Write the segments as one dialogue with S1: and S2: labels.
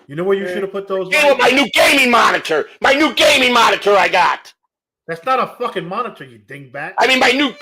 S1: You know where you should have put those?
S2: Deal with my new gaming monitor. My new gaming monitor I got.
S1: That's not a fucking monitor, you dingbat.
S2: I mean, my new.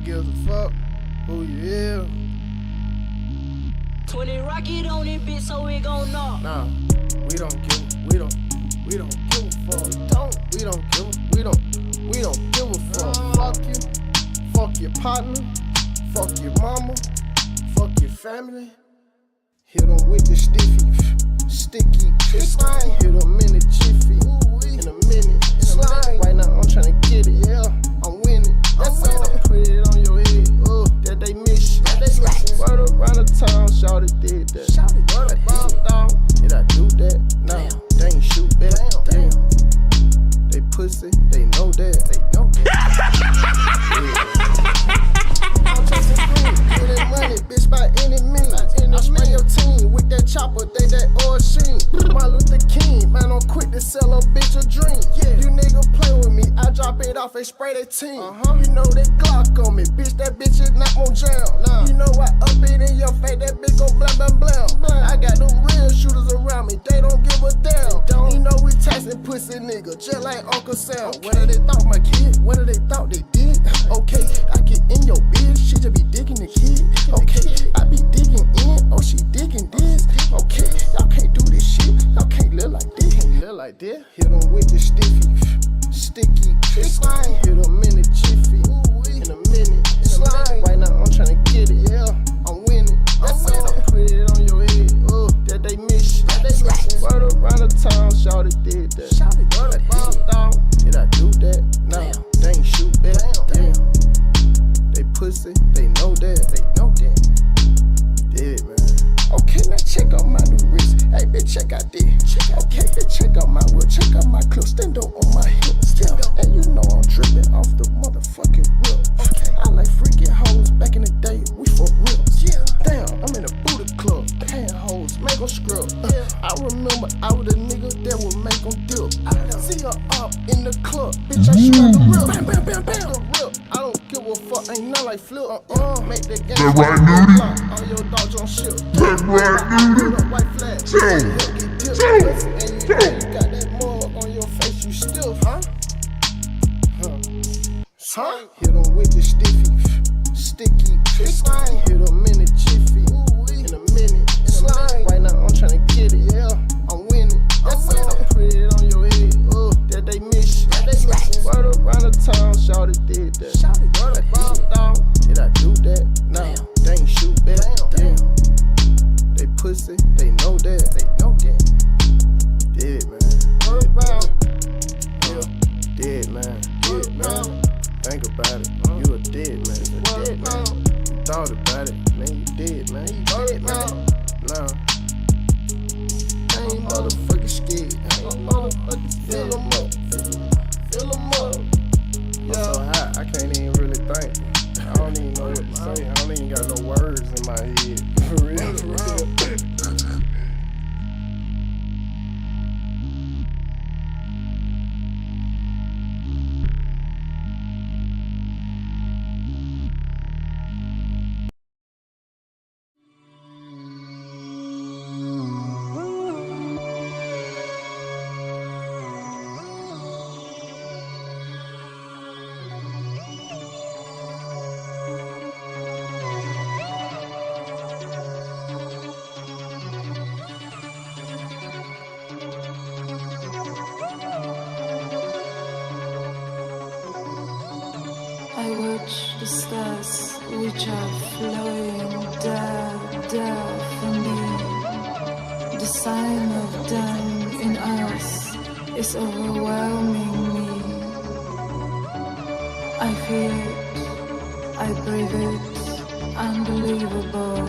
S3: gives a fuck who you is.
S4: 20 rocket on it, bitch, so we gon' knock.
S3: Nah, we don't give a fuck. We don't give a fuck. Fuck you, fuck your partner, fuck your mama, fuck your family. Hit them with the sticky slime. Hit them in the jiffy, in a minute, slime. Right now I'm tryna get it, yeah, I'm winning. That's all. Put it on your head, that they miss you. Right around the town, shawty did that. What about dog? Did I do that? No, they ain't shoot back. Damn. They pussy, they know that. I'm chasing food, getting money, bitch, by any means. I spray your team with that chopper, they that oil sheen. Martin Luther King, man, I'm quick to sell a bitch a dream. You niggas play with me, I drop it off and spray that team. You know that Glock on me, bitch, that bitch is not on jail. You know I up it in your face, that bitch go blam blam blam. I got them real shooters around me, they don't give a damn. You know we taxing pussy nigga, just like Uncle Sam. What do they thought, my kid? What do they thought they did? Okay, a fuck, ain't nothing like flip. Make that game. That right, nudie. All your dogs on shit. That right, nudie. White flag. Tell. And you got that mug on your face, you still, huh? Hit him with the sticky, sticky. Hit him in the jiffy. In a minute. Right now I'm tryna get it. Yeah, I'm winning. I put it on your head. That they miss you. Word around the town, shawty did that. Did I do that? No, they ain't shoot that. Damn. They pussy, they know that. Dead, man. Word around. Dead, man. Think about it. You a dead man. You thought about it. Man, you dead, man. Nah. I ain't motherfucking scared. Fill them up. I'm so hot, I can't even really think. I don't even know what to say. I don't even got no words in my head. For real.
S5: I watch the stars which are flowing there for me. The sign of them in us is overwhelming me. I feel it, I breathe it, unbelievable.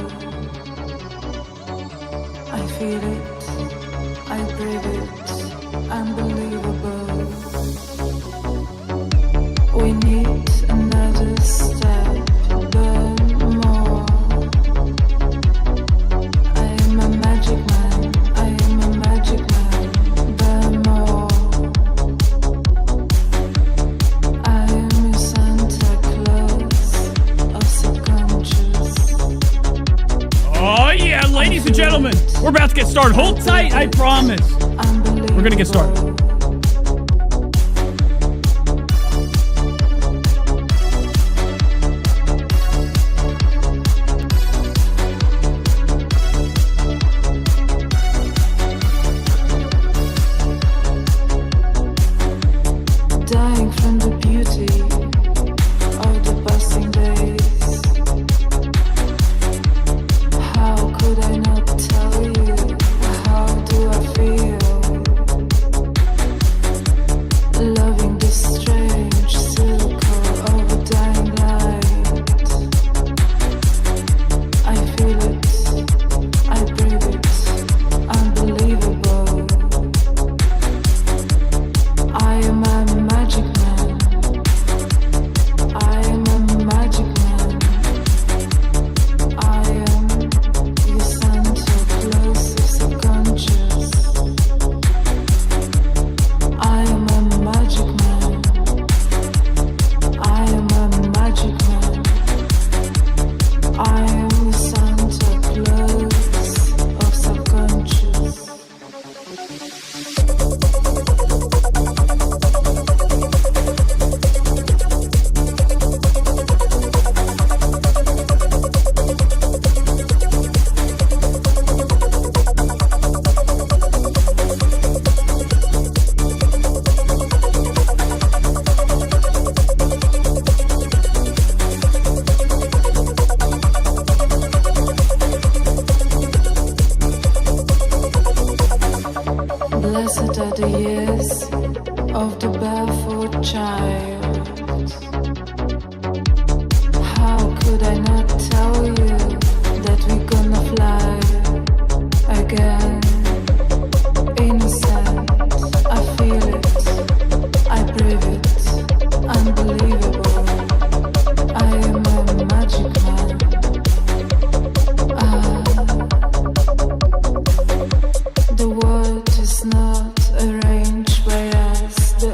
S5: I feel it, I breathe it, unbelievable. We need another step, but more. I am a magic man, but more. I am your Santa Claus of subconscious.
S6: Oh yeah, ladies and gentlemen, we're about to get started. Hold tight, I promise. We're gonna get started.
S5: Dying from the beauty of the passing days. How could I not tell you? How do I feel? Loving this strange circle of a dying light. I feel it, I breathe it, unbelievable. I am a magic man. I am a magic man. I am your Santa Claus of subconscious. I am a magic man. I am a magic man. I am your Santa Claus of subconscious. Blessed are the years of the barefoot child. How could I not tell you that we're gonna fly again? Innocent, I feel it, I breathe it, unbelievable. I am a magic man. The world is not arranged by us. The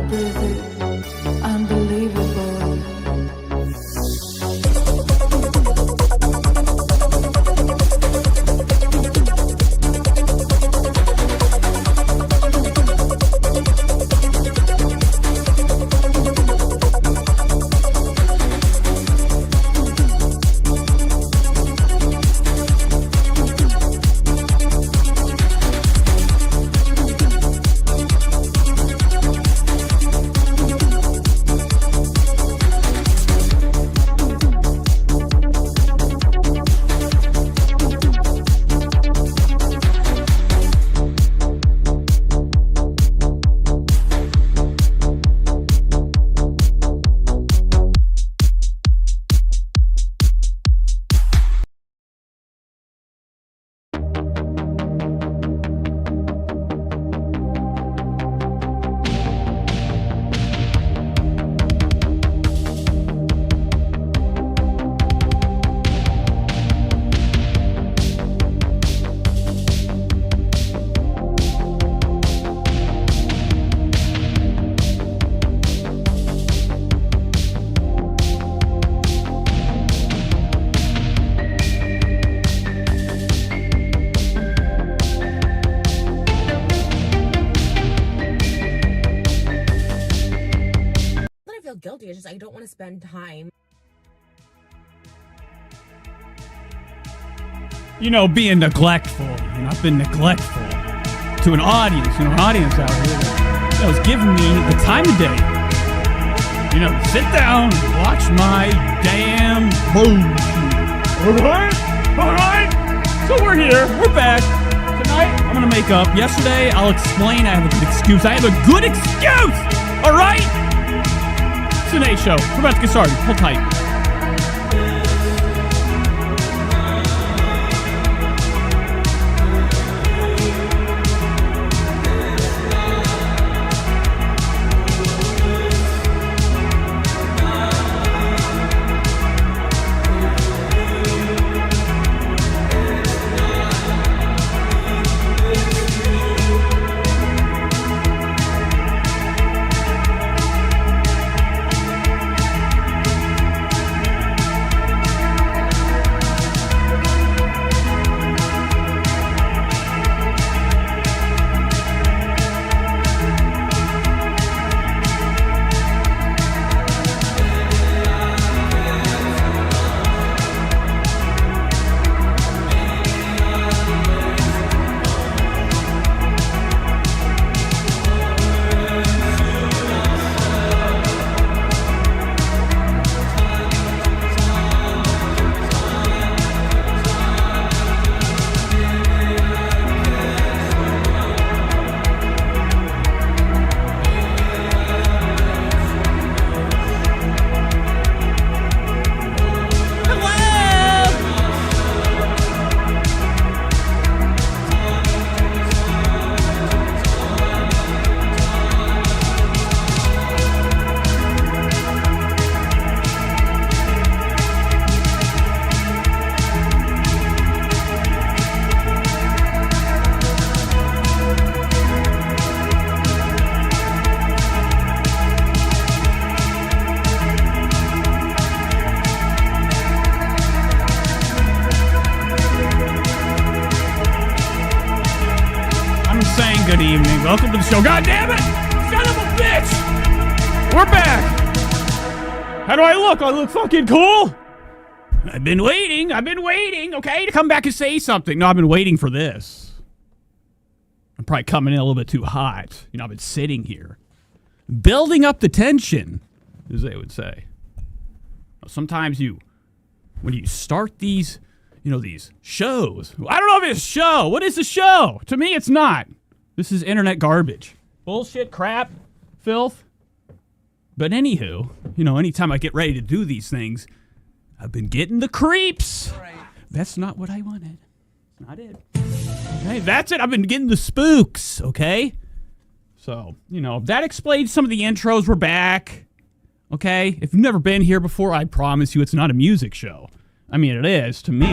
S5: breathe it. Unbelievable.
S7: Guilty. It's just I don't want to spend time.
S6: You know, being neglectful. You know, I've been neglectful to an audience. You know, an audience out here that was giving me the time of day. You know, sit down and watch my damn bullshit. Alright? So we're here. We're back. Tonight, I'm going to make up. Yesterday, I'll explain. I have a good excuse. I have a good excuse! Alright? It's an A show. We're about to get started. Hold tight. Good evening. Welcome to the show. God damn it! Son of a bitch! We're back! How do I look? I look fucking cool? I've been waiting, okay, to come back and say something. No, I've been waiting for this. I'm probably coming in a little bit too hot. You know, I've been sitting here, building up the tension, as they would say. Sometimes when you start these, these shows, I don't know if it's a show. What is a show? To me, it's not. This is internet garbage. Bullshit, crap, filth. But anywho, anytime I get ready to do these things, I've been getting the creeps. Right. That's not what I wanted. That's not it. Okay, that's it. I've been getting the spooks, okay? So, that explains some of the intros. We're back, okay? If you've never been here before, I promise you it's not a music show. I mean, it is to me.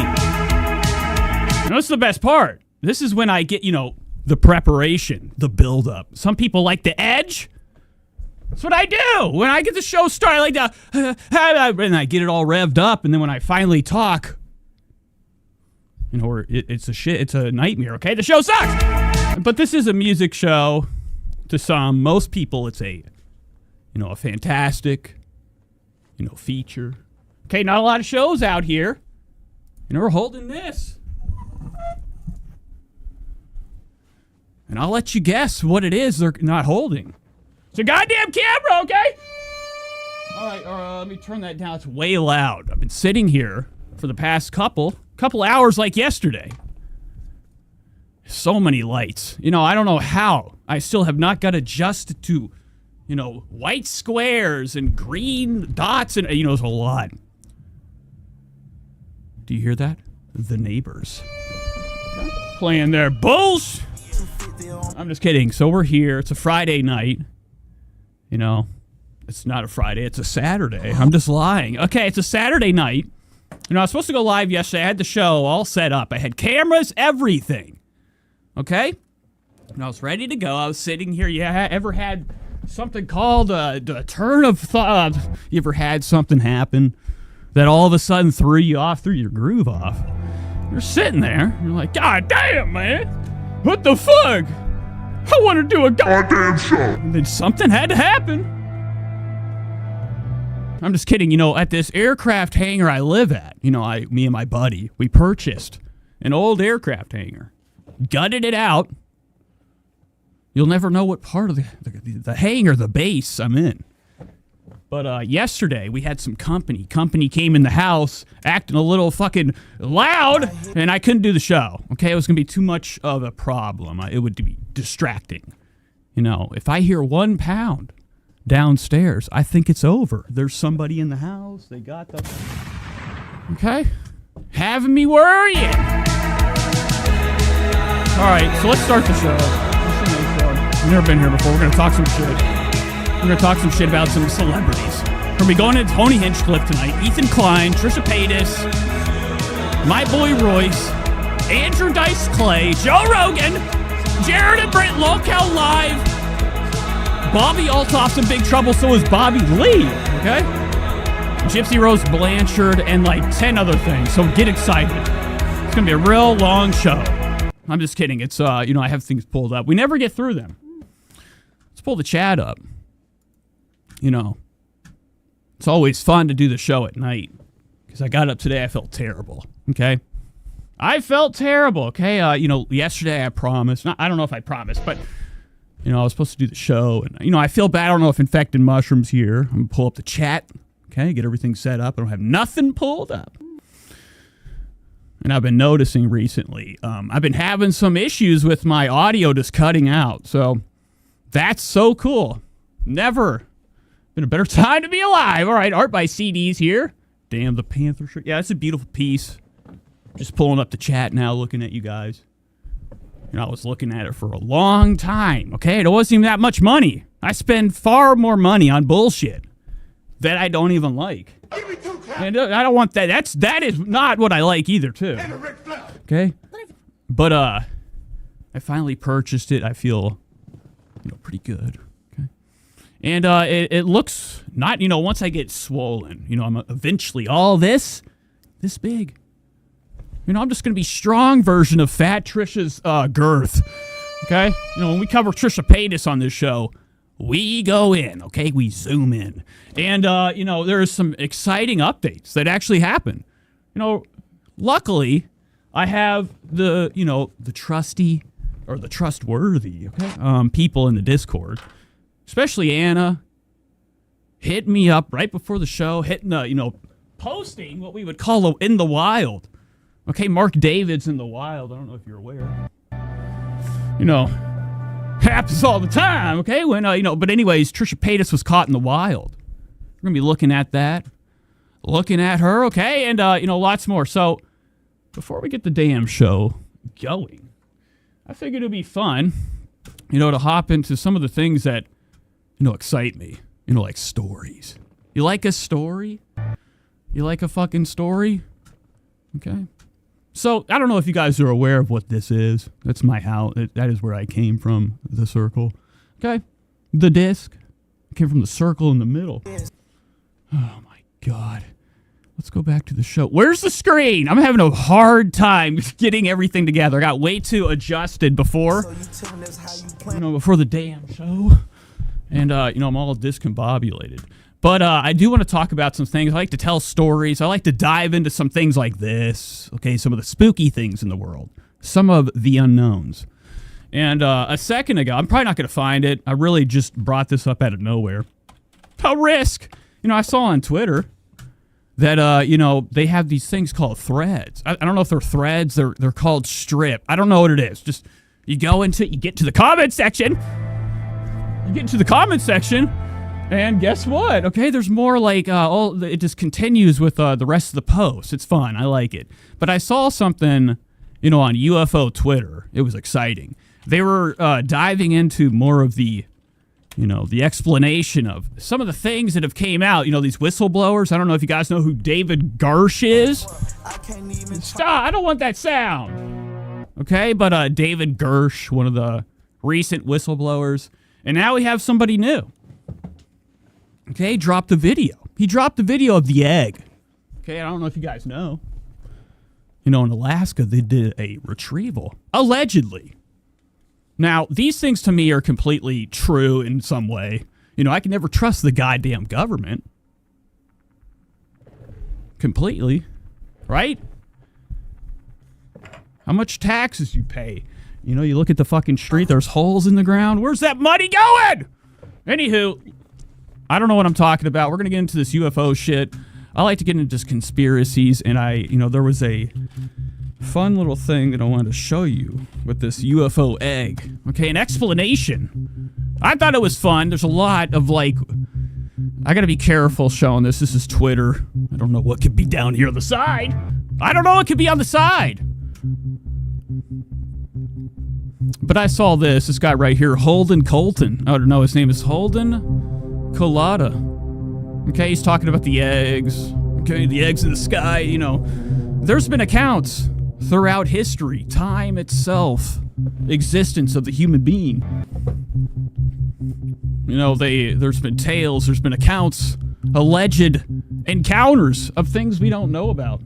S6: This is the best part. This is when I get, the preparation, the build-up. Some people like the edge. That's what I do. When I get the show started, I like to, and I get it all revved up, and then when I finally talk, it's a nightmare, okay? The show sucks! But this is a music show to some. Most people, it's a fantastic, feature. Okay, not a lot of shows out here. We're holding this. And I'll let you guess what it is they're not holding. It's a goddamn camera, okay? All right, let me turn that down. It's way loud. I've been sitting here for the past couple hours like yesterday. So many lights. I don't know how. I still have not got adjusted to, white squares and green dots and, there's a lot. Do you hear that? The neighbors. Playing their bulls. I'm just kidding. So we're here. It's a Friday night. It's not a Friday. It's a Saturday. I'm just lying. Okay, it's a Saturday night. I was supposed to go live yesterday. I had the show all set up. I had cameras, everything. Okay? And I was ready to go. I was sitting here. Yeah, ever had something called a turn of thought? You ever had something happen that all of a sudden threw your groove off? You're sitting there. You're like, God damn, man. What the fuck? I want to do a goddamn show. And then something had to happen. I'm just kidding. At this aircraft hangar I live at, me and my buddy, we purchased an old aircraft hangar, gutted it out. You'll never know what part of the hangar, the base I'm in. But yesterday, we had some company. Company came in the house, acting a little fucking loud, and I couldn't do the show. Okay, it was going to be too much of a problem. It would be distracting. If I hear 1 pound downstairs, I think it's over. There's somebody in the house. They got the... Okay? Having me worrying. All right, so let's start the show. I've never been here before. We're going to talk some shit. We're going to talk some shit about some celebrities. We're going to be going to Tony Hinchcliffe tonight. Ethan Klein, Trisha Paytas, my boy Royce, Andrew Dice Clay, Joe Rogan, Jared and Brent, Locale Live, Bobby Altoff's in big trouble, so is Bobby Lee, okay? Gypsy Rose Blanchard, and like 10 other things, so get excited. It's going to be a real long show. I'm just kidding. It's, I have things pulled up. We never get through them. Let's pull the chat up. It's always fun to do the show at night. Because I got up today, I felt terrible. Okay? I felt terrible. Okay? Yesterday I promised. I don't know if I promised, but, I was supposed to do the show. And, I feel bad. I don't know if Infected Mushroom's here. I'm going to pull up the chat. Okay? Get everything set up. I don't have nothing pulled up. And I've been noticing recently, I've been having some issues with my audio just cutting out. So that's so cool. Never been a better time to be alive. All right, art by CDs here. Damn, the Panther shirt. Yeah, it's a beautiful piece. Just pulling up the chat now, looking at you guys. I was looking at it for a long time, okay? It wasn't even that much money. I spend far more money on bullshit that I don't even like. And I don't want that. That is not what I like either, too. Okay? But, I finally purchased it. I feel, pretty good. Okay? And, it looks not, once I get swollen, I'm eventually all this big. I'm just going to be strong version of fat Trisha's, girth. Okay? When we cover Trisha Paytas on this show, we go in, okay? We zoom in. And, there's some exciting updates that actually happen. Luckily, I have the trusty or the trustworthy, okay, people in the Discord, especially Anna, hit me up right before the show, hitting the, posting what we would call in the wild. Okay, Mark David's in the wild. I don't know if you're aware. Happens all the time, okay? When, but anyways, Trisha Paytas was caught in the wild. We're going to be looking at that. Looking at her, okay? And, lots more. So, before we get the damn show going, I figured it'd be fun, to hop into some of the things that, excite me. Like stories. You like a story? You like a fucking story? Okay. So, I don't know if you guys are aware of what this is. That's my house. That is where I came from, the circle. Okay? The disc. came from the circle in the middle. Oh my God. Let's go back to the show. Where's the screen? I'm having a hard time getting everything together. I got way too adjusted before. Before the damn show. And, I'm all discombobulated. But I do want to talk about some things. I like to tell stories. I like to dive into some things like this. Okay, some of the spooky things in the world. Some of the unknowns. And a second ago, I'm probably not going to find it. I really just brought this up out of nowhere. A risk. I saw on Twitter that, they have these things called threads. I don't know if they're threads. They're called strip. I don't know what it is. Just, you get to the comment section. You get into the comment section, and guess what? Okay, there's more like, it just continues with the rest of the post. It's fun. I like it. But I saw something, on UFO Twitter. It was exciting. They were diving into more of the explanation of some of the things that have came out. These whistleblowers. I don't know if you guys know who David Gersh is. Stop! I don't want that sound. Okay, but David Gersh, one of the recent whistleblowers, and now we have somebody new. Okay, dropped the video. He dropped the video of the egg. Okay, I don't know if you guys know. In Alaska, they did a retrieval, allegedly. Now, these things to me are completely true in some way. I can never trust the goddamn government. Completely. Right? How much taxes you pay? You look at the fucking street, there's holes in the ground. Where's that money going? Anywho, I don't know what I'm talking about. We're going to get into this UFO shit. I like to get into just conspiracies, and there was a fun little thing that I wanted to show you with this UFO egg. Okay, an explanation. I thought it was fun. There's a lot of, I gotta be careful showing this. This is Twitter. I don't know what could be down here on the side. I don't know what could be on the side. But I saw this guy right here, Holden Colton. I don't know, his name is Holden Colada. Okay, he's talking about the eggs. Okay, the eggs in the sky, There's been accounts throughout history, time itself, existence of the human being. There's been tales, there's been accounts, alleged encounters of things we don't know about.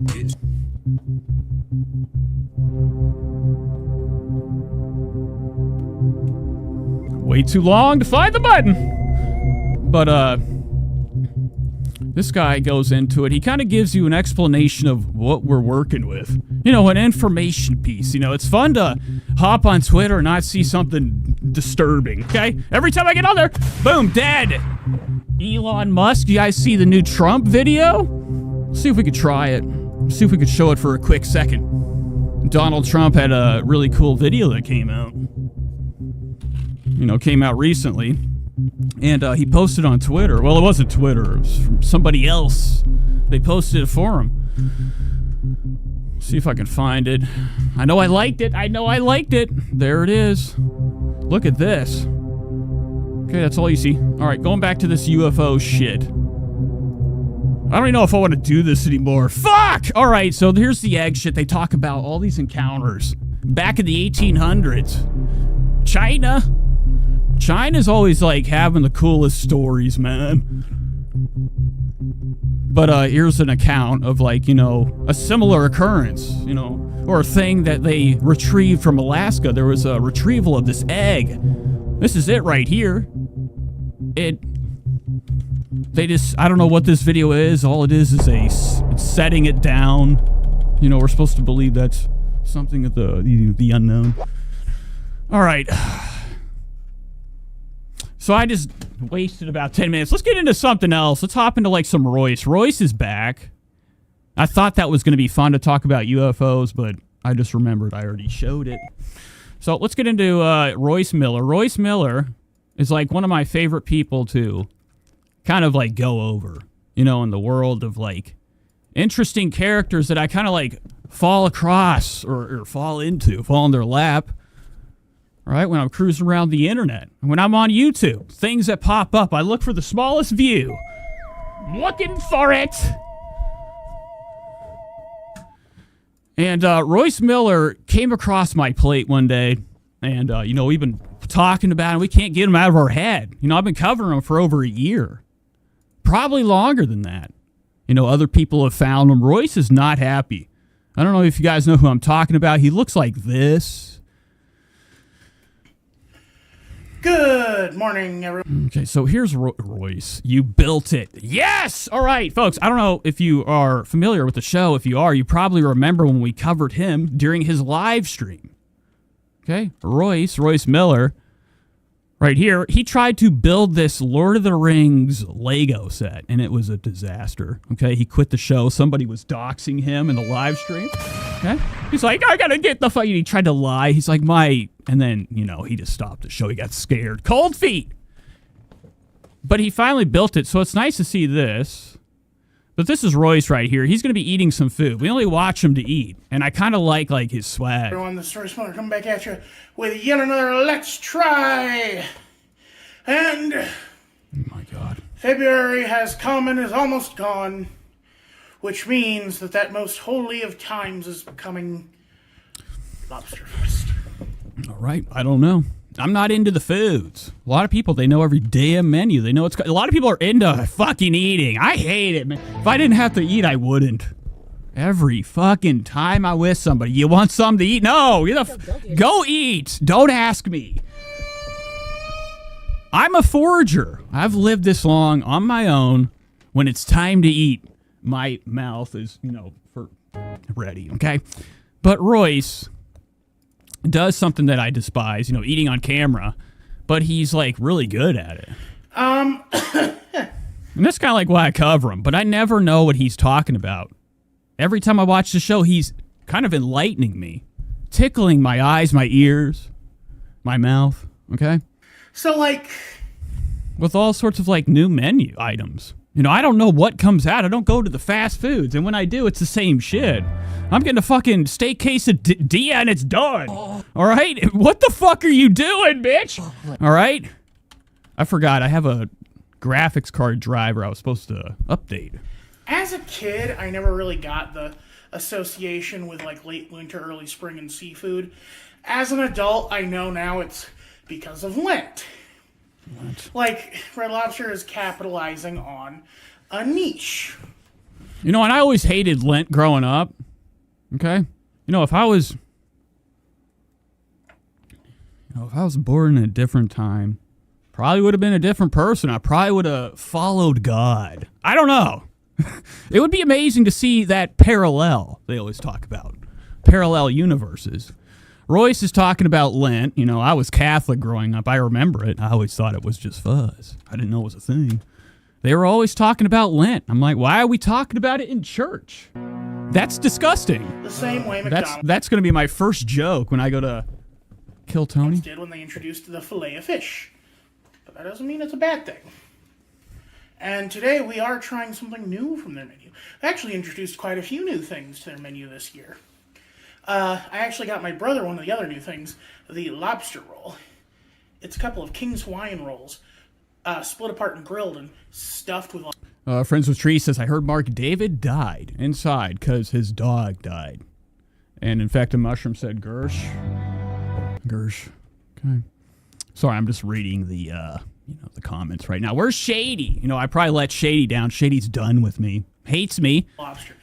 S6: Way too long to find the button. But, this guy goes into it. He kind of gives you an explanation of what we're working with. An information piece. It's fun to hop on Twitter and not see something disturbing, okay? Every time I get on there, boom, dead. Elon Musk, you guys see the new Trump video? Let's see if we could try it. See if we could show it for a quick second. Donald Trump had a really cool video that came out. Came out recently. And he posted on Twitter. Well, it wasn't Twitter. It was from somebody else. They posted it for him. See if I can find it. I know I liked it. There it is. Look at this. Okay, that's all you see. All right, going back to this UFO shit. I don't even know if I want to do this anymore. Fuck! All right, so here's the egg shit. They talk about all these encounters. Back in the 1800s. China's always having the coolest stories, man. But here's an account of a similar occurrence, or a thing that they retrieved from Alaska. There was a retrieval of this egg. This is it right here. I don't know what this video is. All it is it's setting it down. We're supposed to believe that's something of the unknown. All right. So I just wasted about 10 minutes. Let's get into something else. Let's hop into some Royce. Royce is back. I thought that was going to be fun to talk about UFOs, but I just remembered I already showed it. So let's get into Royce Miller. Royce Miller is one of my favorite people to kind of go over, in the world of interesting characters that I kind of fall across or fall in their lap. Right, when I'm cruising around the internet, when I'm on YouTube, things that pop up, I look for the smallest view. I'm looking for it. And Royce Miller came across my plate one day, and we've been talking about him. We can't get him out of our head. You know, I've been covering him for over a year. Probably longer than that. You know, other people have found him. Royce is not happy. I don't know if you guys know who I'm talking about. He looks like this.
S8: Good morning, everyone.
S6: Okay, so here's Royce. You built it. Yes! All right, folks, I don't know if you are familiar with the show. If you are, you probably remember when we covered him during his live stream. Okay, Royce Miller, right here, he tried to build this Lord of the Rings Lego set, and it was a disaster. Okay, he quit the show. Somebody was doxing him in the live stream. Okay, he's like, I gotta get the fight. He tried to lie. He's like, and then, you know, he just stopped the show. He got scared. Cold feet. But he finally built it, so it's nice to see this. But this is Royce right here. He's going to be eating some food. We only watch him to eat, and I kind of like his swag.
S8: Everyone, this is Royce Miller coming back at you with yet another Let's Try. And
S6: Oh my God.
S8: February has come and is almost gone, which means that most holy of times is becoming Lobster Fest.
S6: All right, I don't know. I'm not into the foods. A lot of people, they know every damn menu. They know a lot of people are into fucking eating. I hate it, man. If I didn't have to eat, I wouldn't. Every fucking time I'm with somebody, you want something to eat? No, go eat. Don't ask me. I'm a forager. I've lived this long on my own. When it's time to eat, my mouth is, ready, okay? But Royce does something that I despise, eating on camera, but he's like really good at it. And that's kind of like why I cover him, but I never know what he's talking about. Every time I watch the show, he's kind of enlightening me, tickling my eyes, my ears, my mouth, okay?
S8: So,
S6: with all sorts of, new menu items. I don't know what comes out. I don't go to the fast foods, and when I do, it's the same shit. I'm getting a fucking steak quesadilla, and it's done. All right? What the fuck are you doing, bitch? All right? I forgot. I have a graphics card driver I was supposed to update.
S8: as a kid, I never really got the association with late winter, early spring, and seafood. As an adult, I know now it's because of Lent. Red Lobster is capitalizing on a niche.
S6: And I always hated Lent growing up. Okay? If I was born in a different time, probably would have been a different person. I probably would have followed God. I don't know. It would be amazing to see that parallel they always talk about. Parallel universes. Royce is talking about Lent. I was Catholic growing up. I remember it. I always thought it was just fuzz. I didn't know it was a thing. They were always talking about Lent. I'm like, why are we talking about it in church? That's disgusting.
S8: The same way McDonald's
S6: That's going to be my first joke when I go to Kill Tony.
S8: did when they introduced the fillet of fish. But that doesn't mean it's a bad thing. And today we are trying something new from their menu. They actually introduced quite a few new things to their menu this year. I actually got my brother one of the other new things, the lobster roll. It's a couple of King's Hawaiian rolls, split apart and grilled and stuffed with...
S6: Friends with Tree says, I heard Mark David died inside because his dog died. And in fact, a mushroom said, Gersh. Okay. Sorry, I'm just reading the comments right now. Where's Shady? I probably let Shady down. Shady's done with me. Hates me.
S8: Lobster.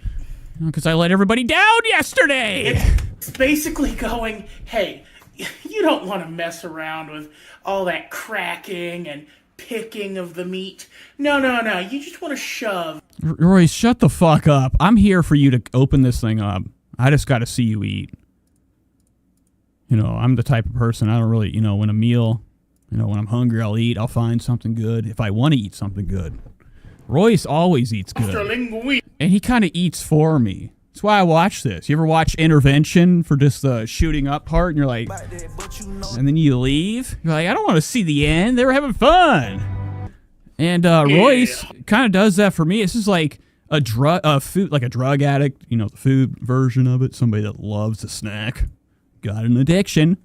S6: Because I let everybody down yesterday.
S8: It's basically going, hey, you don't want to mess around with all that cracking and picking of the meat. No. You just want to shove.
S6: Royce, shut the fuck up. I'm here for you to open this thing up. I just got to see you eat. I'm the type of person, I don't really, when a meal, when I'm hungry, I'll eat. I'll find something good if I want to eat something good. Royce always eats good. And he kind of eats for me. That's why I watch this. You ever watch Intervention for just the shooting up part? And you're like, and then you leave? You're like, I don't want to see the end. They were having fun. And Royce kind of does that for me. This is like a drug addict, the food version of it. Somebody that loves a snack. Got an addiction.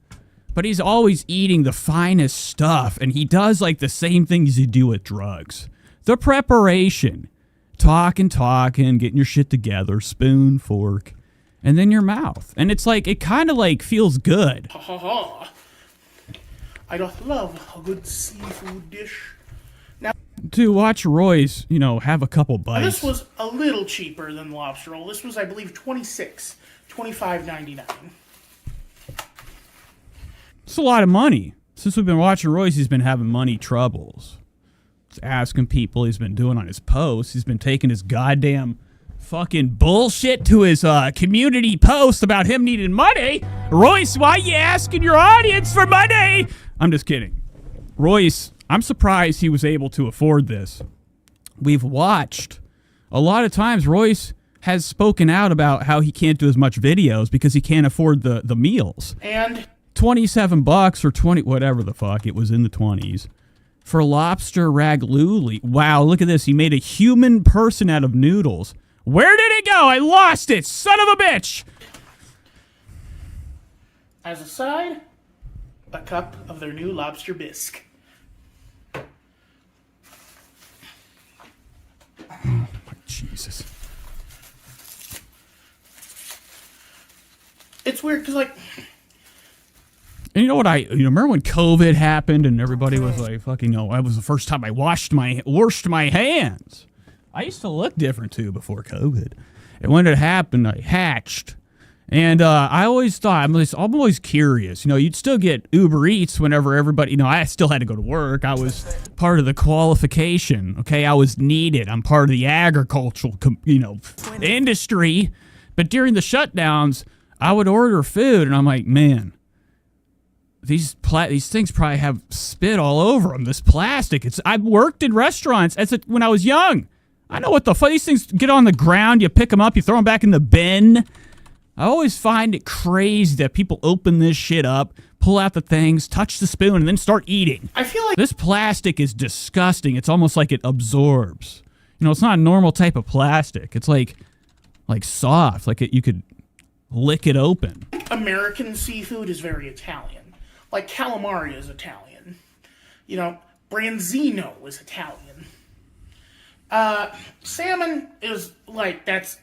S6: But he's always eating the finest stuff. And he does like the same things you do with drugs. The preparation. Talking, getting your shit together, spoon, fork, and then your mouth. And it's like, it kind of like feels good.
S8: I doth love a good seafood dish.
S6: To watch Royce, have a couple
S8: Now,
S6: bites.
S8: this was a little cheaper than the lobster roll. This was, I believe, $25.99.
S6: It's a lot of money. Since we've been watching Royce, he's been having money troubles. He's asking people, he's been doing on his posts. He's been taking his goddamn fucking bullshit to his community post about him needing money. Royce, why you asking your audience for money? I'm just kidding. Royce, I'm surprised he was able to afford this. We've watched a lot of times Royce has spoken out about how he can't do as much videos because he can't afford the meals.
S8: And
S6: $27 or 20, whatever the fuck, it was in the 20s. For lobster ragluli. Wow, look at this. He made a human person out of noodles. Where did it go? I lost it, son of a bitch.
S8: as a side, a cup of their new lobster bisque.
S6: Jesus.
S8: It's weird because, like,
S6: and you know what remember when COVID happened and everybody was like, fucking, that was the first time I washed my hands. I used to look different too before COVID. And when it happened, I hatched. And I always thought, I'm always curious. You'd still get Uber Eats whenever everybody, I still had to go to work. I was part of the qualification, okay? I was needed. I'm part of the agricultural, industry. But during the shutdowns, I would order food, and I'm like, man, these things probably have spit all over them, this plastic. I worked in restaurants when I was young. I know what the fuck. These things get on the ground, you pick them up, you throw them back in the bin. I always find it crazy that people open this shit up, pull out the things, touch the spoon, and then start eating.
S8: I feel like
S6: This plastic is disgusting. It's almost like it absorbs. It's not a normal type of plastic. It's like soft, like you could lick it open.
S8: American seafood is very Italian. Like calamari is Italian. Branzino is Italian. Salmon is like that's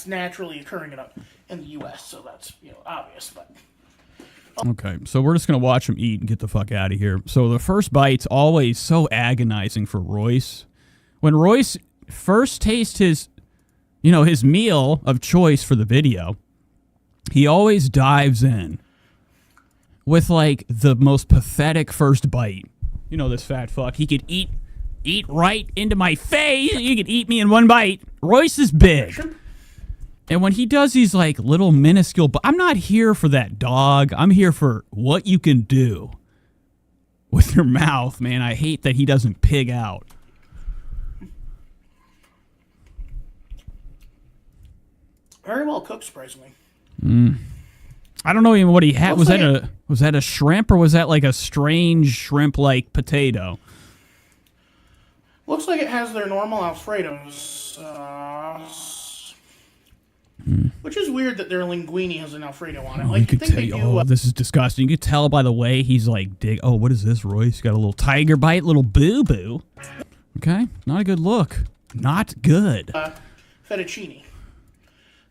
S8: naturally occurring in the U.S., so that's obvious. But
S6: Okay, so we're just gonna watch him eat and get the fuck out of here. So the first bite's always so agonizing for Royce. When Royce first tastes his meal of choice for the video, he always dives in with like the most pathetic first bite. This fat fuck. He could eat right into my face. You could eat me in one bite. Royce is big. And when he does these like little minuscule, but I'm not here for that, dog. I'm here for what you can do with your mouth, man. I hate that he doesn't pig out.
S8: very well cooked, surprisingly.
S6: I don't know even what he had. Was that a shrimp or was that like a strange shrimp-like potato?
S8: Looks like it has their normal Alfredo sauce. Which is weird that their linguine has an Alfredo on it.
S6: You could tell. This is disgusting. You could tell by the way he's like Oh, what is this, Royce? Got a little tiger bite, little boo-boo. Okay, not a good look. Not good.
S8: Fettuccine.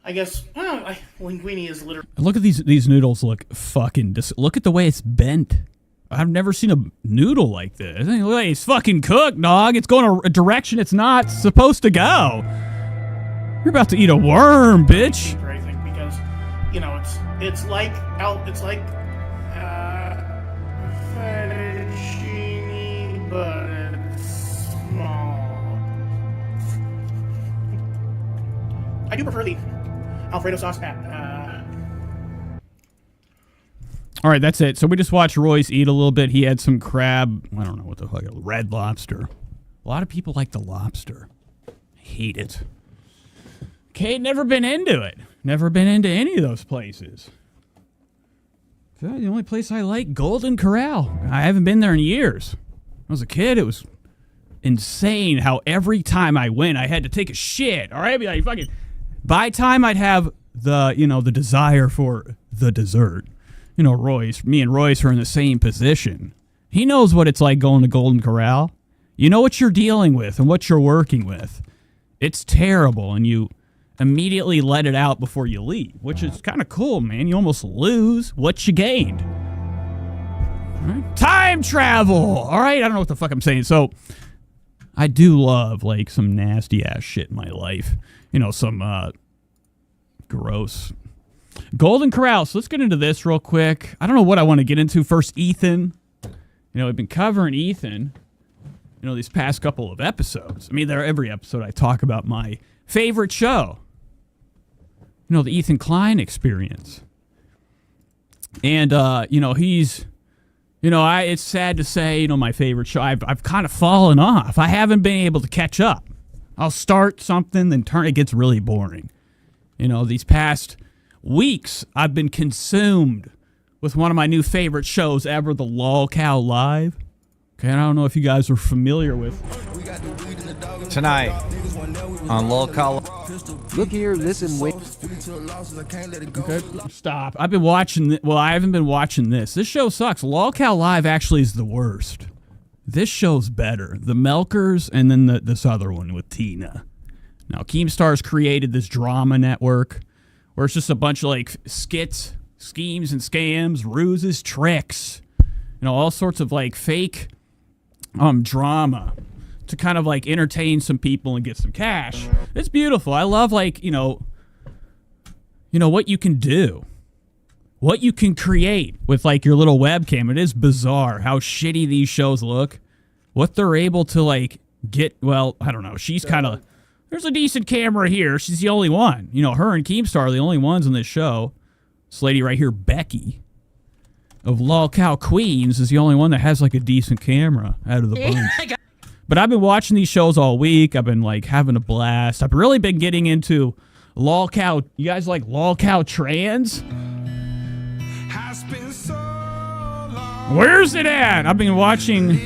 S8: I guess, linguine is literally...
S6: Look at these noodles. Look fucking... Look at the way it's bent. I've never seen a noodle like this. It's fucking cooked, dog. It's going a direction it's not supposed to go. You're about to eat a worm, bitch.
S8: I think because, it's like fettuccine, but it's small. I do prefer the Alfredo sauce
S6: All right, that's it. So we just watched Royce eat a little bit. He had some crab. I don't know what the fuck. Red lobster. A lot of people like the lobster. Hate it. Okay, never been into it. Never been into any of those places. Okay, the only place I like, Golden Corral. I haven't been there in years. When I was a kid, it was insane how every time I went, I had to take a shit. All right, I'd be like, fucking... By time I'd have the desire for the dessert. Royce, me and Royce are in the same position. He knows what it's like going to Golden Corral. You know what you're dealing with and what you're working with. It's terrible, and you immediately let it out before you leave, which is kind of cool, man. You almost lose what you gained. All right? Time travel. All right, I don't know what the fuck I'm saying. So I do love like some nasty ass shit in my life. You know, some gross. Golden Corral. So let's get into this real quick. I don't know what I want to get into. First, Ethan. You know, I've been covering Ethan, you know, these past couple of episodes. I mean, every episode I talk about my favorite show. You know, the Ethan Klein experience. And, you know, he's, you know, it's sad to say, you know, my favorite show, I've kind of fallen off. I haven't been able to catch up. I'll start something, then it gets really boring. You know, these past weeks, I've been consumed with one of my new favorite shows ever, the LOLCOW Live. Okay, I don't know if you guys are familiar with.
S9: Tonight on LOLCOW. Look here, listen, wait.
S6: Okay, stop. I've been watching. Well, I haven't been watching this. This show sucks. LOLCOW Live actually is the worst. This show's better. The Melkers and then this other one with Tina. Now, Keemstar's created this drama network where it's just a bunch of like skits, schemes and scams, ruses, tricks, you know, all sorts of like fake drama to kind of like entertain some people and get some cash. It's beautiful. I love like, you know what you can do, what you can create with like your little webcam. It is bizarre how shitty these shows look, what they're able to like get. Well, I don't know. She's kind of, there's a decent camera here. She's the only one. You know, her and Keemstar are the only ones in this show. This lady right here, Becky, of LOLCOW Queens, is the only one that has like a decent camera out of the bunch. But I've been watching these shows all week. I've been like having a blast. I've really been getting into LOLCOW. You guys like LOLCOW Trans? Where's it at? I've been watching.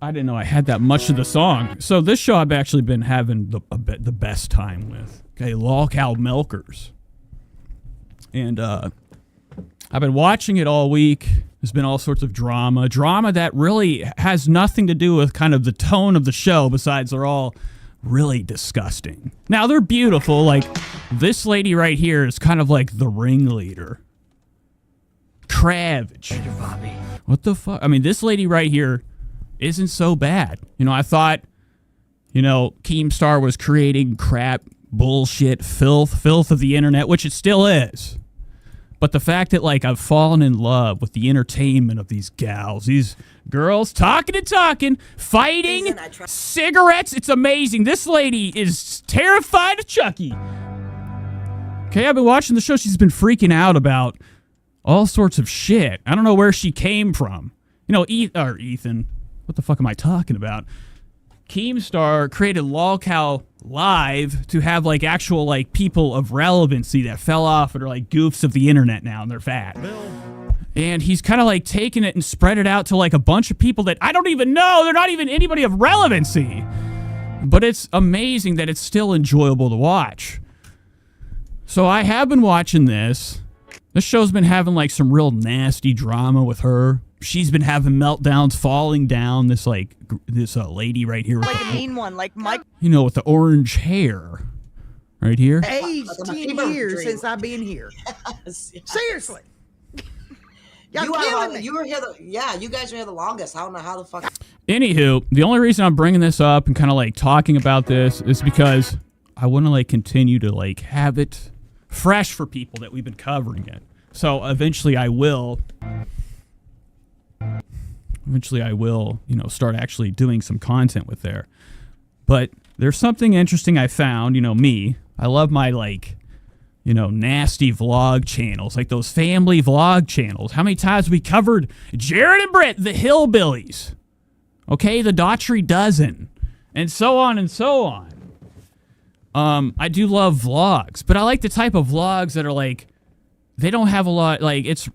S6: I didn't know I had that much of the song. So this show I've actually been having the best time with. Okay, LOLCOW Milkers. And I've been watching it all week. There's been all sorts of drama. Drama that really has nothing to do with kind of the tone of the show, besides they're all really disgusting. Now, they're beautiful. Like, this lady right here is kind of like the ringleader. Kravitz. What the fuck? I mean, this lady right here isn't so bad. You know, I thought, you know, Keemstar was creating crap, bullshit, filth of the internet, which it still is. But the fact that, like, I've fallen in love with the entertainment of these gals, these girls talking and talking, fighting, cigarettes, it's amazing. This lady is terrified of Chucky. Okay, I've been watching the show. She's been freaking out about all sorts of shit. I don't know where she came from. You know, Ethan. What the fuck am I talking about? Keemstar created LOLCOW Live to have like actual like people of relevancy that fell off and are like goofs of the internet now and they're fat. And he's kind of like taken it and spread it out to like a bunch of people that I don't even know. They're not even anybody of relevancy. But it's amazing that it's still enjoyable to watch. So I have been watching this. This show's been having like some real nasty drama with her. She's been having meltdowns, falling down. This lady right here, with
S10: like a mean one, like Mike.
S6: You know, with the orange hair, right here.
S10: Aged 10 years since I've been here.
S11: Yes.
S10: Seriously,
S11: you were here. You guys were here the longest. I don't know how the fuck.
S6: Anywho, the only reason I'm bringing this up and kind of like talking about this is because I want to like continue to like have it fresh for people that we've been covering it. So eventually I will, you know, start actually doing some content with there. But there's something interesting I found, you know, I love my like, you know, nasty vlog channels, like those family vlog channels. How many times we covered Jared and Britt, the Hillbillies, okay, the Daughtry Dozen, and so on and so on. I do love vlogs, but I like the type of vlogs that are like, they don't have a lot, like, it's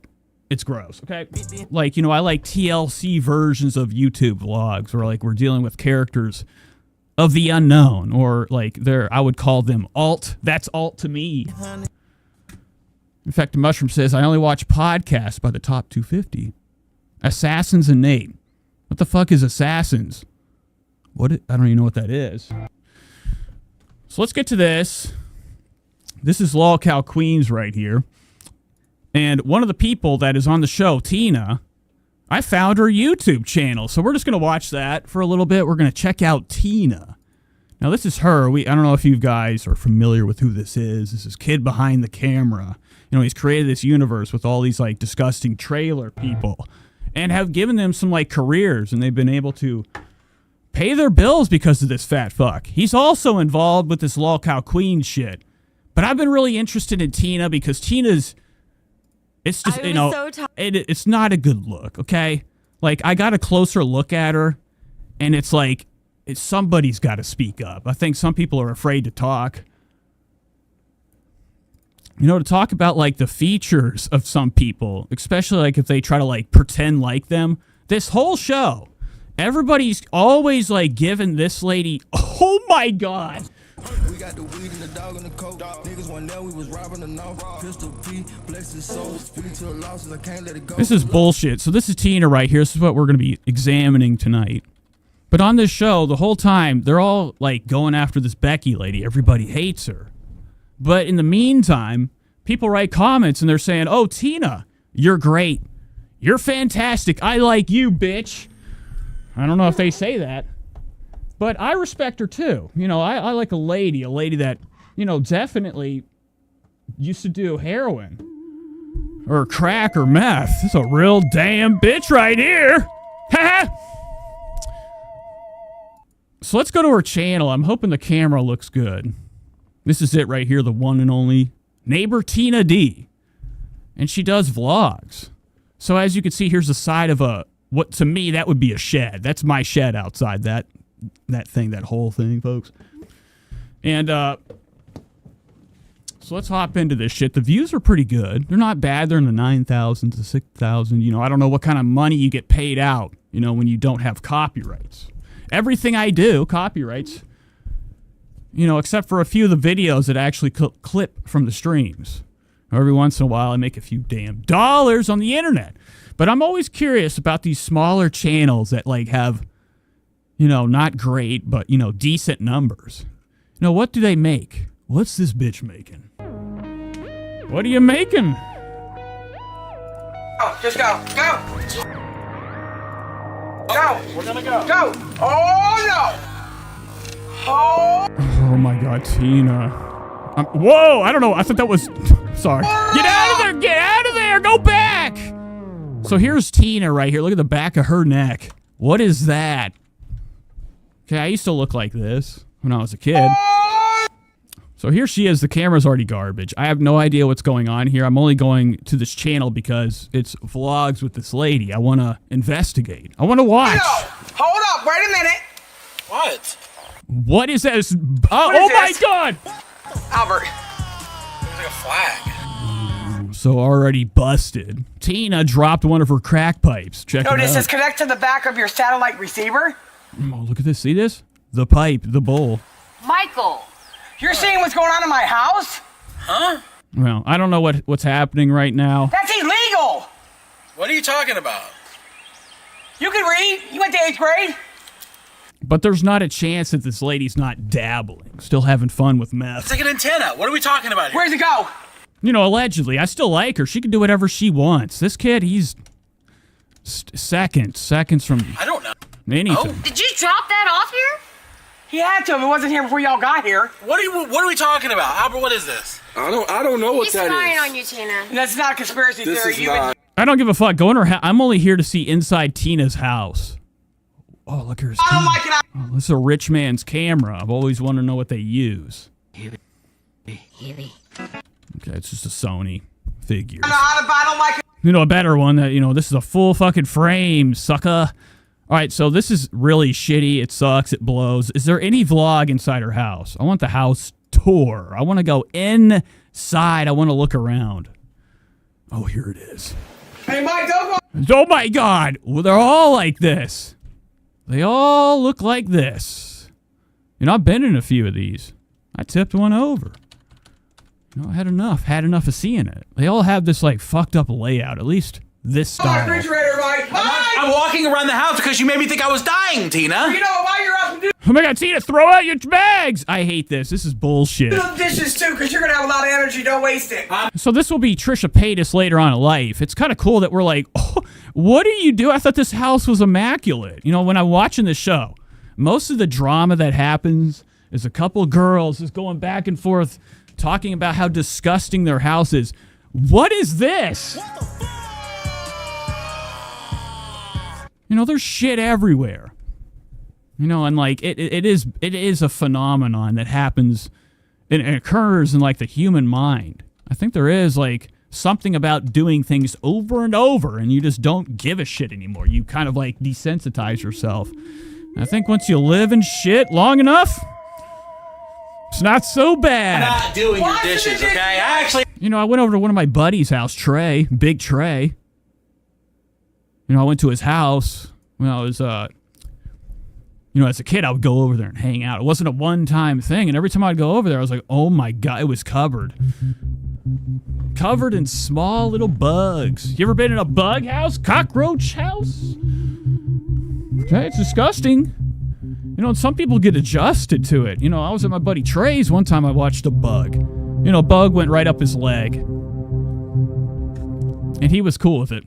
S6: gross, okay? Like, you know, I like TLC versions of YouTube vlogs where, like, we're dealing with characters of the unknown, or, like, I would call them alt. That's alt to me. In fact, the Mushroom says, I only watch podcasts by the top 250. Assassins and Nate. What the fuck is Assassins? I don't even know what that is. So let's get to this. This is Lolcow Queens right here. And one of the people that is on the show, Tina, I found her YouTube channel. So we're just going to watch that for a little bit. We're going to check out Tina. Now, this is her. I don't know if you guys are familiar with who this is. This is Kid Behind the Camera. You know, he's created this universe with all these, like, disgusting trailer people and have given them some, like, careers, and they've been able to pay their bills because of this fat fuck. He's also involved with this Lolcow Queen shit. But I've been really interested in Tina because Tina's... It's just, it's not a good look, okay? Like, I got a closer look at her, and it's like, somebody's got to speak up. I think some people are afraid to talk. You know, to talk about, like, the features of some people, especially, like, if they try to, like, pretend like them. This whole show, everybody's always, like, giving this lady, oh, my God.
S3: We got the weed and the dog and the coke. Niggas one there, we was robbing the no. Pistol P, bless his soul. Speak to the losses, I can't let it go.
S6: This is bullshit. So this is Tina right here. This is what we're going to be examining tonight. But on this show, the whole time, they're all, like, going after this Becky lady. Everybody hates her. But in the meantime, people write comments and they're saying, oh, Tina, you're great. You're fantastic. I like you, bitch. I don't know if they say that. But I respect her, too. You know, I like a lady that, you know, definitely used to do heroin. Or crack or meth. This is a real damn bitch right here. Ha! So let's go to her channel. I'm hoping the camera looks good. This is it right here, the one and only Neighbor Tina D. And she does vlogs. So as you can see, here's the side of what to me, that would be a shed. That's my shed outside that thing, that whole thing, folks. And so let's hop into this shit. The views are pretty good. They're not bad. They're in the 9,000 to 6,000. You know, I don't know what kind of money you get paid out, you know, when you don't have copyrights. Everything I do, copyrights, you know, except for a few of the videos that actually clip from the streams. Every once in a while, I make a few damn dollars on the internet. But I'm always curious about these smaller channels that, like, have, you know, not great, but, you know, decent numbers. You know, what do they make? What's this bitch making? What are you making?
S12: Oh, just go. Go! Go! We're gonna go. Go! Oh, no!
S6: Oh my God, Tina. Whoa, I don't know. I thought that was... Sorry. Get out of there! Get out of there! Go back! So here's Tina right here. Look at the back of her neck. What is that? Okay, I used to look like this when I was a kid. So here she is. The camera's already garbage. I have no idea what's going on here. I'm only going to this channel because it's vlogs with this lady. I want to investigate. I want to watch.
S12: Hold up. Wait a minute.
S2: What?
S6: What is that? Oh my God!
S12: Albert.
S2: It's like a flag.
S6: So already busted. Tina dropped one of her crack pipes. Check it out.
S12: This is connect to the back of your satellite receiver.
S6: Oh, look at this. See this? The pipe, the bowl.
S12: Michael, you're seeing what's going on in my house?
S2: Huh?
S6: Well, I don't know what's happening right now.
S12: That's illegal.
S2: What are you talking about?
S12: You can read. You went to 8th grade.
S6: But there's not a chance that this lady's not dabbling, still having fun with meth.
S2: It's like an antenna. What are we talking about here?
S12: Where's it go?
S6: You know, allegedly. I still like her. She can do whatever she wants. This kid, he's seconds from
S2: I don't know.
S6: anything.
S2: Oh.
S13: Did you drop that off here?
S12: He had to if it wasn't here before y'all got here.
S2: What are we talking about? Albert, what is this?
S14: I don't know what
S13: He's
S14: that
S13: spying
S14: is.
S13: on you, Tina.
S12: That's not a conspiracy
S14: This
S12: theory.
S14: is not.
S6: I don't give a fuck. Go in her house. I'm only here to see inside Tina's house. Oh, look, here's
S12: I don't like it.
S6: Oh, this is a rich man's camera. I've always wanted to know what they use. Okay, it's just a Sony figure.
S12: I don't like it.
S6: You know, a better one that, you know, this is a full fucking frame, sucker. All right, so this is really shitty. It sucks. It blows. Is there any vlog inside her house? I want the house tour. I want to go inside. I want to look around. Oh, here it is.
S12: Hey, Mike, don't go.
S6: Oh, my God. Well, they're all like this. They all look like this. You know, I've been in a few of these. I tipped one over. You know, I had enough of seeing it. They all have this, like, fucked up layout, at least this style.
S12: Refrigerator, Mike.
S2: I'm walking around the house because you made me think I was dying, Tina.
S12: You know, while you're up and
S6: Oh my God, Tina, throw out your bags! I hate this. This is bullshit.
S12: Do the dishes too, because you're going to have a lot of energy. Don't waste it.
S6: So this will be Trisha Paytas later on in life. It's kind of cool that we're like, oh, what do you do? I thought this house was immaculate. You know, when I'm watching the show, most of the drama that happens is a couple girls just going back and forth talking about how disgusting their house is. What is this? You know, there's shit everywhere. You know, and like it is a phenomenon that happens, it occurs in like the human mind. I think there is like something about doing things over and over, and you just don't give a shit anymore. You kind of like desensitize yourself. And I think once you live in shit long enough, it's not so bad.
S13: Not doing your dishes, okay?
S6: You know, I went over to one of my buddies' house, Trey, Big Trey. You know, I went to his house when I was, you know, as a kid, I would go over there and hang out. It wasn't a one-time thing, and every time I'd go over there, I was like, oh my God, it was covered. Covered in small little bugs. You ever been in a bug house? Cockroach house? Okay, it's disgusting. You know, and some people get adjusted to it. You know, I was at my buddy Trey's one time, I watched a bug. You know, a bug went right up his leg. And he was cool with it.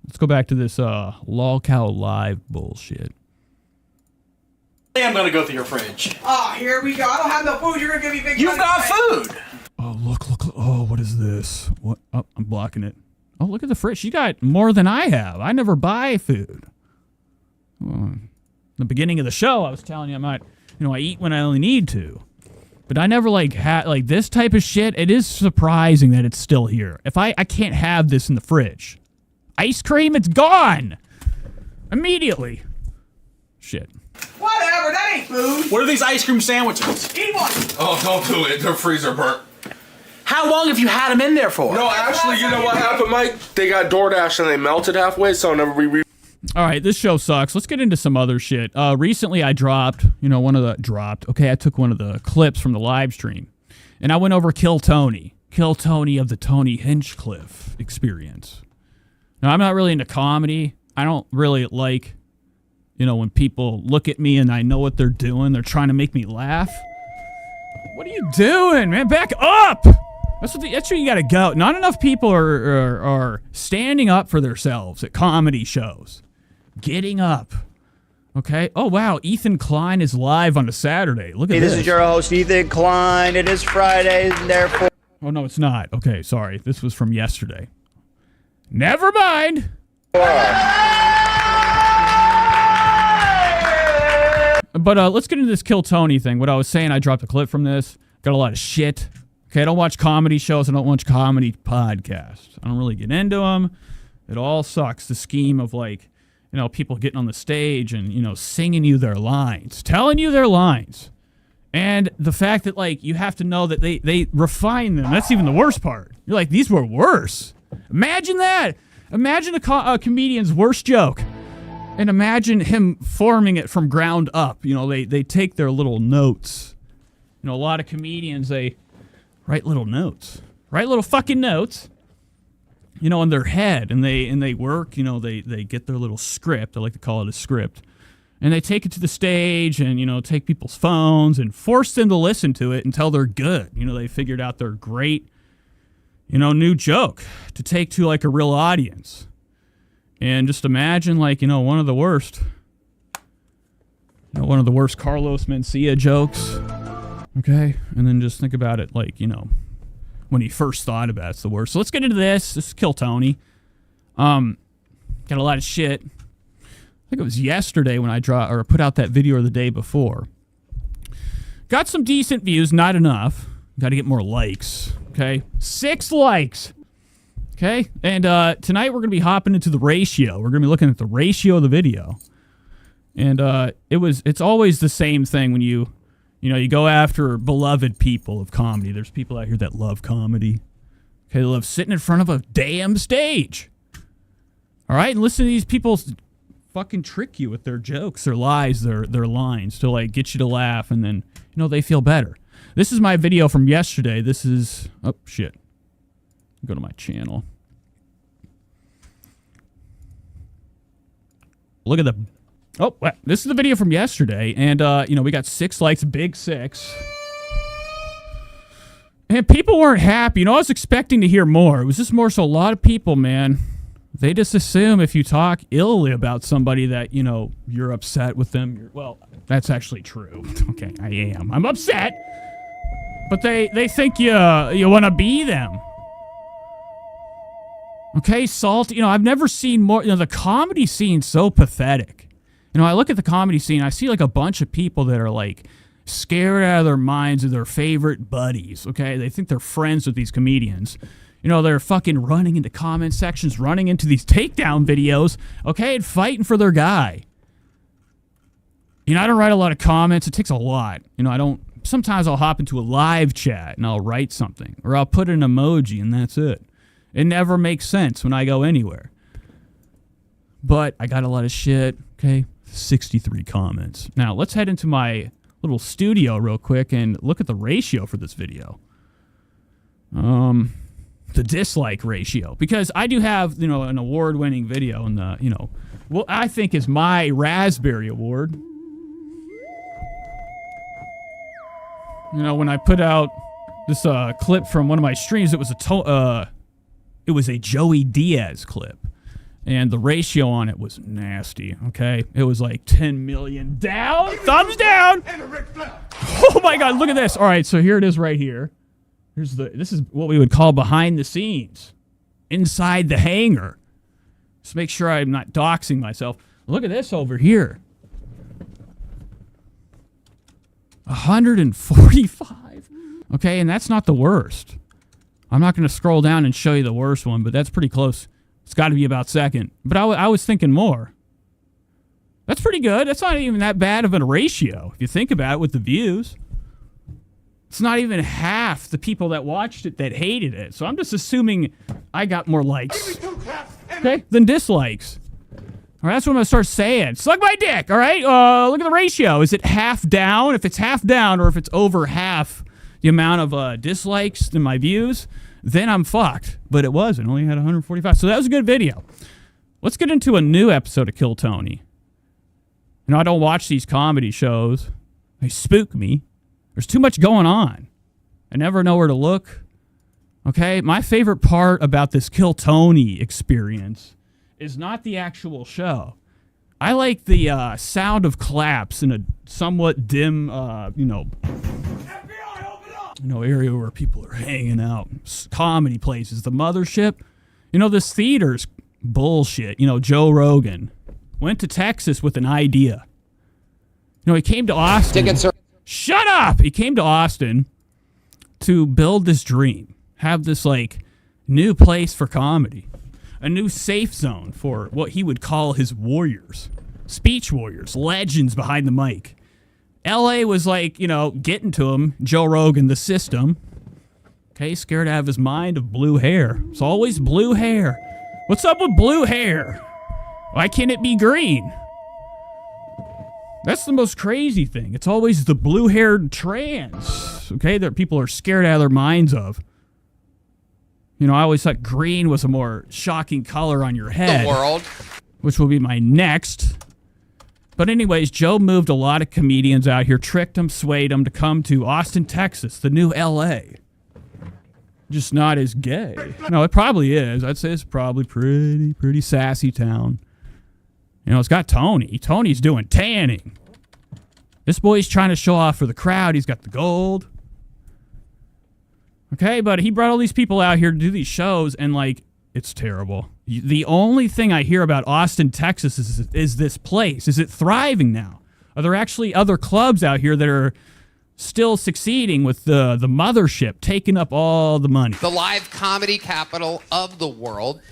S6: Let's go back to this Lol Cow Live bullshit.
S13: I'm gonna go through your fridge.
S12: Oh, here we go. I don't have no food. You're going to give me big
S13: You've got food.
S6: Oh, look. Oh, what is this? What? Oh, I'm blocking it. Oh, look at the fridge. You got more than I have. I never buy food. The beginning of the show, I was telling you I eat when I only need to. But I never like this type of shit. It is surprising that it's still here. If I can't have this in the fridge. Ice cream, it's gone. Immediately. Shit.
S12: Whatever, that ain't food.
S13: What are these ice cream sandwiches?
S12: Eat one.
S14: Oh, don't do it. Their freezer burnt.
S13: How long have you had them in there for?
S14: No, actually, you know what happened, Mike? They got DoorDash and they melted halfway, so never
S6: All right, this show sucks. Let's get into some other shit. Recently, I dropped, okay, I took one of the clips from the live stream, and I went over Kill Tony of the Tony Hinchcliffe experience. Now, I'm not really into comedy. I don't really like, when people look at me and I know what they're doing. They're trying to make me laugh. What are you doing, man? Back up! That's where you gotta go. Not enough people are standing up for themselves at comedy shows. Getting up. Okay? Oh, wow. Ethan Klein is live on a Saturday. Look at this.
S15: Hey, this is your host, Ethan Klein. It is Friday, and therefore...
S6: Oh, no, it's not. Okay, sorry. This was from yesterday. Never mind. But let's get into this Kill Tony thing. What I was saying, I dropped a clip from this. Got a lot of shit. Okay, I don't watch comedy shows. I don't watch comedy podcasts. I don't really get into them. It all sucks. The scheme of people getting on the stage and, singing you their lines, telling you their lines. And the fact that, you have to know that they refine them. That's even the worst part. You're like, these were worse. Imagine that. Imagine a comedian's worst joke. And imagine him forming it from ground up. They take their little notes. A lot of comedians, they write little notes. Write little fucking notes. In their head. And they work, they get their little script. I like to call it a script. And they take it to the stage and, take people's phones and force them to listen to it until they're good. They figured out their great, new joke to take to a real audience. And just imagine one of the worst, one of the worst Carlos Mencia jokes. Okay. And then just think about it when he first thought about it's the worst. So let's get into this. This is Kill Tony. Got a lot of shit. I think it was yesterday when I put out that video or the day before. Got some decent views, not enough. Got to get more likes. Okay. 6 likes. Okay. And tonight we're going to be hopping into the ratio. We're going to be looking at the ratio of the video. And it's always the same thing when you go after beloved people of comedy. There's people out here that love comedy. Okay, they love sitting in front of a damn stage. All right, and listen to these people fucking trick you with their jokes, their lies, their lines to get you to laugh, and then they feel better. This is my video from yesterday. This is shit. Go to my channel. Look at Oh, this is the video from yesterday, and, you know, we got 6 likes, big 6. And people weren't happy. You know, I was expecting to hear more. It was just more so a lot of people, man, they just assume if you talk illy about somebody that, you know, you're upset with them. Well, that's actually true. Okay, I am. I'm upset. But they think you want to be them. Okay, Salt, you know, I've never seen more, you know, the comedy scene's so pathetic. You know, I look at the comedy scene, I see like a bunch of people that are like scared out of their minds of their favorite buddies, okay? They think they're friends with these comedians. You know, they're fucking running into comment sections, running into these takedown videos, okay, and fighting for their guy. You know, I don't write a lot of comments. It takes a lot. You know, sometimes I'll hop into a live chat and I'll write something, or I'll put an emoji and that's it. It never makes sense when I go anywhere. But I got a lot of shit, okay? 63 comments. Now, let's head into my little studio real quick and look at the ratio for this video. The dislike ratio. Because I do have, you know, an award-winning video in the, you know, what I think is my Raspberry Award. You know, when I put out this clip from one of my streams, it was a Joey Diaz clip. And the ratio on it was nasty, okay? It was like 10 million down, thumbs down. Oh my God, look at this. All right, so here it is right here. This is what we would call behind the scenes, inside the hangar. Just make sure I'm not doxing myself. Look at this over here. 145. Okay, and that's not the worst. I'm not going to scroll down and show you the worst one, but that's pretty close. It's got to be about second. But I was thinking more. That's pretty good. That's not even that bad of a ratio, if you think about it with the views. It's not even half the people that watched it that hated it. So I'm just assuming I got more likes, okay, than dislikes. All right, that's what I'm going to start saying. Suck my dick, all right? Look at the ratio. Is it half down? If it's half down, or if it's over half the amount of dislikes than my views, then I'm fucked. But it wasn't. Only had 145. So that was a good video. Let's get into a new episode of Kill Tony. You know, I don't watch these comedy shows. They spook me. There's too much going on. I never know where to look. Okay? My favorite part about this Kill Tony experience is not the actual show. I like the sound of claps in a somewhat dim, area where people are hanging out. Comedy places. The Mothership. You know, this theater's bullshit. You know, Joe Rogan went to Texas with an idea. You know, he came to Austin.
S2: Tickets are...
S6: Shut up! He came to Austin to build this dream. Have this, like, new place for comedy. A new safe zone for what he would call his warriors. Speech warriors. Legends behind the mic. LA was like, you know, getting to him. Joe Rogan, the system. Okay, scared out of his mind of blue hair. It's always blue hair. What's up with blue hair? Why can't it be green? That's the most crazy thing. It's always the blue-haired trans, okay, that people are scared out of their minds of. You know, I always thought green was a more shocking color on your head.
S2: The world.
S6: Which will be my next. But anyways, Joe moved a lot of comedians out here, tricked them, swayed them to come to Austin, Texas, the new L.A. Just not as gay. No, it probably is. I'd say it's probably pretty sassy town. You know, it's got Tony. Tony's doing tanning. This boy's trying to show off for the crowd. He's got the gold. Okay, but he brought all these people out here to do these shows, and, like, it's terrible. The only thing I hear about Austin, Texas is this place. Is it thriving now? Are there actually other clubs out here that are still succeeding with the Mothership taking up all the money?
S16: The live comedy capital of the world.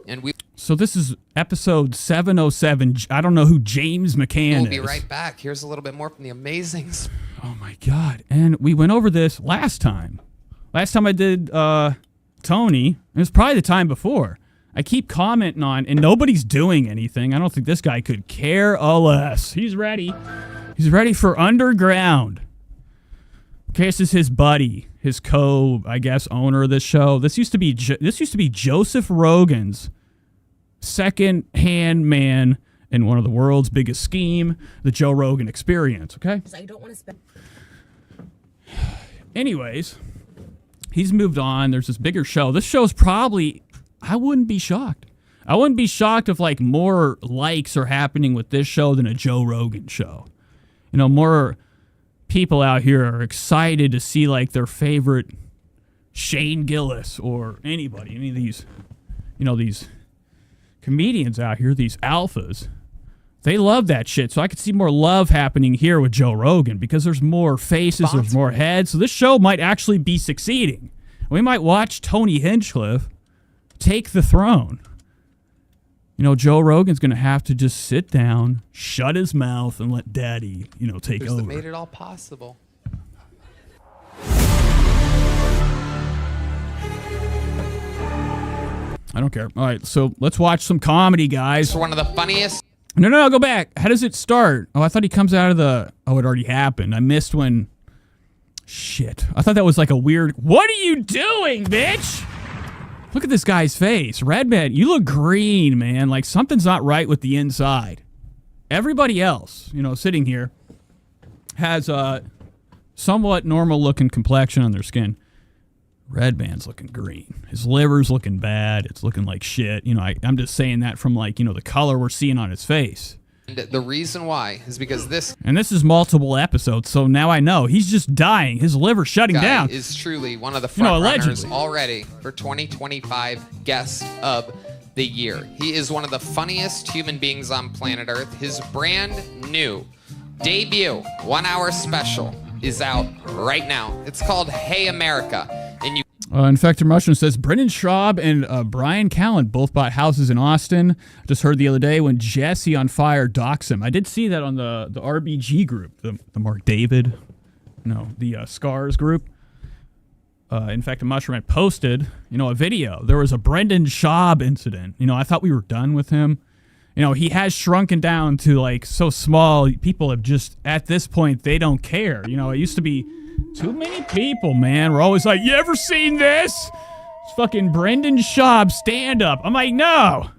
S16: And
S6: so this is episode 707. I don't know who James McCann is.
S16: We'll be right back. Here's a little bit more from the amazing...
S6: Oh, my God. And we went over this last time. Last time I did Tony, it was probably the time before. I keep commenting on, and nobody's doing anything. I don't think this guy could care less. He's ready. He's ready for Underground. Okay, this is his buddy, his I guess, owner of this show. This used to be Joseph Rogan's second-hand man in one of the world's biggest scheme, the Joe Rogan Experience, okay?
S7: I don't want to spend.
S6: Anyways, he's moved on. There's this bigger show. This show's probably, I wouldn't be shocked. I wouldn't be shocked if like more likes are happening with this show than a Joe Rogan show. You know, more people out here are excited to see like their favorite Shane Gillis or anybody, any of these, you know, these comedians out here, these alphas. They love that shit. So I could see more love happening here with Joe Rogan because there's more faces, there's more heads. So this show might actually be succeeding. We might watch Tony Hinchcliffe take the throne. You know, Joe Rogan's going to have to just sit down, shut his mouth, and let Daddy, you know, take over.
S16: That made it all possible.
S6: I don't care. All right, so let's watch some comedy, guys.
S16: For one of the funniest.
S6: No, go back. How does it start? Oh, I thought he comes out of the... Oh, it already happened. I missed when... Shit. I thought that was like a weird... What are you doing, bitch? Look at this guy's face. Redman, you look green, man. Like something's not right with the inside. Everybody else, you know, sitting here has a somewhat normal-looking complexion on their skin. Redman's looking green. His liver's looking bad. It's looking like shit. You know, I'm just saying that from like, you know, the color we're seeing on his face.
S16: And the reason why is because this...
S6: And this is multiple episodes, so now I know. He's just dying. His liver's shutting
S16: guy
S6: down.
S16: Is truly one of the front runners already for 2025 Guest of the Year. He is one of the funniest human beings on planet Earth. His brand new debut 1 hour special is out right now. It's called Hey America. And you
S6: Infected Mushroom says Brendan Schaub and Brian Callen both bought houses in Austin. Just heard the other day when Jesse on Fire doxed him. I did see that on the RBG group, the Mark David, no, the Scars group. Infected Mushroom had posted, you know, a video. There was a Brendan Schaub incident. You know, I thought we were done with him. You know, he has shrunken down to like so small. People have just, at this point, they don't care. You know, it used to be too many people, man. We're always like, you ever seen this? It's fucking Brendan Schaub stand-up. I'm like, no.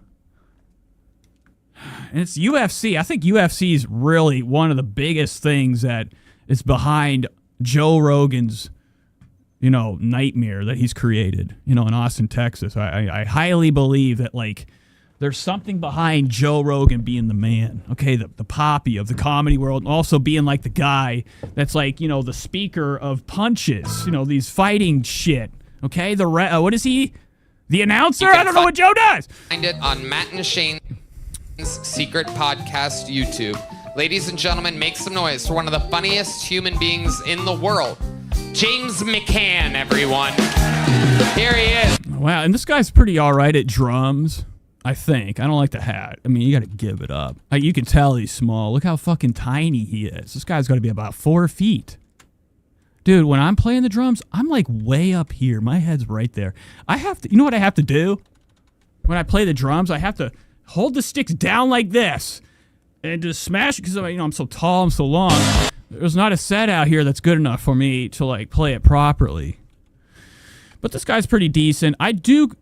S6: And it's UFC. I think UFC is really one of the biggest things that is behind Joe Rogan's, you know, nightmare that he's created, you know, in Austin, Texas. I highly believe that, like, there's something behind Joe Rogan being the man, okay, the poppy of the comedy world, and also being like the guy that's like, you know, the speaker of punches, you know, these fighting shit, okay? What is he? The announcer? I don't know what Joe does.
S16: Find it on Matt and Shane's Secret Podcast YouTube. Ladies and gentlemen, make some noise for one of the funniest human beings in the world, James McCann, everyone. Here he is.
S6: Wow, and this guy's pretty all right at drums. I think. I don't like the hat. I mean, you got to give it up. Like, you can tell he's small. Look how fucking tiny he is. This guy's got to be about 4 feet. Dude, when I'm playing the drums, I'm like way up here. My head's right there. I have to, you know what I have to do? When I play the drums, I have to hold the sticks down like this and just smash it because, you know, I'm so tall, I'm so long. There's not a set out here that's good enough for me to like play it properly. But this guy's pretty decent. I do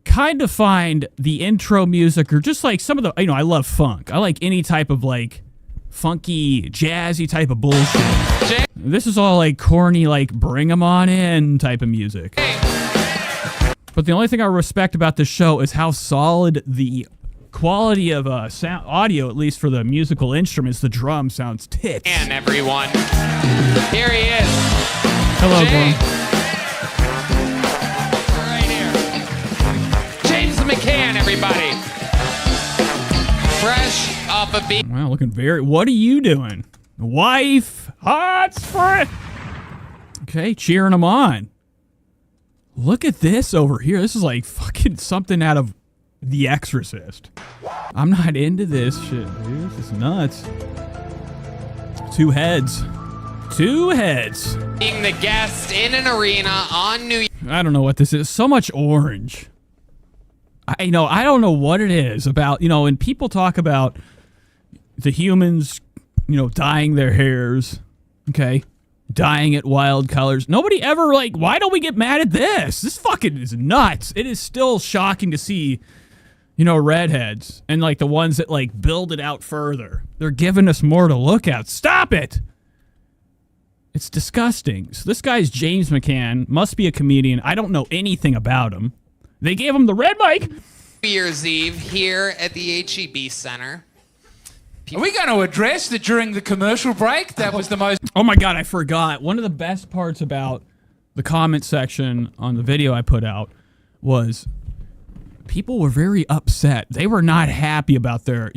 S6: kind of find the intro music, or just like some of the, you know, I love funk. I like any type of like funky, jazzy type of bullshit. This is all like corny, like bring 'em on in type of music. But the only thing I respect about this show is how solid the quality of sound audio, at least for the musical instruments. The drum sounds tits.
S16: And everyone, here he is.
S6: Hello, bro.
S16: McCann, everybody. Fresh off a beat.
S6: Wow, looking very... What are you doing? Wife, hot spring. Okay, cheering him on. Look at this over here. This is like fucking something out of The Exorcist. I'm not into this shit, dude. This is nuts. 2 heads. 2 heads.
S16: Being the guest in an arena on New Year's.
S6: I don't know what this is. So much orange. I don't know what it is about, you know, and people talk about the humans, you know, dyeing their hairs, okay, dyeing it wild colors. Nobody ever, like, why don't we get mad at this? This fucking is nuts. It is still shocking to see, You know, redheads and like the ones that like build it out further. They're giving us more to look at. Stop it! It's disgusting. So this guy's James McCann, must be a comedian. I don't know anything about him. They gave him the red mic.
S16: New Year's Eve here at the HEB Center.
S17: Are we going to address that during the commercial break? That was the most...
S6: Oh my God, I forgot. One of the best parts about the comment section on the video I put out was people were very upset. They were not happy about their,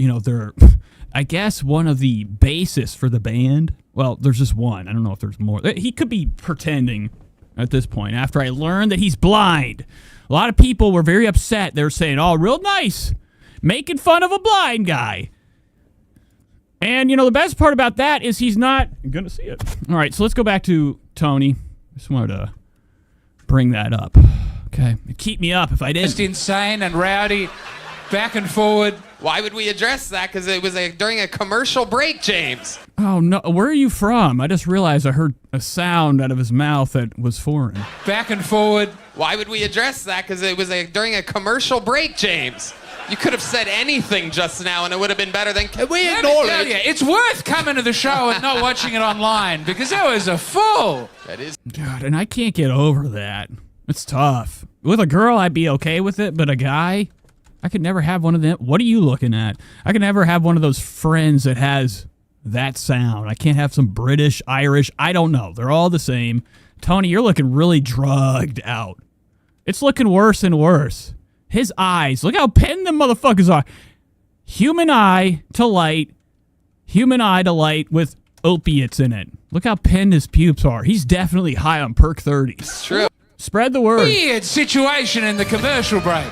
S6: I guess one of the bassists for the band. Well, there's just one. I don't know if there's more. He could be pretending at this point after I learned that he's blind. A lot of people were very upset. They were saying, oh, real nice, making fun of a blind guy. And, the best part about that is he's not going to see it. All right, so let's go back to Tony. Just wanted to bring that up. Okay. It'd keep me up if I didn't.
S17: Just insane and rowdy, back and forward.
S16: Why would we address that? Because it was during a commercial break, James.
S6: Oh, no. Where are you from? I just realized I heard a sound out of his mouth that was foreign.
S17: Back and forward.
S16: Why would we address that? Because it was during a commercial break, James. You could have said anything just now and it would have been better than... We ignore it.
S17: It's worth coming to the show and not watching it online because it was a fool.
S16: That is...
S6: God, and I can't get over that. It's tough. With a girl, I'd be okay with it, but a guy... I could never have one of them. What are you looking at? I could never have one of those friends that has that sound. I can't have some British, Irish. I don't know. They're all the same. Tony, you're looking really drugged out. It's looking worse and worse. His eyes. Look how pinned them motherfuckers are. Human eye to light with opiates in it. Look how pinned his pupils are. He's definitely high on perk 30.
S16: It's true.
S6: Spread the word.
S17: Weird situation in the commercial break.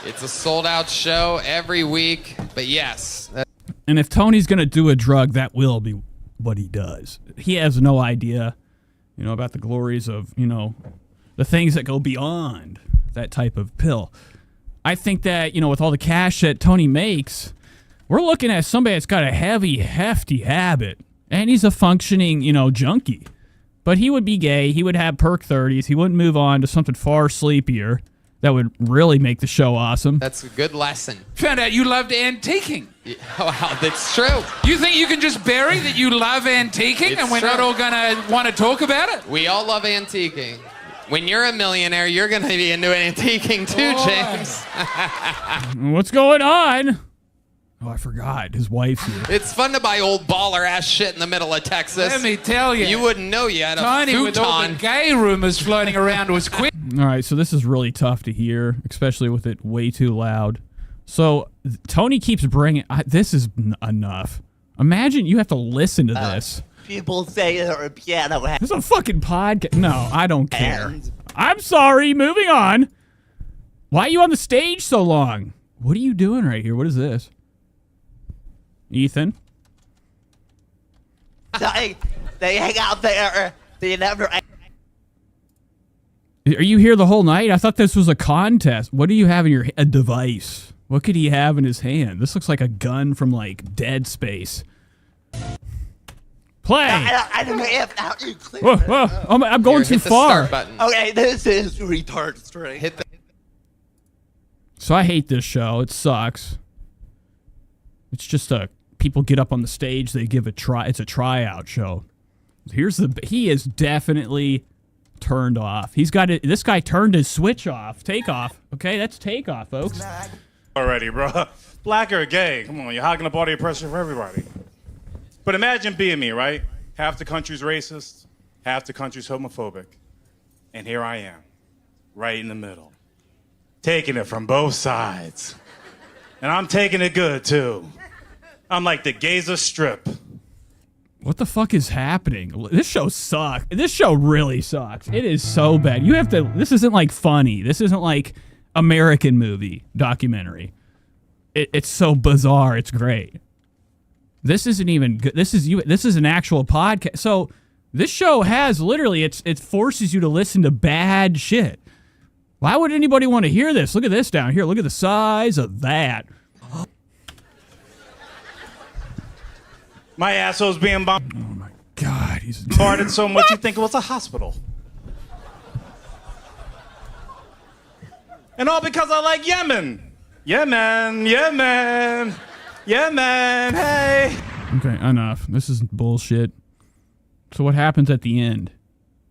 S16: It's a sold-out show every week, but yes.
S6: And if Tony's going to do a drug, that will be what he does. He has no idea, about the glories of, the things that go beyond that type of pill. I think that, with all the cash that Tony makes, we're looking at somebody that's got a heavy, hefty habit. And he's a functioning, junkie. But he would be gay. He would have perk 30s. He wouldn't move on to something far sleepier. That would really make the show awesome.
S16: That's a good lesson.
S17: Found out you loved antiquing.
S16: Yeah, wow, that's true.
S17: You think you can just bury that you love antiquing and we're not all going to want to talk about it?
S16: We all love antiquing. When you're a millionaire, you're going to be into antiquing too, James.
S6: What's going on? Oh, I forgot. His wife's here.
S16: It's fun to buy old baller-ass shit in the middle of Texas.
S17: Let me tell you.
S16: You wouldn't know you had a
S17: Tony
S16: futon.
S17: With all the gay rumors floating around was quick.
S6: All right, so this is really tough to hear, especially with it way too loud. So Tony keeps bringing... this is enough. Imagine you have to listen to this.
S15: People say they're a piano.
S6: This is a fucking podcast. No, I don't care. I'm sorry. Moving on. Why are you on the stage so long? What are you doing right here? What is this? Ethan?
S15: They hang out there. They never...
S6: Are you here the whole night? I thought this was a contest. What do you have in a device? What could he have in his hand? This looks like a gun from, Dead Space. Play!
S15: I don't know if now you clear
S6: whoa. I'm going too far.
S15: Okay, this is retard straight.
S16: Hit the...
S6: So I hate this show. It sucks. It's just people get up on the stage, they give a try. It's a tryout show. He is definitely turned off. He's got it. This guy turned his switch off. Takeoff. Okay, that's takeoff, folks.
S18: Already, bro. Black or gay? Come on, you're hogging up all the oppression for everybody. But imagine being me, right? Half the country's racist, half the country's homophobic. And here I am, right in the middle. Taking it from both sides. And I'm taking it good, too. I'm like the Gaza Strip.
S6: What the fuck is happening? This show sucks. This show really sucks. It is so bad. You have to... This isn't, funny. This isn't, American movie documentary. It's so bizarre. It's great. This isn't even good. This is an actual podcast. So this show has literally... It forces you to listen to bad shit. Why would anybody want to hear this? Look at this down here. Look at the size of that.
S18: My asshole's being bombed.
S6: Oh my God, he's
S18: bombarded so much you think it was a hospital. And all because I like Yemen. Yeah, man. Yeah, man. Yeah, man. Hey.
S6: Okay, enough. This is bullshit. So what happens at the end?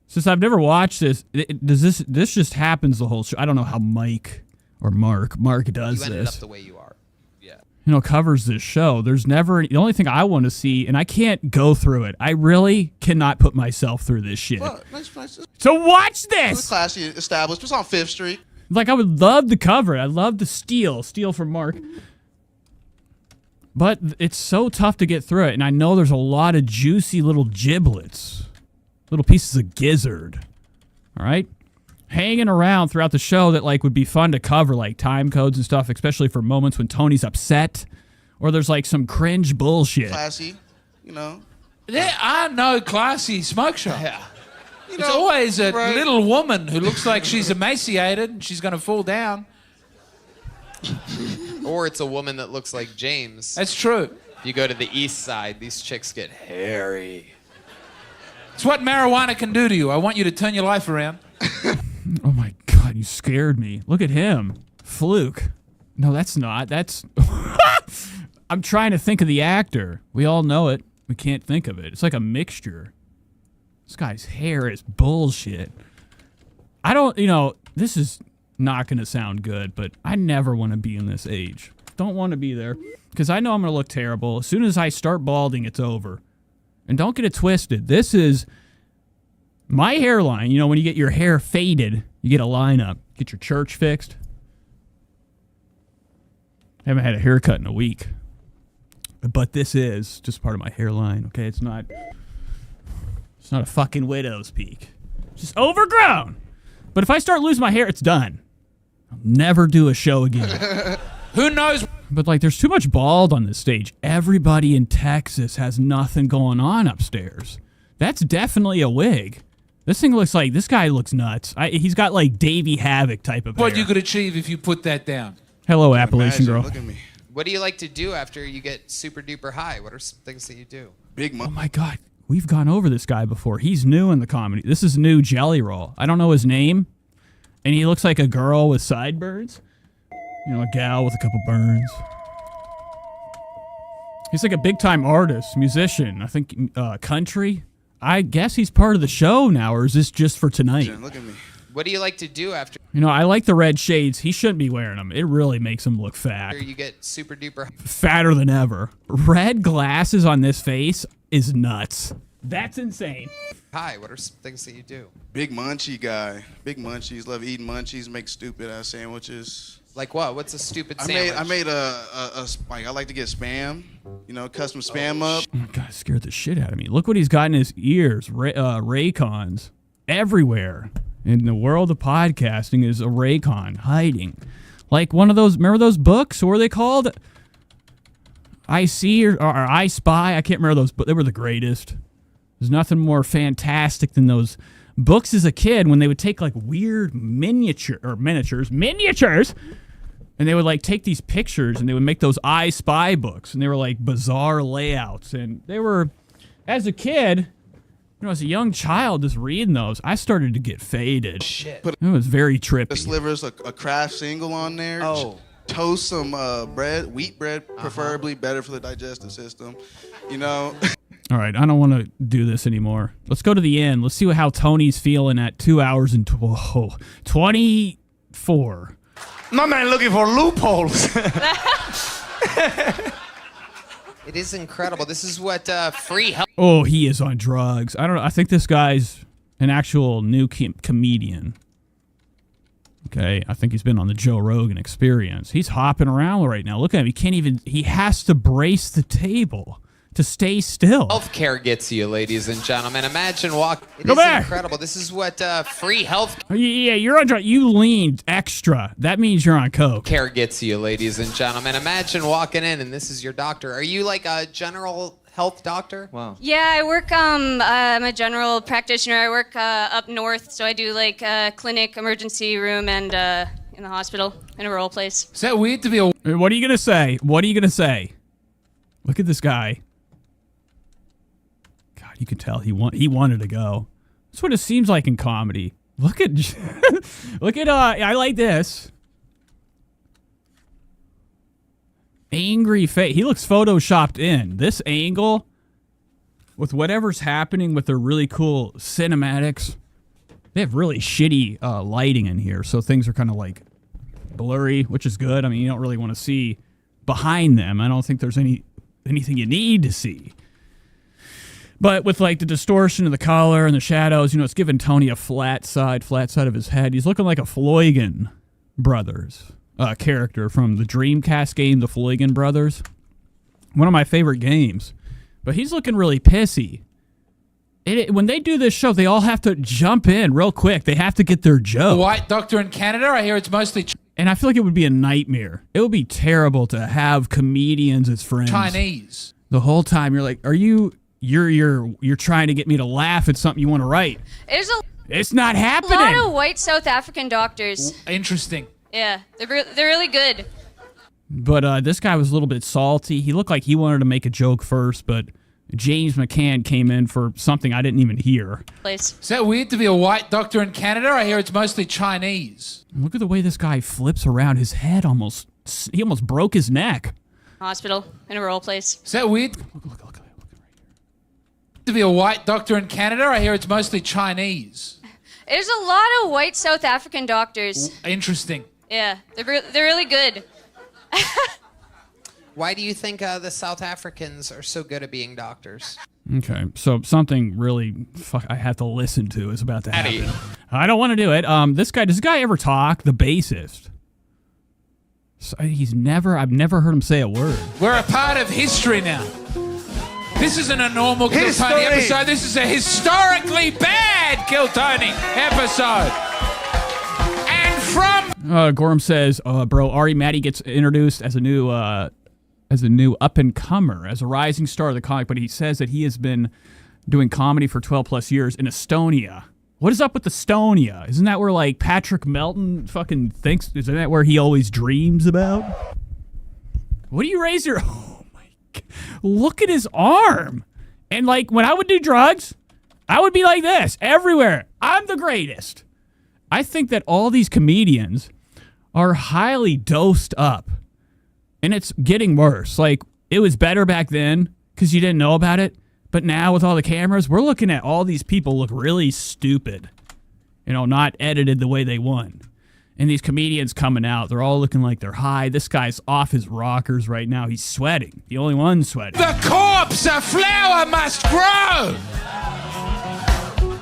S6: Since I've never watched this, does this just happens the whole show? I don't know how Mike or Mark does
S16: You ended
S6: this.
S16: up the way you are. Yeah.
S6: You know, covers this show. There's never the only thing I want to see, and I can't go through it. I really cannot put myself through this shit.
S19: Well, nice.
S6: So watch
S19: It's
S6: this.
S19: classy establishment. It's on 5th Street.
S6: Like, I would love to cover it. I'd love to steal from Mark. But it's so tough to get through it, and I know there's a lot of juicy little giblets, little pieces of gizzard, all right, hanging around throughout the show that like would be fun to cover, like time codes and stuff, especially for moments when Tony's upset or there's like some cringe bullshit.
S19: Classy, you know.
S17: There are no classy smoke shops.
S16: Yeah.
S17: It's always a little woman who looks like she's emaciated and she's going to fall down.
S16: Or it's a woman that looks like James.
S17: That's true.
S16: You go to the east side, these chicks get hairy.
S17: It's what marijuana can do to you. I want you to turn your life around.
S6: Oh my God, you scared me. Look at him. Fluke. No, that's not. That's... I'm trying to think of the actor. We all know it. We can't think of it. It's like a mixture. This guy's hair is bullshit. I don't, this is not going to sound good, but I never want to be in this age. Don't want to be there because I know I'm going to look terrible. As soon as I start balding, it's over. And don't get it twisted. This is my hairline. You know, when you get your hair faded, you get a line up. Get your church fixed. I haven't had a haircut in a week. But this is just part of my hairline, okay? It's not a fucking widow's peak. It's just overgrown. But if I start losing my hair, it's done. I'll never do a show again.
S17: Who knows?
S6: But like, there's too much bald on this stage. Everybody in Texas has nothing going on upstairs. That's definitely a wig. This thing looks like, this guy looks nuts. He's got like Davey Havoc type of hair.
S17: What you could achieve if you put that down.
S6: Hello, Appalachian girl.
S19: Look at me.
S16: What do you like to do after you get super duper high? What are some things that you do?
S19: Big money.
S6: Oh my God. We've gone over this guy before. He's new in the comedy. This is new Jelly Roll. I don't know his name. And he looks like a girl with sideburns. A gal with a couple burns. He's like a big-time artist, musician. I think country. I guess he's part of the show now, or is this just for tonight?
S19: Jen, look at me.
S16: What do you like to do after
S6: I like the red shades. He shouldn't be wearing them. It really makes him look fat.
S16: you get super duper
S6: Fatter than ever. Red glasses on this face is nuts. That's insane.
S16: high? What are some things that you do?
S19: Big munchie guy. Big munchies. Love eating munchies. Make stupid ass sandwiches.
S16: Like what? What's a stupid sandwich?
S19: I made I like to get spam. Custom spam up.
S6: Oh my God, it scared the shit out of me. Look what he's got in his ears. Raycons everywhere. In the world of podcasting is a Raycon hiding. Like one of those, remember those books? What were they called? I See or I Spy? I can't remember those, but they were the greatest. There's nothing more fantastic than those books as a kid when they would take like weird miniatures, and they would like take these pictures and they would make those I Spy books, and they were like bizarre layouts, and they were, as a kid, as a young child, just reading those, I started to get faded.
S19: Shit.
S6: It was very trippy.
S19: The slivers, a Kraft single on there.
S16: Oh.
S19: Toast some bread, wheat bread, preferably, better for the digestive system.
S6: All right, I don't want to do this anymore. Let's go to the end. Let's see how Tony's feeling at 2 hours and 24.
S18: My man looking for loopholes.
S16: It is incredible. This is what free help.
S6: Oh, he is on drugs. I don't know. I think this guy's an actual new comedian. Okay, I think he's been on the Joe Rogan Experience. He's hopping around right now. Look at him. He has to brace the table to stay still.
S16: Healthcare gets you, ladies and gentlemen. Imagine walking. It
S6: Go
S16: is
S6: back.
S16: incredible. This is what free health
S6: Yeah, you're on drugs. You leaned extra. That means you're on coke.
S16: care gets you, ladies and gentlemen. Imagine walking in and this is your doctor. Are you like a general health doctor?
S20: Wow. Yeah, I work, I'm a general practitioner. I work up north, so I do like clinic, emergency room, and in the hospital, in a rural place.
S17: Is that weird to be a...
S6: What are you going to say? What are you going to say? Look at this guy. God, you can tell he wanted to go. That's what it seems like in comedy. Look at, I like this. angry face. He looks photoshopped in. This angle, with whatever's happening with their really cool cinematics, they have really shitty lighting in here, so things are kind of like blurry, which is good. I mean, you don't really want to see behind them. I don't think there's anything you need to see. But with like the distortion of the color and the shadows, you know, it's giving Tony a flat side of his head. He's looking like a Floygan Brothers character from the Dreamcast game, the Floygan Brothers. One of my favorite games. But he's looking really pissy. When they do this show, they all have to jump in real quick. They have to get their joke.
S17: White doctor in Canada? I hear it's mostly
S6: and I feel like it would be a nightmare. It would be terrible to have comedians as friends.
S17: Chinese.
S6: The whole time you're like, you're trying to get me to laugh at something you want to write. It's not happening.
S20: A lot of white South African doctors.
S17: Interesting.
S20: Yeah, they're really good.
S6: But this guy was a little bit salty. He looked like he wanted to make a joke first, but James McCann came in for something I didn't even hear.
S20: Place.
S17: Is that weird to be a white doctor in Canada? I hear it's mostly Chinese.
S6: Look at the way this guy flips around. His head he almost broke his neck.
S20: Hospital in a rural place.
S17: Is that weird? Look to be a white doctor in Canada? I hear it's mostly Chinese.
S20: There's a lot of white South African doctors.
S17: Interesting.
S20: Yeah, they're really good.
S16: Why do you think the South Africans are so good at being doctors?
S6: Okay, so something really I have to listen to is about to happen. I don't want to do it. Does this guy ever talk? The bassist. So I've never heard him say a word.
S17: We're a part of history now. This isn't a normal Kill Tony episode. This is a historically bad Kill Tony episode. And from
S6: Gorham says, bro, Ari Matty gets introduced as a new up-and-comer, as a rising star of the comic, but he says that he has been doing comedy for 12 plus years in Estonia. What is up with Estonia? Isn't that where, like, Patrick Melton fucking thinks? Isn't that where he always dreams about? What do you raise your... Oh, my God. Look at his arm. And, like, when I would do drugs, I would be like this everywhere. I'm the greatest. I think that all these comedians are highly dosed up. And it's getting worse. Like, it was better back then because you didn't know about it. But now with all the cameras, we're looking at all these people look really stupid. You know, not edited the way they want. And these comedians coming out, they're all looking like they're high. This guy's off his rockers right now. He's sweating. The only one sweating.
S17: The corpse, a flower must grow.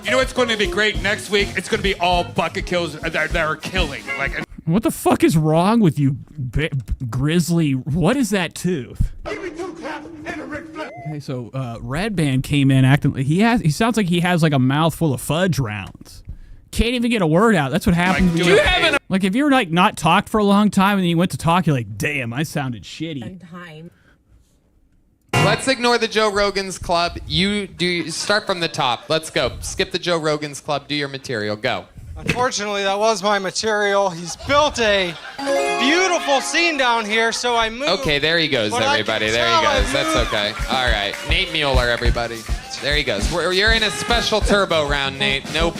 S18: You know what's going to be great next week? It's going to be all bucket kills that are killing. Like.
S6: What the fuck is wrong with you, Grizzly? What is that tooth? Okay, so Red Band came in acting. He sounds like he has like a mouthful of fudge rounds. Can't even get a word out. That's what happened. Like if you're like not talked for a long time and then you went to talk, you're like, damn, I sounded shitty.
S16: Let's ignore the Joe Rogan's Club. You start from the top. Let's go. Skip the Joe Rogan's Club. Do your material. Go.
S21: Unfortunately, that was my material. He's built a beautiful scene down here, so I moved.
S16: Okay, there he goes, everybody. There he goes. That's okay. All right. Nate Mueller, everybody. There he goes. You're in a special turbo round, Nate. No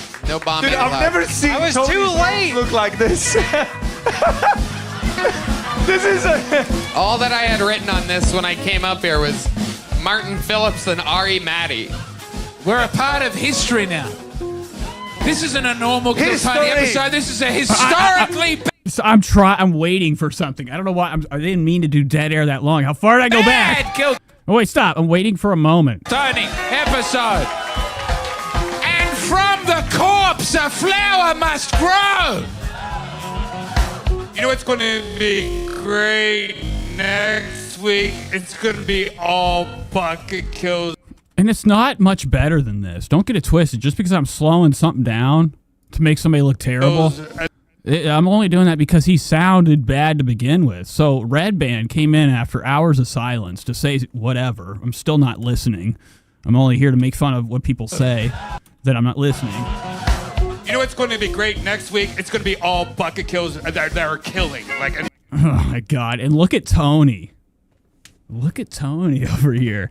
S16: bombing.
S22: Dude, I've never seen
S21: I was
S22: Tony's
S21: too late.
S22: Look like this. This is
S16: All that I had written on this when I came up here was Martin Phillips and Ari Matty.
S17: We're a part of history now. This isn't a normal Kill Tony episode. This is a historically
S6: I'm waiting for something. I don't know why. I didn't mean to do dead air that long. How far did I go back?
S17: Kill
S6: Oh, wait, stop. I'm waiting for a moment.
S17: Tony episode. And from the corpse, a flower must grow. You know what's going to be great next week? It's going to be all bucket kills.
S6: And it's not much better than this. Don't get it twisted. Just because I'm slowing something down to make somebody look terrible, I'm only doing that because he sounded bad to begin with. So Red Band came in after hours of silence to say whatever. I'm still not listening. I'm only here to make fun of what people say that I'm not listening.
S18: You know what's going to be great next week? It's going to be all bucket kills that are killing. Like.
S6: Oh, my God. And look at Tony. Look at Tony over here.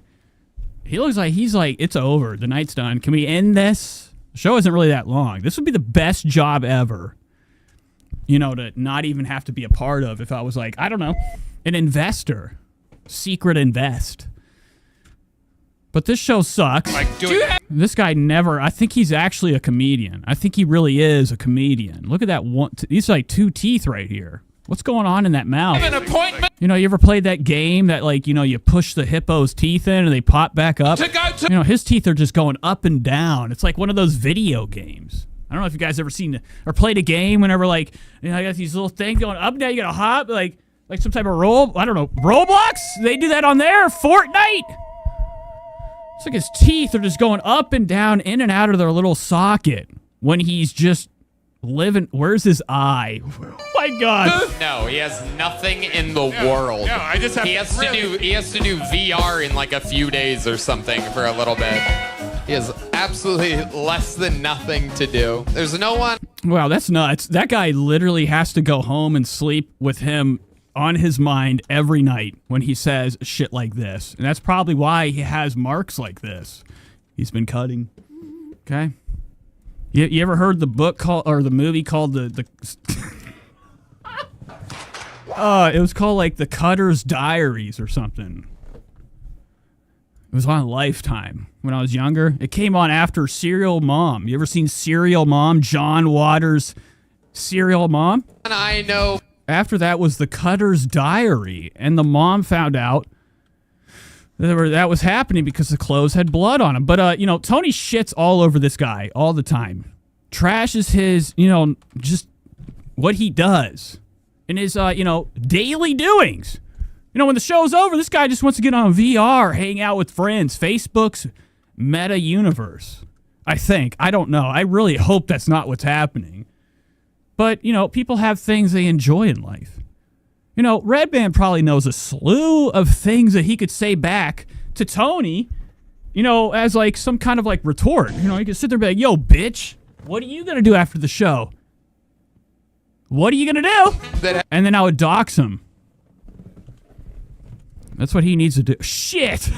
S6: He looks like he's like, it's over. The night's done. Can we end this? The show isn't really that long. This would be the best job ever, you know, to not even have to be a part of if I was like, I don't know, an investor. secret invest. But this show sucks. This guy never, I think he's actually a comedian. I think he really is a comedian. Look at that one, he's like 2 teeth right here. What's going on in that mouth?
S17: An appointment.
S6: You know, you ever played that game that, like, you know, you push the hippo's teeth in and they pop back up? You know, his teeth are just going up and down. It's like one of those video games. I don't know if you guys ever seen or played a game whenever, like, you know, I got these little things going up and down. You got to hop, like some type of roll. I don't know, Roblox? They do that on there. Fortnite. It's like his teeth are just going up and down, in and out of their little socket when he's just living. Where's his eye? Oh my God.
S16: No, he has nothing in the world.
S17: No, I just have
S16: he has to do VR in like a few days or something for a little bit. He has absolutely less than nothing to do. There's no one.
S6: Wow, that's nuts. That guy literally has to go home and sleep with him on his mind every night when he says shit like this. And that's probably why he has marks like this. He's been cutting. Okay. You ever heard the book called, or the movie called the it was called like The Cutter's Diaries or something. It was on Lifetime when I was younger. It came on after Serial Mom. You ever seen Serial Mom? John Waters' Serial Mom?
S16: And I know.
S6: After that was The Cutter's Diary, and the mom found out that was happening because the clothes had blood on them. But, you know, Tony shits all over this guy all the time. Trashes his, you know, just what he does in his, you know, daily doings. You know, when the show's over, this guy just wants to get on VR, hang out with friends. Facebook's meta universe, I think. I don't know. I really hope that's not what's happening. But, you know, people have things they enjoy in life. You know, Redman probably knows a slew of things that he could say back to Tony, you know, as like some kind of like retort. You know, he could sit there and be like, yo, bitch, what are you going to do after the show? What are you going to do? And then I would dox him. That's what he needs to do. Shit.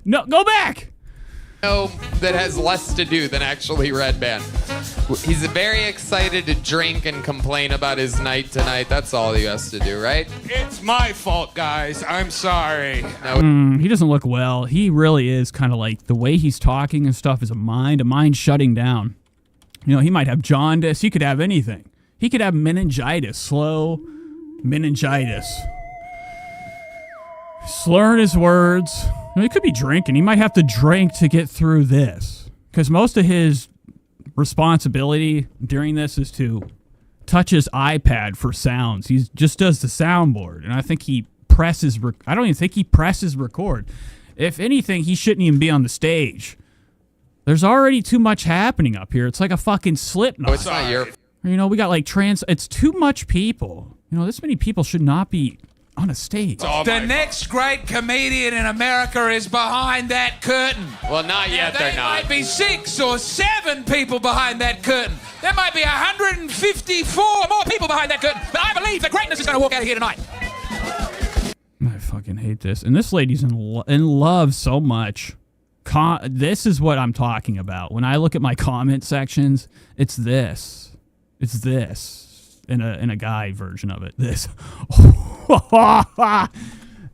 S6: No, go back.
S16: No, that has less to do than actually Red Band. He's very excited to drink and complain about his night tonight. That's all he has to do, right?
S17: It's my fault, guys. I'm sorry.
S16: No.
S6: He doesn't look well. He really is kind of like the way he's talking and stuff is a mind shutting down. You know, he might have jaundice. He could have anything. He could have meningitis, slow meningitis. Slurring his words. I mean, he could be drinking. He might have to drink to get through this. Because most of his responsibility during this is to touch his iPad for sounds. He just does the soundboard. And I think he presses... I don't even think he presses record. If anything, he shouldn't even be on the stage. There's already too much happening up here. It's like a fucking Slipknot.
S16: Oh, it's not your...
S6: You know, we got like It's too much people. You know, this many people should not be on a stage.
S17: The next great comedian in America is behind that curtain.
S16: Well, not yet, they're not.
S17: There might be 6 or 7 people behind that curtain. There might be 154 more people behind that curtain. But I believe the greatness is going to walk out of here tonight.
S6: I fucking hate this. And this lady's in love so much. This is what I'm talking about. When I look at my comment sections, it's this. It's this. In a guy version of it. This.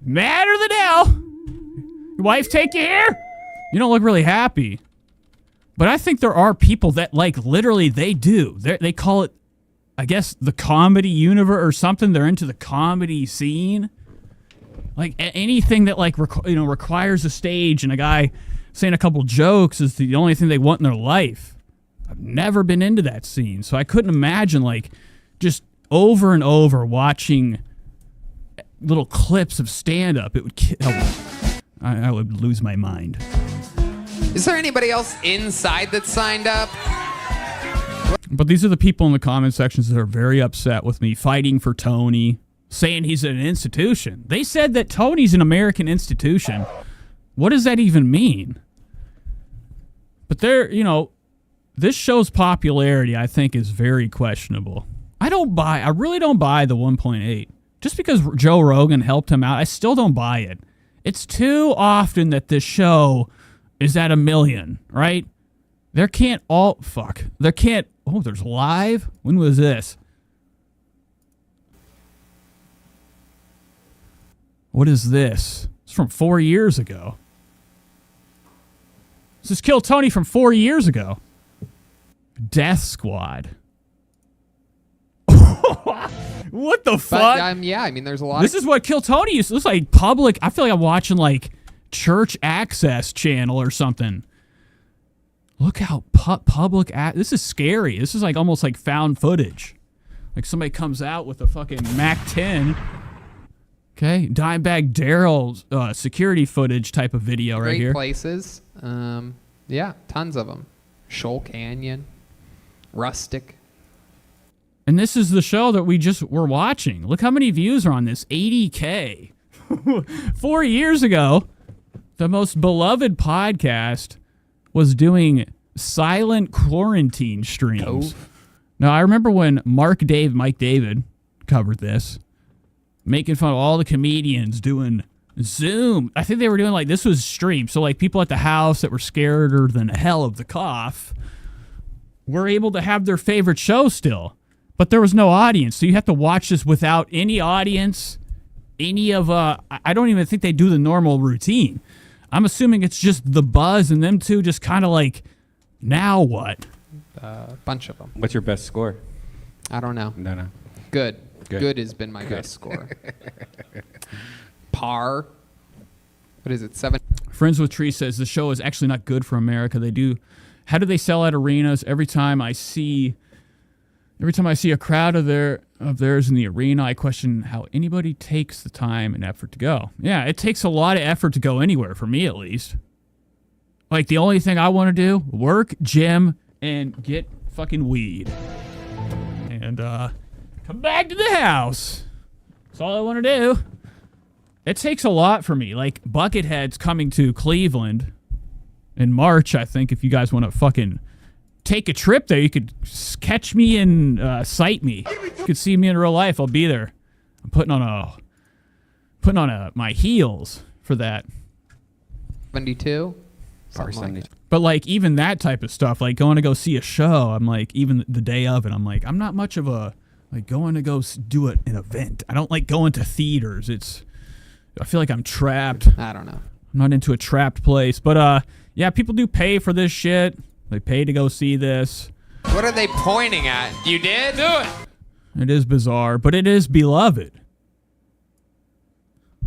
S6: Madder than hell. Your wife take you here? You don't look really happy. But I think there are people that, like, literally they do. They call it, I guess, the comedy universe or something. They're into the comedy scene. Like, anything that, like, requires a stage and a guy saying a couple jokes is the only thing they want in their life. I've never been into that scene. So I couldn't imagine, like, just over and over watching little clips of stand-up. It would I would lose my mind.
S16: Is there anybody else inside that signed up?
S6: But these are the people in the comment sections that are very upset with me, fighting for Tony, saying he's an institution. They said that Tony's an American institution. What does that even mean? But you know, this show's popularity, I think, is very questionable. I really don't buy the 1.8. Just because Joe Rogan helped him out, I still don't buy it. It's too often that this show is at 1 million, right? There can't oh, there's live? When was this? What is this? It's from 4 years ago. This is Kill Tony from 4 years ago. Death Squad. What the fuck?
S16: But, yeah, I mean, there's a lot.
S6: This is what Kill Tony used to look like. Public. I feel like I'm watching like Church Access Channel or something. Look how public. This is scary. This is like almost like found footage. Like somebody comes out with a fucking Mac 10. Okay, Dimebag Darrell's security footage type of video right here.
S16: Great places. Yeah, tons of them. Shoal Canyon, Rustic.
S6: And this is the show that we just were watching. Look how many views are on this. 80K. 4 years ago, the most beloved podcast was doing silent quarantine streams. Now, I remember when Mike David covered this, making fun of all the comedians doing Zoom. I think they were doing like, this was streamed. So like people at the house that were scareder than hell of the cough were able to have their favorite show still. But there was no audience, so you have to watch this without any audience, any of, I don't even think they do the normal routine. I'm assuming it's just the buzz and them two just kind of like, now what?
S16: Bunch of them.
S1: What's your best score?
S16: I don't know.
S1: No.
S16: Good. Good has been my best score. Par. What is it, 7?
S6: Friends with Tree says the show is actually not good for America. How do they sell out arenas? Every time I see a crowd of theirs in the arena, I question how anybody takes the time and effort to go. Yeah, it takes a lot of effort to go anywhere, for me at least. Like, the only thing I want to do, work, gym, and get fucking weed. And, come back to the house. That's all I want to do. It takes a lot for me. Like, Buckethead's coming to Cleveland in March, I think, if you guys want to fucking take a trip there. You could catch me and sight me. You could see me in real life. I'll be there. I'm putting on my heels for that.
S16: 72?
S6: But like even that type of stuff, like going to go see a show, I'm like, even the day of it, I'm like, I'm not much of a like going to go do an event. I don't like going to theaters. I feel like I'm trapped.
S16: I don't know.
S6: I'm not into a trapped place. But yeah, people do pay for this shit. They pay to go see this.
S16: What are they pointing at? You did? Do it.
S6: It is bizarre, but it is beloved.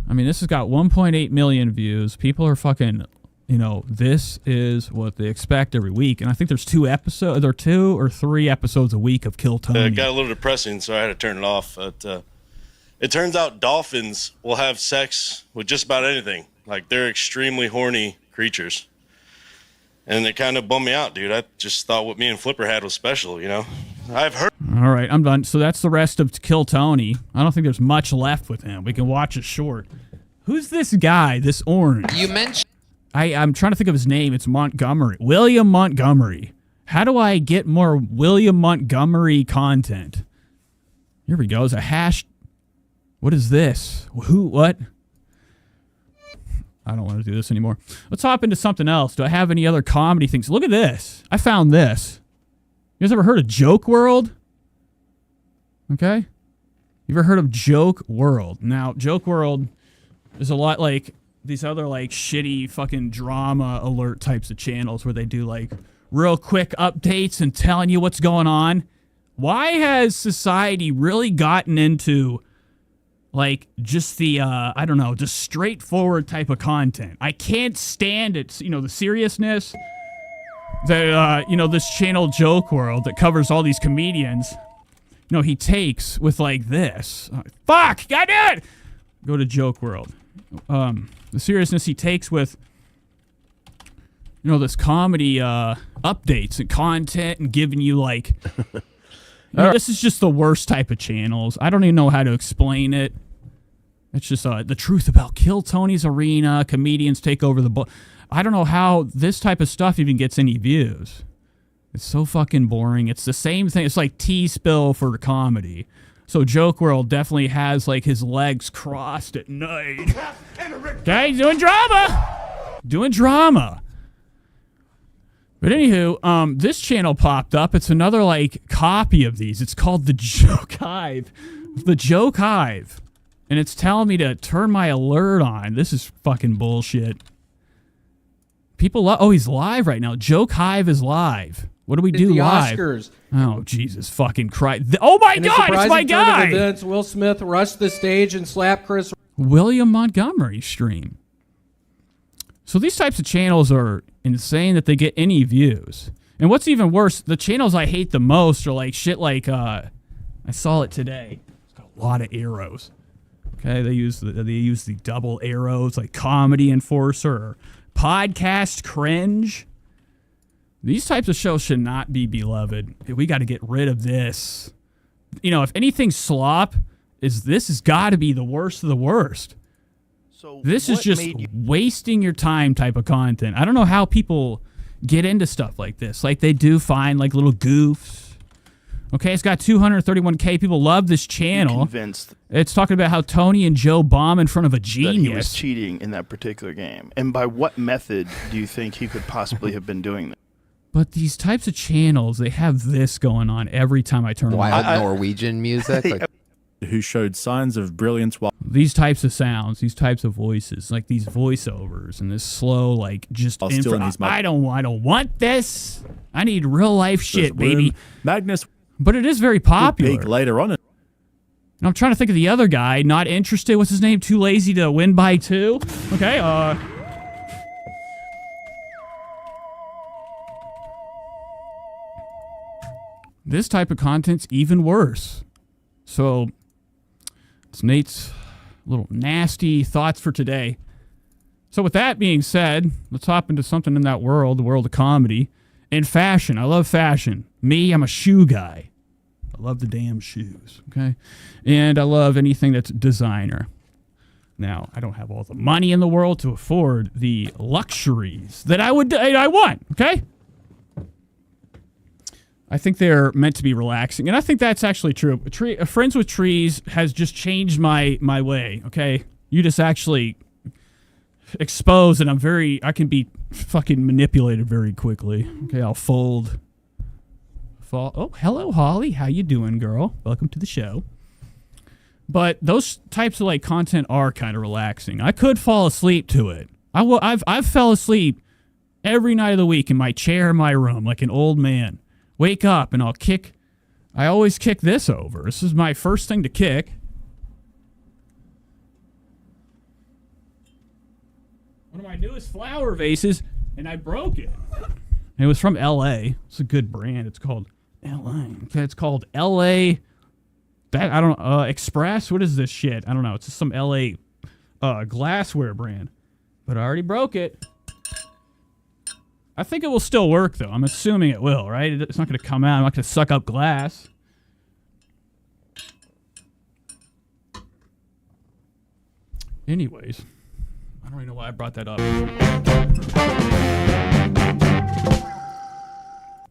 S6: I mean, this has got 1.8 million views. People are fucking, this is what they expect every week. And I think there's 2 or 3 episodes a week of Kill Tony.
S4: It got a little depressing, so I had to turn it off. But it turns out dolphins will have sex with just about anything. Like, they're extremely horny creatures. And it kind of bummed me out, dude. I just thought what me and Flipper had was special, I've heard.
S6: All right, I'm done. So that's the rest of Kill Tony. I don't think there's much left with him. We can watch it short. Who's this guy, this orange?
S16: You mentioned...
S6: I'm trying to think of his name. It's Montgomery. William Montgomery. How do I get more William Montgomery content? Here we go. There's a hash. What is this? Who? What? I don't want to do this anymore. Let's hop into something else. Do I have any other comedy things? Look at this. I found this. You guys ever heard of Joke World? Okay. You ever heard of Joke World? Now, Joke World is a lot like these other like shitty fucking drama alert types of channels where they do like real quick updates and telling you what's going on. Why has society really gotten into like just the, just straightforward type of content? I can't stand it. The seriousness that, this channel Joke World that covers all these comedians, he takes with like this. Fuck, gotta do it! Go to Joke World. The seriousness he takes with, this comedy updates and content and giving you like... this is just the worst type of channels. I don't even know how to explain it. It's just the truth about Kill Tony's Arena, comedians take over the... I don't know how this type of stuff even gets any views. It's so fucking boring. It's the same thing. It's like T-Spill for comedy. So Joke World definitely has like his legs crossed at night. Okay, doing drama. But anywho, this channel popped up. It's another like copy of these. It's called The Joke Hive. The Joke Hive. and it's telling me to turn my alert on. This is fucking bullshit. People oh, he's live right now. Joke Hive is live. What do we do
S1: the
S6: live?
S1: Oscars.
S6: Oh, Jesus fucking Christ. Oh, my
S1: In
S6: God, it's my guy.
S1: Events, Will Smith rushed the stage and slapped Chris.
S6: William Montgomery stream. So these types of channels are insane that they get any views. And what's even worse, the channels I hate the most are like shit like, I saw it today. It's got a lot of arrows. Okay, they use the double arrows like Comedy Enforcer or Podcast Cringe. These types of shows should not be beloved. We got to get rid of this. You know, if anything slop, this has got to be the worst of the worst. So this is just wasting your time type of content. I don't know how people get into stuff like this. Like they do find like little goofs. Okay, it's got 231K. People love this channel.
S5: Convinced
S6: it's talking about how Tony and Joe bomb in front of a genius.
S5: That he was cheating in that particular game. And by what method do you think he could possibly have been doing that?
S6: But these types of channels, they have this going on every time I turn
S9: Wild
S6: on.
S9: Norwegian music. Like,
S23: who showed signs of brilliance while
S6: these types of sounds, these types of voices, like these voiceovers and this slow, like just I don't want this. I need real life shit, baby.
S23: Magnus,
S6: but it is very popular.
S23: Big later on.
S6: And I'm trying to think of the other guy. Not interested. What's his name? Too lazy to win by 2. Okay. This type of content's even worse. So, it's Nate's little nasty thoughts for today. So with that being said, let's hop into something in that world, the world of comedy. And fashion. I love fashion. Me, I'm a shoe guy. I love the damn shoes, okay? And I love anything that's designer. Now, I don't have all the money in the world to afford the luxuries that I want, okay? I think they're meant to be relaxing, and I think that's actually true. Friends with Trees has just changed my way, okay? You just actually expose, and I can be fucking manipulated very quickly. Okay, I'll fold. Oh, hello, Holly. How you doing, girl? Welcome to the show. But those types of like content are kind of relaxing. I could fall asleep to it. I've fell asleep every night of the week in my chair in my room like an old man. Wake up and I always kick this over. This is my first thing to kick. One of my newest flower vases, and I broke it. It was from LA. It's a good brand. It's called LA. Okay, it's called LA. Express. What is this shit? I don't know. It's just some LA glassware brand. But I already broke it. I think it will still work, though. I'm assuming it will, right? It's not going to come out. I'm not going to suck up glass. Anyways, I don't even know why I brought that up.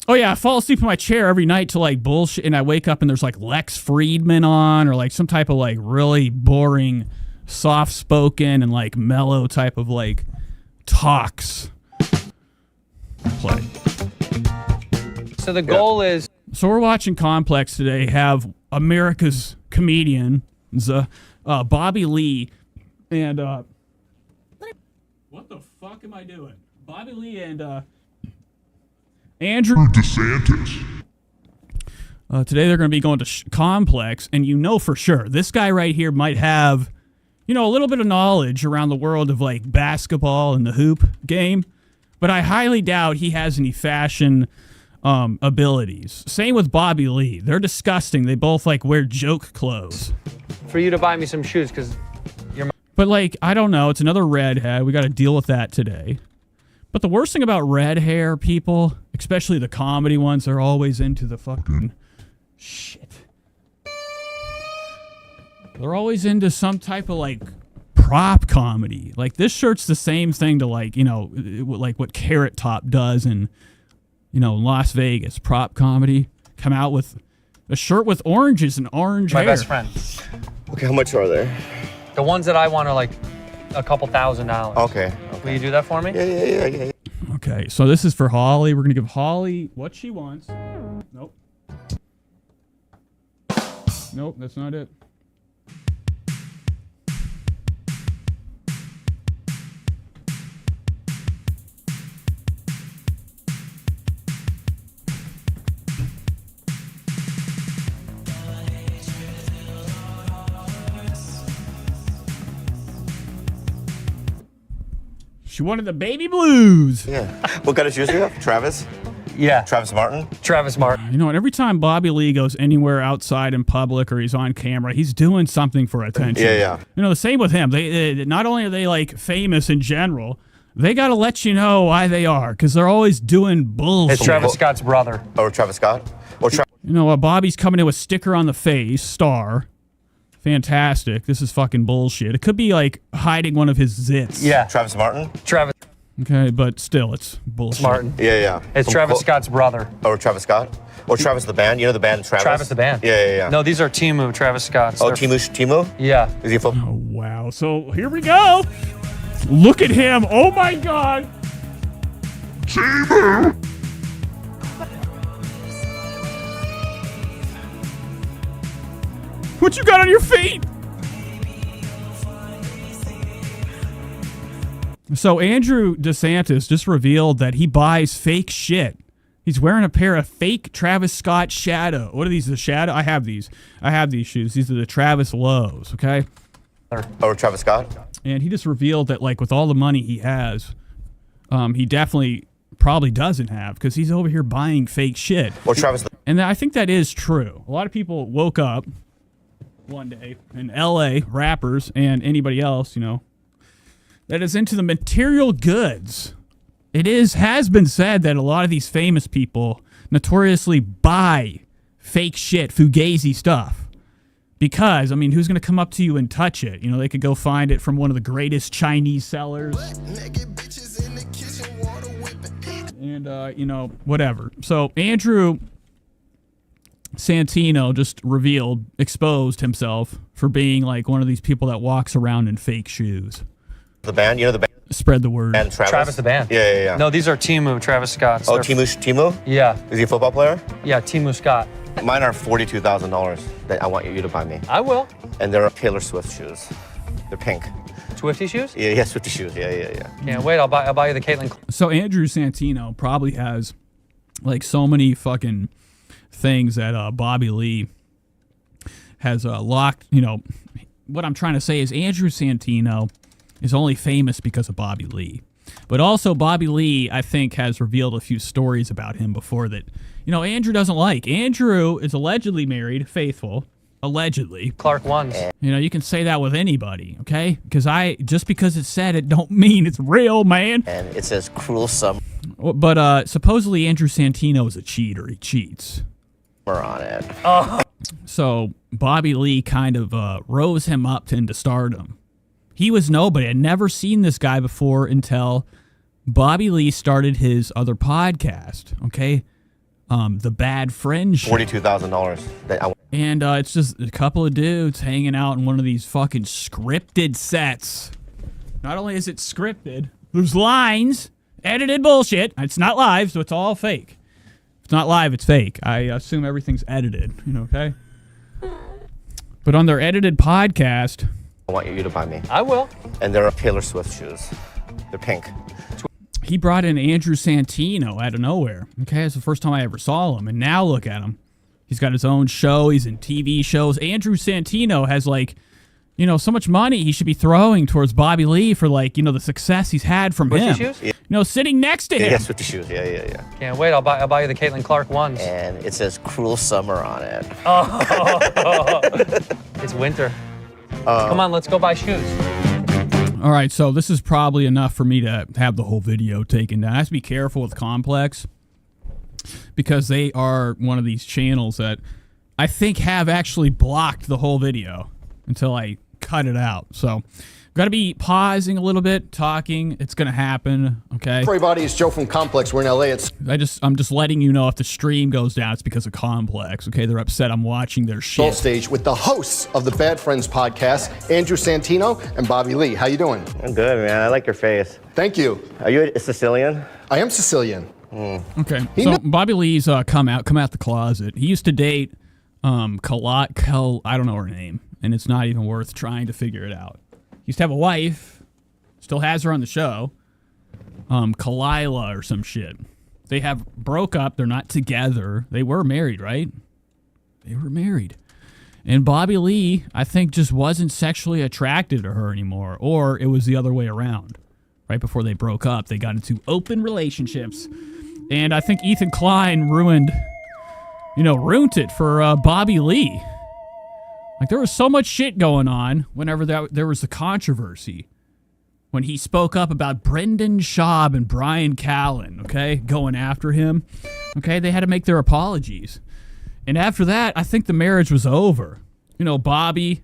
S6: Oh, yeah, I fall asleep in my chair every night to, like, bullshit, and I wake up and there's, like, Lex Friedman on or, like, some type of, like, really boring, soft-spoken and, like, mellow type of, like, talks. Play.
S1: So the goal is...
S6: So we're watching Complex today have America's comedian, Bobby Lee, and, what the fuck am I doing? Bobby Lee and, Andrew DeSantis. Today they're going to be going to Complex, and you know for sure, this guy right here might have, you know, a little bit of knowledge around the world of, like, basketball and the hoop game. But I highly doubt he has any fashion abilities. Same with Bobby Lee. They're disgusting. They both, like, wear joke clothes.
S1: For you to buy me some shoes, because you're...
S6: But, like, I don't know. It's another redhead. We got to deal with that today. But the worst thing about red hair people, especially the comedy ones, they're always into the fucking shit. They're always into some type of, like, prop comedy. Like, this shirt's the same thing to, like, you know, like what Carrot Top does in, you know, Las Vegas. Prop comedy. Come out with a shirt with oranges and orange hair.
S1: My best friend.
S2: Okay, how much are they?
S1: The ones that I want are like a couple $1,000.
S2: Okay.
S1: Will you do that for me?
S2: Yeah.
S6: Okay, so this is for Holly. We're going to give Holly what she wants. Nope. Nope, that's not it. She wanted the baby blues.
S8: Yeah. What kind of shoes do you have? Travis?
S1: Yeah.
S8: Travis Martin?
S1: Travis Martin.
S6: You know what? Every time Bobby Lee goes anywhere outside in public or he's on camera, he's doing something for attention.
S8: Yeah.
S6: You know, the same with him. They not only are they like famous in general, they got to let you know why they are, because they're always doing bullshit.
S1: It's Travis Scott's brother.
S8: Or Travis Scott? Or
S6: You know, Bobby's coming in with sticker on the face, star. Fantastic. This is fucking bullshit. It could be like hiding one of his zits.
S1: Yeah.
S8: Travis Martin?
S1: Travis
S6: Okay, but still, it's bullshit.
S1: Martin.
S8: Yeah.
S1: It's Travis Scott's brother.
S8: Or Travis Scott? Or Travis the band? You know the band Travis?
S1: Travis the band.
S8: Yeah.
S1: No, these are Timu, Travis Scott's.
S8: Oh,
S1: They're-
S8: Timu?
S1: Yeah.
S8: Is he a football?
S6: Oh, wow. So here we go. Look at him. Oh, my God. Timu. What you got on your feet? So Andrew DeSantis just revealed that he buys fake shit. He's wearing a pair of fake Travis Scott Shadow. What are these? The Shadow? I have these. I have these shoes. These are the Travis Lows, okay?
S8: Or Travis Scott?
S6: And he just revealed that, like, with all the money he has, he definitely probably doesn't have, because he's over here buying fake shit.
S8: Or Travis
S6: And I think that is true. A lot of people woke up one day in L.A., rappers and anybody else, you know, that is into the material goods. Has been said that a lot of these famous people notoriously buy fake shit, fugazi stuff. Because, I mean, who's going to come up to you and touch it? You know, they could go find it from one of the greatest Chinese sellers. And, you know, whatever. So, Andrew Santino just exposed himself for being like one of these people that walks around in fake shoes.
S8: The band? You know the band?
S6: Spread the word.
S8: And
S1: Travis the band.
S8: Yeah.
S1: No, these are Timu, Travis Scott's.
S8: Oh,
S1: They're-
S8: Timu?
S1: Yeah.
S8: Is he a football player?
S1: Yeah, Timu Scott.
S8: Mine are $42,000 that I want you to buy me.
S1: I will.
S8: And they're Taylor Swift shoes. They're pink.
S1: Swifty shoes?
S8: Yeah, Swifty shoes. Yeah.
S1: Can't wait. I'll buy you the Caitlin.
S6: So Andrew Santino probably has like so many fucking things that Bobby Lee has locked. You know, what I'm trying to say is Andrew Santino is only famous because of Bobby Lee. But also Bobby Lee, I think, has revealed a few stories about him before that, you know, Andrew doesn't like. Andrew is allegedly married, faithful, allegedly.
S1: Clark ones.
S6: You know, you can say that with anybody, okay? Because just because it's said, it don't mean it's real, man.
S8: And it says cruel summer
S6: But supposedly Andrew Santino is a cheater. He cheats.
S8: on it.
S1: Oh.
S6: So Bobby Lee kind of rose him up into stardom. He was nobody. I'd never seen this guy before until Bobby Lee started his other podcast, okay? The Bad Friend Show.
S8: $42,000.
S6: And it's just a couple of dudes hanging out in one of these fucking scripted sets. Not only is it scripted, there's lines, edited bullshit. It's not live, so it's all fake. If it's not live, it's fake. I assume everything's edited, you know, okay? But on their edited podcast,
S8: I want you to buy me.
S1: I will.
S8: And they're Taylor Swift shoes. They're pink.
S6: he brought in Andrew Santino out of nowhere. Okay, it's the first time I ever saw him, and now look at him. He's got his own show. He's in TV shows. Andrew Santino has, like, you know, so much money he should be throwing towards Bobby Lee for, like, you know, the success he's had from him.
S1: Shoes?
S6: You know, sitting next to him.
S8: Yes, with the shoes. Yeah.
S1: Can't wait. I'll buy you the Caitlin Clark ones.
S8: And it says "Cruel Summer" on it.
S1: Oh, it's winter. Come on, let's go buy shoes.
S6: All right, so this is probably enough for me to have the whole video taken down. I have to be careful with Complex because they are one of these channels that I think have actually blocked the whole video until I cut it out. So got to be pausing a little bit, talking. It's going to happen, okay?
S10: Everybody, it's Joe from Complex. We're in LA.
S6: I'm just letting you know if the stream goes down, it's because of Complex, okay? They're upset I'm watching their shit.
S10: Stage with the hosts of the Bad Friends podcast, Andrew Santino and Bobby Lee. How you doing?
S8: I'm good, man. I like your face.
S10: Thank you.
S8: Are you a Sicilian?
S10: I am Sicilian.
S6: Okay, so Bobby Lee's come out the closet. He used to date I don't know her name, and it's not even worth trying to figure it out. He used to have a wife, still has her on the show, Kalila or some shit. They have broke up. They're not together. They were married, right? They were married. And Bobby Lee, I think, just wasn't sexually attracted to her anymore, or it was the other way around. right before they broke up, they got into open relationships. And I think Ethan Klein ruined it for Bobby Lee. Like, there was so much shit going on whenever there was the controversy. When he spoke up about Brendan Schaub and Brian Callen, okay, going after him. Okay, they had to make their apologies. And after that, I think the marriage was over. Bobby,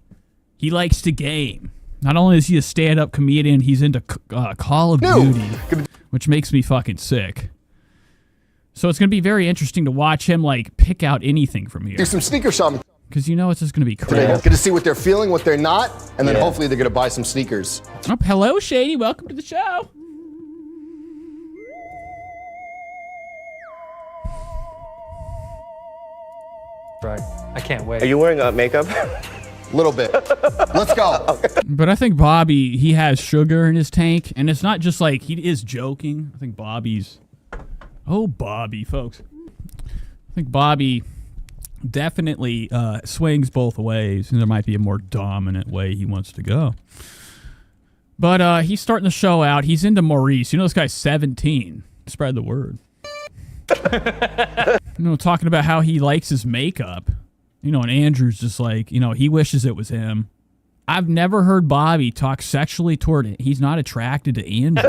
S6: he likes to game. Not only is he a stand-up comedian, he's into Call of Duty, which makes me fucking sick. So it's going to be very interesting to watch him, like, pick out anything from here.
S10: Do some sneaker shopping.
S6: Because it's just going to be crazy.
S10: Get to see what they're feeling, what they're not, and then hopefully they're going to buy some sneakers.
S6: Oh, hello, Shady. Welcome to the show.
S1: Right. I can't wait.
S8: Are you wearing makeup?
S10: Little bit. Let's go.
S8: Okay.
S6: But I think Bobby, he has sugar in his tank, and it's not just like he is joking. I think Bobby's... Oh, Bobby, folks. I think Bobby definitely swings both ways, and there might be a more dominant way he wants to go. But he's starting the show out. He's into Maurice. This guy's 17. Spread the word. Talking about how he likes his makeup. And Andrew's just like, he wishes it was him. I've never heard Bobby talk sexually toward it. He's not attracted to Andrew.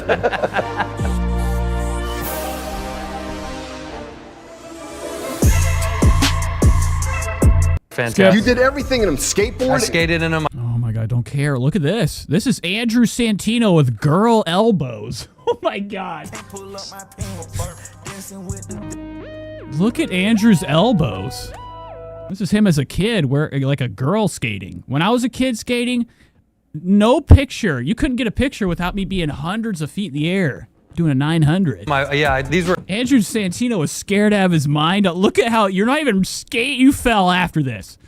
S1: Fantastic.
S10: You did everything in him. Skateboard.
S1: I skated in him.
S6: Oh my God, I don't care. Look at this. This is Andrew Santino with girl elbows. Oh my God. Look at Andrew's elbows. This is him as a kid, like a girl skating. When I was a kid skating, no picture. You couldn't get a picture without me being hundreds of feet in the air. Doing a 900.
S1: These were...
S6: Andrew Santino was scared out of his mind. Look at how you're not even skate. You fell after this.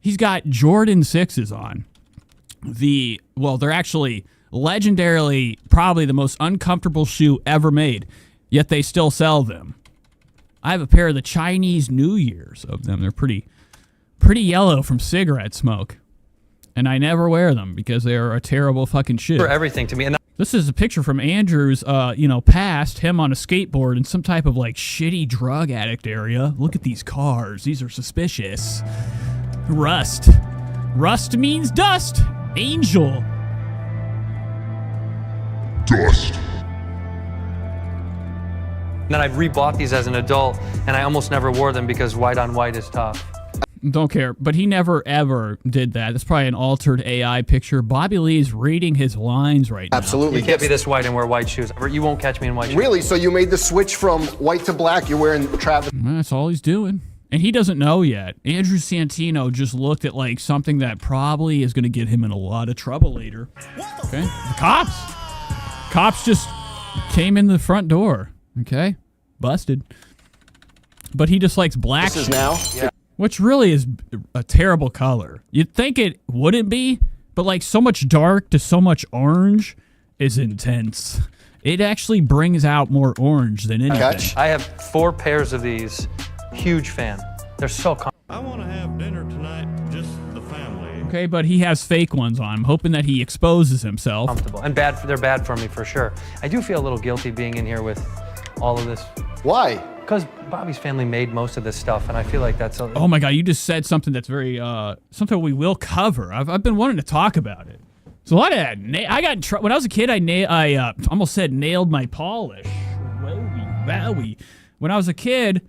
S6: He's got Jordan 6s on. They're actually legendarily probably the most uncomfortable shoe ever made, yet they still sell them. I have a pair of the Chinese New Year's of them. They're pretty yellow from cigarette smoke. And I never wear them because they are a terrible fucking shoe.
S1: For everything to me. And
S6: this is a picture from Andrew's, past, him on a skateboard in some type of, like, shitty drug addict area. Look at these cars. These are suspicious. Rust. Rust means dust. Angel.
S1: Dust. Then I've rebought these as an adult, and I almost never wore them because white on white is tough.
S6: Don't care, but he never ever did that. That's probably an altered AI picture. Bobby Lee is reading his lines right now.
S10: Absolutely.
S1: You can't be this white and wear white shoes. You won't catch me in white shoes.
S10: Really? So you made the switch from white to black? You're wearing Travis.
S6: That's all he's doing. And he doesn't know yet. Andrew Santino just looked at like something that probably is going to get him in a lot of trouble later. Okay? The cops. Cops just came in the front door. Okay? Busted. But he just likes black.
S10: This is now?
S1: Yeah.
S6: Which really is a terrible color. You'd think it wouldn't be, but like so much dark to so much orange is intense. It actually brings out more orange than anything.
S1: I have 4 pairs of these. Huge fan. They're so comfortable.
S23: I want to have dinner tonight, just the family.
S6: Okay, but he has fake ones on. I'm hoping that he exposes himself.
S1: Comfortable. And they're bad for me for sure. I do feel a little guilty being in here with all of this.
S10: Why?
S1: Because Bobby's family made most of this stuff, and I feel like that's...
S6: Oh my God, you just said something that's very, something we will cover. I've been wanting to talk about it. There's a lot of that. I got when I was a kid, I almost said nailed my polish. Wowie. When I was a kid,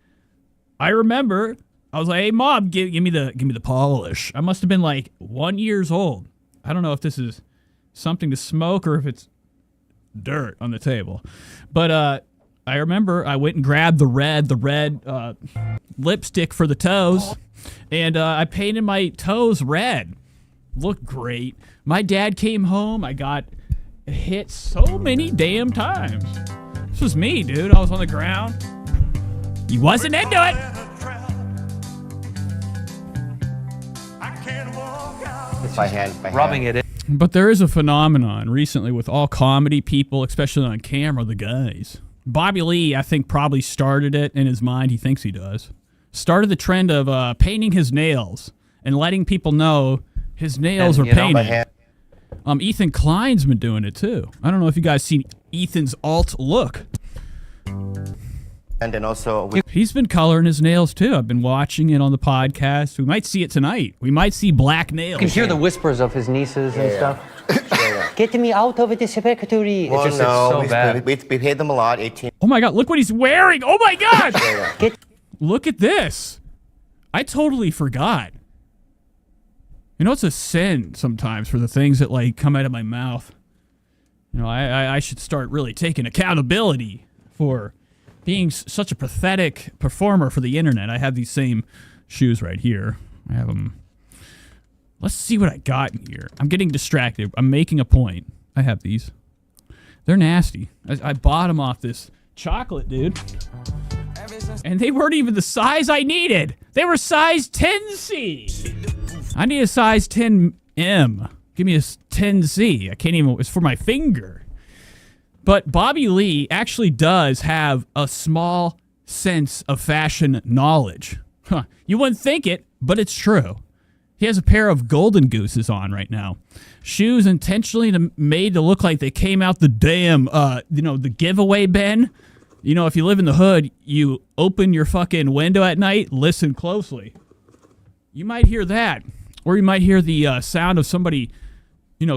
S6: I remember I was like, "Hey, Mom, give me the polish." I must have been like 1 year old. I don't know if this is something to smoke or if it's dirt on the table, but I remember I went and grabbed the red lipstick for the toes, and I painted my toes red. Looked great. My dad came home. I got hit so many damn times. This was me, dude. I was on the ground. He wasn't into it.
S8: By hand.
S1: Rubbing it in.
S6: But there is a phenomenon recently with all comedy people, especially on camera, the guys. Bobby Lee, I think, probably started it in his mind. He thinks he does. Started the trend of painting his nails and letting people know his nails are painted. Ethan Klein's been doing it too. I don't know if you guys seen Ethan's alt look.
S8: And then also,
S6: He's been coloring his nails too. I've been watching it on the podcast. We might see it tonight. We might see black nails.
S1: You can hear the whispers of his nieces and stuff.
S3: Get me out of this factory.
S8: well,
S1: it's
S8: no,
S1: so bad.
S8: we paid them a lot, 18.
S6: Oh my God, look what he's wearing. Oh my God. Look at this. I totally forgot. You know, it's a sin sometimes for the things that like come out of my mouth. You know, I should start really taking accountability for being such a pathetic performer for the internet. I have these same shoes right here. I have them. Let's see what I got in here. I'm getting distracted. I'm making a point. I have these. They're nasty. I bought them off this chocolate dude. And they weren't even the size I needed. They were size 10C. I need a size 10M. Give me a 10C. I can't even, it's for my finger. But Bobby Lee actually does have a small sense of fashion knowledge. Huh. You wouldn't think it, but it's true. He has a pair of Golden Gooses on right now. Shoes intentionally made to look like they came out the damn, the giveaway bin. You know, if you live in the hood, you open your fucking window at night, listen closely. You might hear that. Or you might hear the sound of somebody,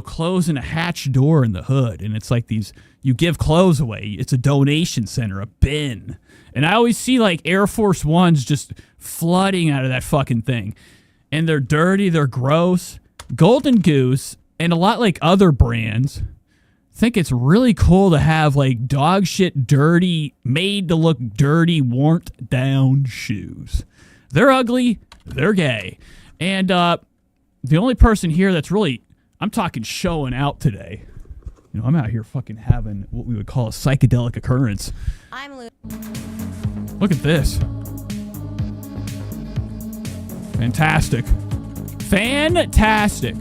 S6: closing a hatch door in the hood. And it's like these, you give clothes away. It's a donation center, a bin. And I always see like Air Force Ones just flooding out of that fucking thing. And they're dirty, they're gross. Golden Goose, and a lot like other brands, think it's really cool to have like dog shit dirty, made to look dirty, worn down shoes. They're ugly, they're gay. And the only person here that's really, I'm talking showing out today. I'm out here fucking having what we would call a psychedelic occurrence. Look at this. Fantastic. Fantastic.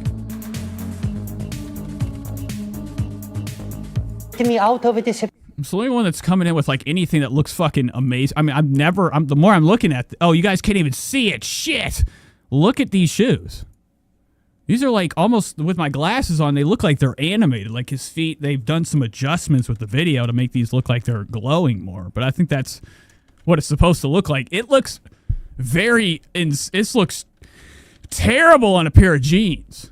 S3: Get me out of this.
S6: It's the only one that's coming in with like anything that looks fucking amazing. I mean, the more I'm looking at, oh, you guys can't even see it. Shit. Look at these shoes. These are like almost, with my glasses on, they look like they're animated. Like his feet, they've done some adjustments with the video to make these look like they're glowing more. But I think that's what it's supposed to look like. It looks it looks terrible on a pair of jeans.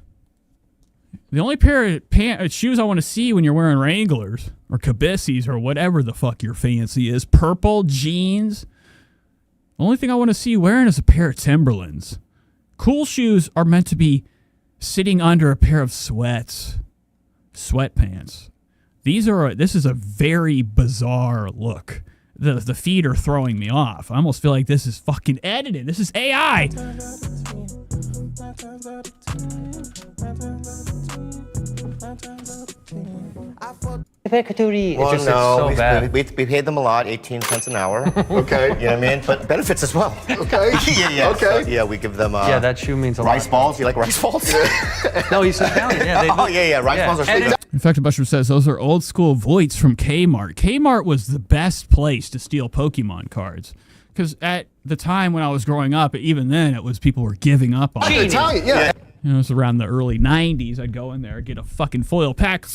S6: The only pair of shoes I want to see when you're wearing Wranglers or Cabisi's or whatever the fuck your fancy is, purple jeans. The only thing I want to see you wearing is a pair of Timberlands. Cool shoes are meant to be sitting under a pair of sweatpants. This is a very bizarre look. The feet are throwing me off. I almost feel like this is fucking edited. This is AI.
S3: Factory.
S8: Well,
S1: it's so bad.
S8: We paid them a lot, 18 cents an hour.
S10: Okay.
S8: You know what I mean? But benefits as well.
S10: Okay.
S8: Yeah.
S10: Okay.
S8: So, yeah, we give them.
S1: Yeah, that shoe means a lot.
S8: Rice balls. You like rice balls?
S1: No, he's Italian. Yeah,
S8: Rice balls are sweet.
S6: Infected Mushroom says those are old school Voights from Kmart. Kmart was the best place to steal Pokemon cards. Because at the time when I was growing up, even then, it was people were giving up on it.
S10: Italian, yeah.
S6: It was around the early 90s. I'd go in there, get a fucking foil pack.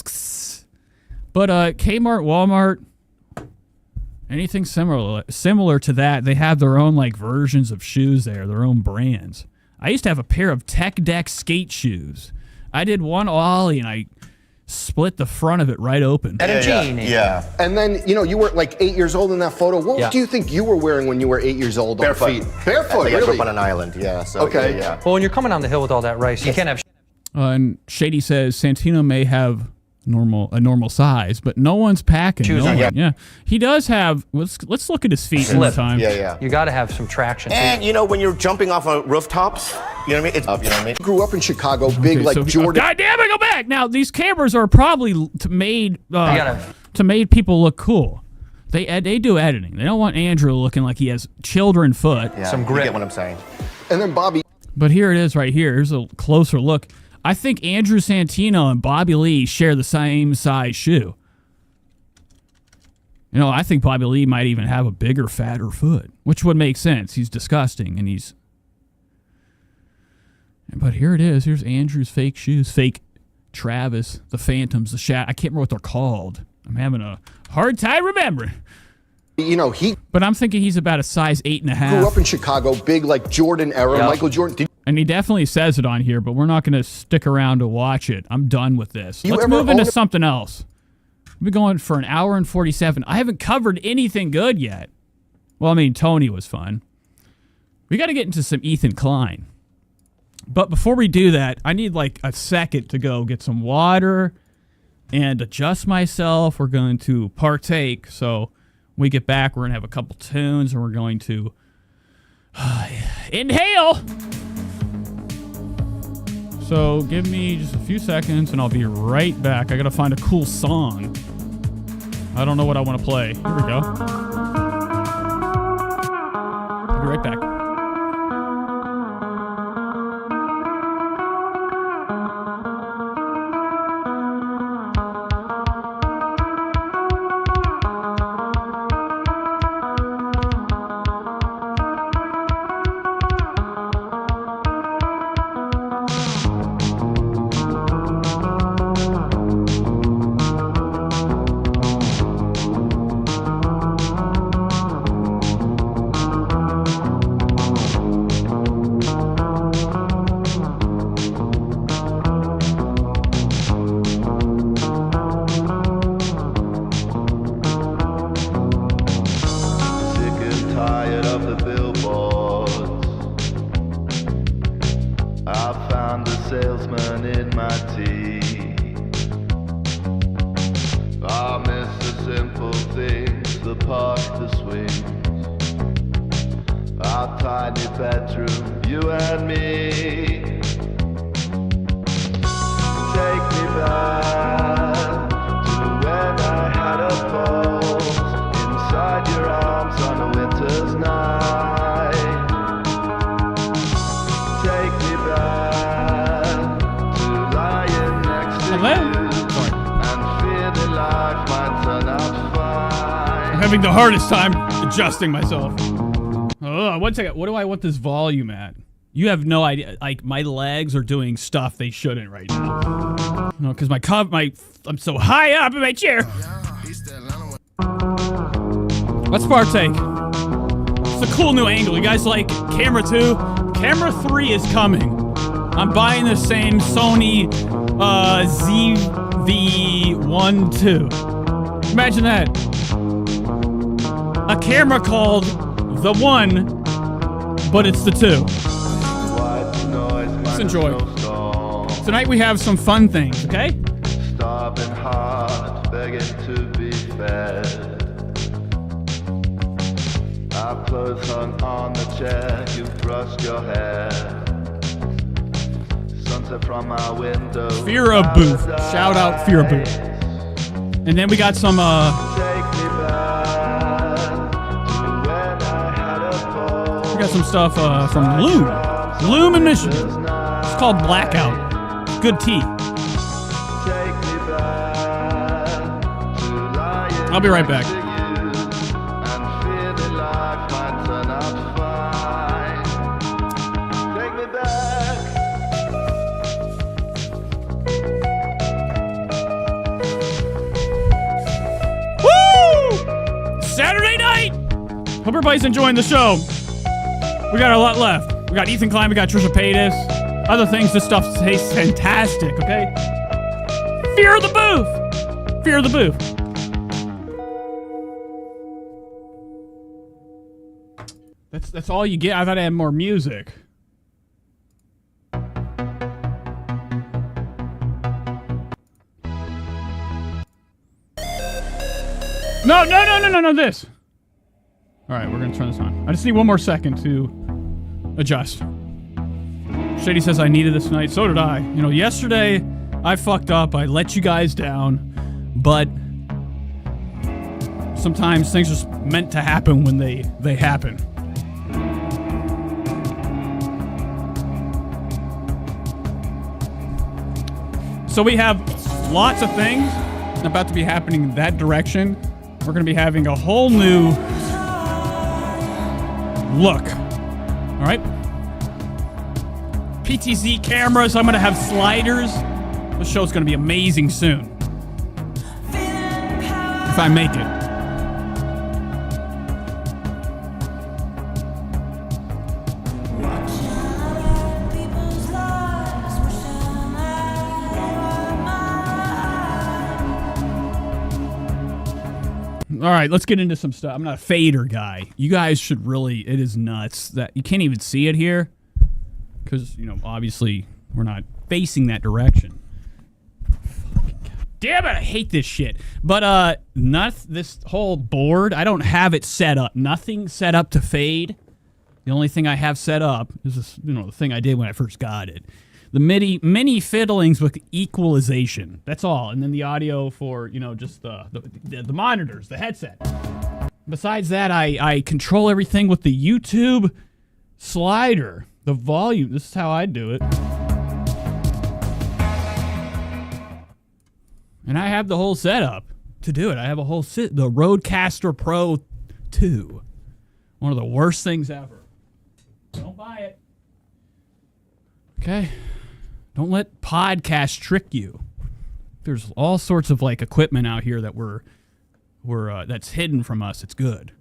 S6: But Kmart, Walmart, anything similar to that, they have their own like versions of shoes there, their own brands. I used to have a pair of Tech Deck skate shoes. I did one ollie and I split the front of it right open.
S8: Yeah.
S10: And then, you were like 8 years old in that photo. What do you think you were wearing when you were 8 years old?
S8: Barefoot.
S10: On feet? Barefoot,
S8: I grew
S10: really?
S8: up on an island, yeah. So,
S10: Okay.
S8: Yeah.
S1: Well, when you're coming on the hill with all that rice, you can't have.
S6: And Shady says Santino may have a normal size, but no one's packing.
S1: Shoes
S6: no
S1: on,
S6: one. Yeah. He does have. Let's look at his feet one time.
S8: Yeah.
S1: You got to have some traction.
S8: And when you're jumping off of rooftops, you know what I mean? It's up. You know what I mean?
S10: Grew up in Chicago, big like Jordan.
S6: God damn it! Go back now. These cameras are probably made to make people look cool. They do editing. They don't want Andrew looking like he has children foot.
S8: Yeah, some grip. You get what I'm saying.
S10: And then Bobby.
S6: But here it is right here. Here's a closer look. I think Andrew Santino and Bobby Lee share the same size shoe. I think Bobby Lee might even have a bigger, fatter foot, which would make sense. He's disgusting, and he's... But here it is. Here's Andrew's fake shoes. Fake Travis, the Phantoms, the Shat. I can't remember what they're called. I'm having a hard time remembering.
S10: You know, he
S6: But I'm thinking he's about a size 8.5.
S10: grew up in Chicago, big like Jordan era,
S1: Yeah.
S10: Michael Jordan.
S6: And he definitely says it on here, but we're not going to stick around to watch it. I'm done with this.
S10: You
S6: Let's
S10: ever
S6: move into
S10: own a-
S6: something else. We've been going for an hour and 47. I haven't covered anything good yet. Well, I mean, Tony was fun. We got to get into some Ethan Klein. But before we do that, I need like a second to go get some water and adjust myself. We're going to partake. So when we get back, we're going to have a couple tunes and we're going to inhale. So give me just a few seconds and I'll be right back. I got to find a cool song. I don't know what I want to play. Here we go. I'll be right back. Having the hardest time adjusting myself. Oh, one second. What do I want this volume at? You have no idea. Like, my legs are doing stuff they shouldn't right now. No, because I'm so high up in my chair. Let's partake. It's a cool new angle. You guys like camera 2? Camera 3 is coming. I'm buying the same Sony ZV-1 II. Imagine that. A camera called the 1, but it's the 2. Let's enjoy. Tonight we have some fun things, okay?
S11: Starving heart, begging to be fed. Our clothes hung on the chair, you brushed your hair. Sunset from our window.
S6: Fear of Booth. Shout out Fear of Booth. And then we got some we got some stuff from Loom in Michigan. It's called Blackout. It's good tea. I'll be right back. Woo! Saturday night! Hope everybody's enjoying the show. We got a lot left. We got Ethan Klein, we got Trisha Paytas. Other things, this stuff tastes fantastic, okay? Fear of the Booth! Fear of the Booth. That's all you get. I thought I had more music. No, this. All right, we're going to turn this on. I just need one more second to adjust. Shady says I needed this tonight. So did I. You know, yesterday I fucked up. I let you guys down. But sometimes things are just meant to happen when they happen. So we have lots of things about to be happening in that direction. We're going to be having a whole new look. All right? PTZ cameras. I'm going to have sliders. This show's going to be amazing soon. I make it. All right, let's get into some stuff. I'm not a fader guy. You guys should really, it is nuts that you can't even see it here because, you know, obviously we're not facing that direction. Damn it, I hate this shit. But not this whole board, I don't have it set up. Nothing set up to fade. The only thing I have set up is this, you know, the thing I did when I first got it. The mini fiddlings with equalization. That's all. And then the audio for, you know, just the monitors, the headset. Besides that, I control everything with the YouTube slider. The volume. This is how I do it. And I have the whole setup to do it. I have a whole the Rodecaster Pro 2. One of the worst things ever. Don't buy it. Okay. Don't let podcasts trick you. There's all sorts of like equipment out here that we're that's hidden from us. It's good.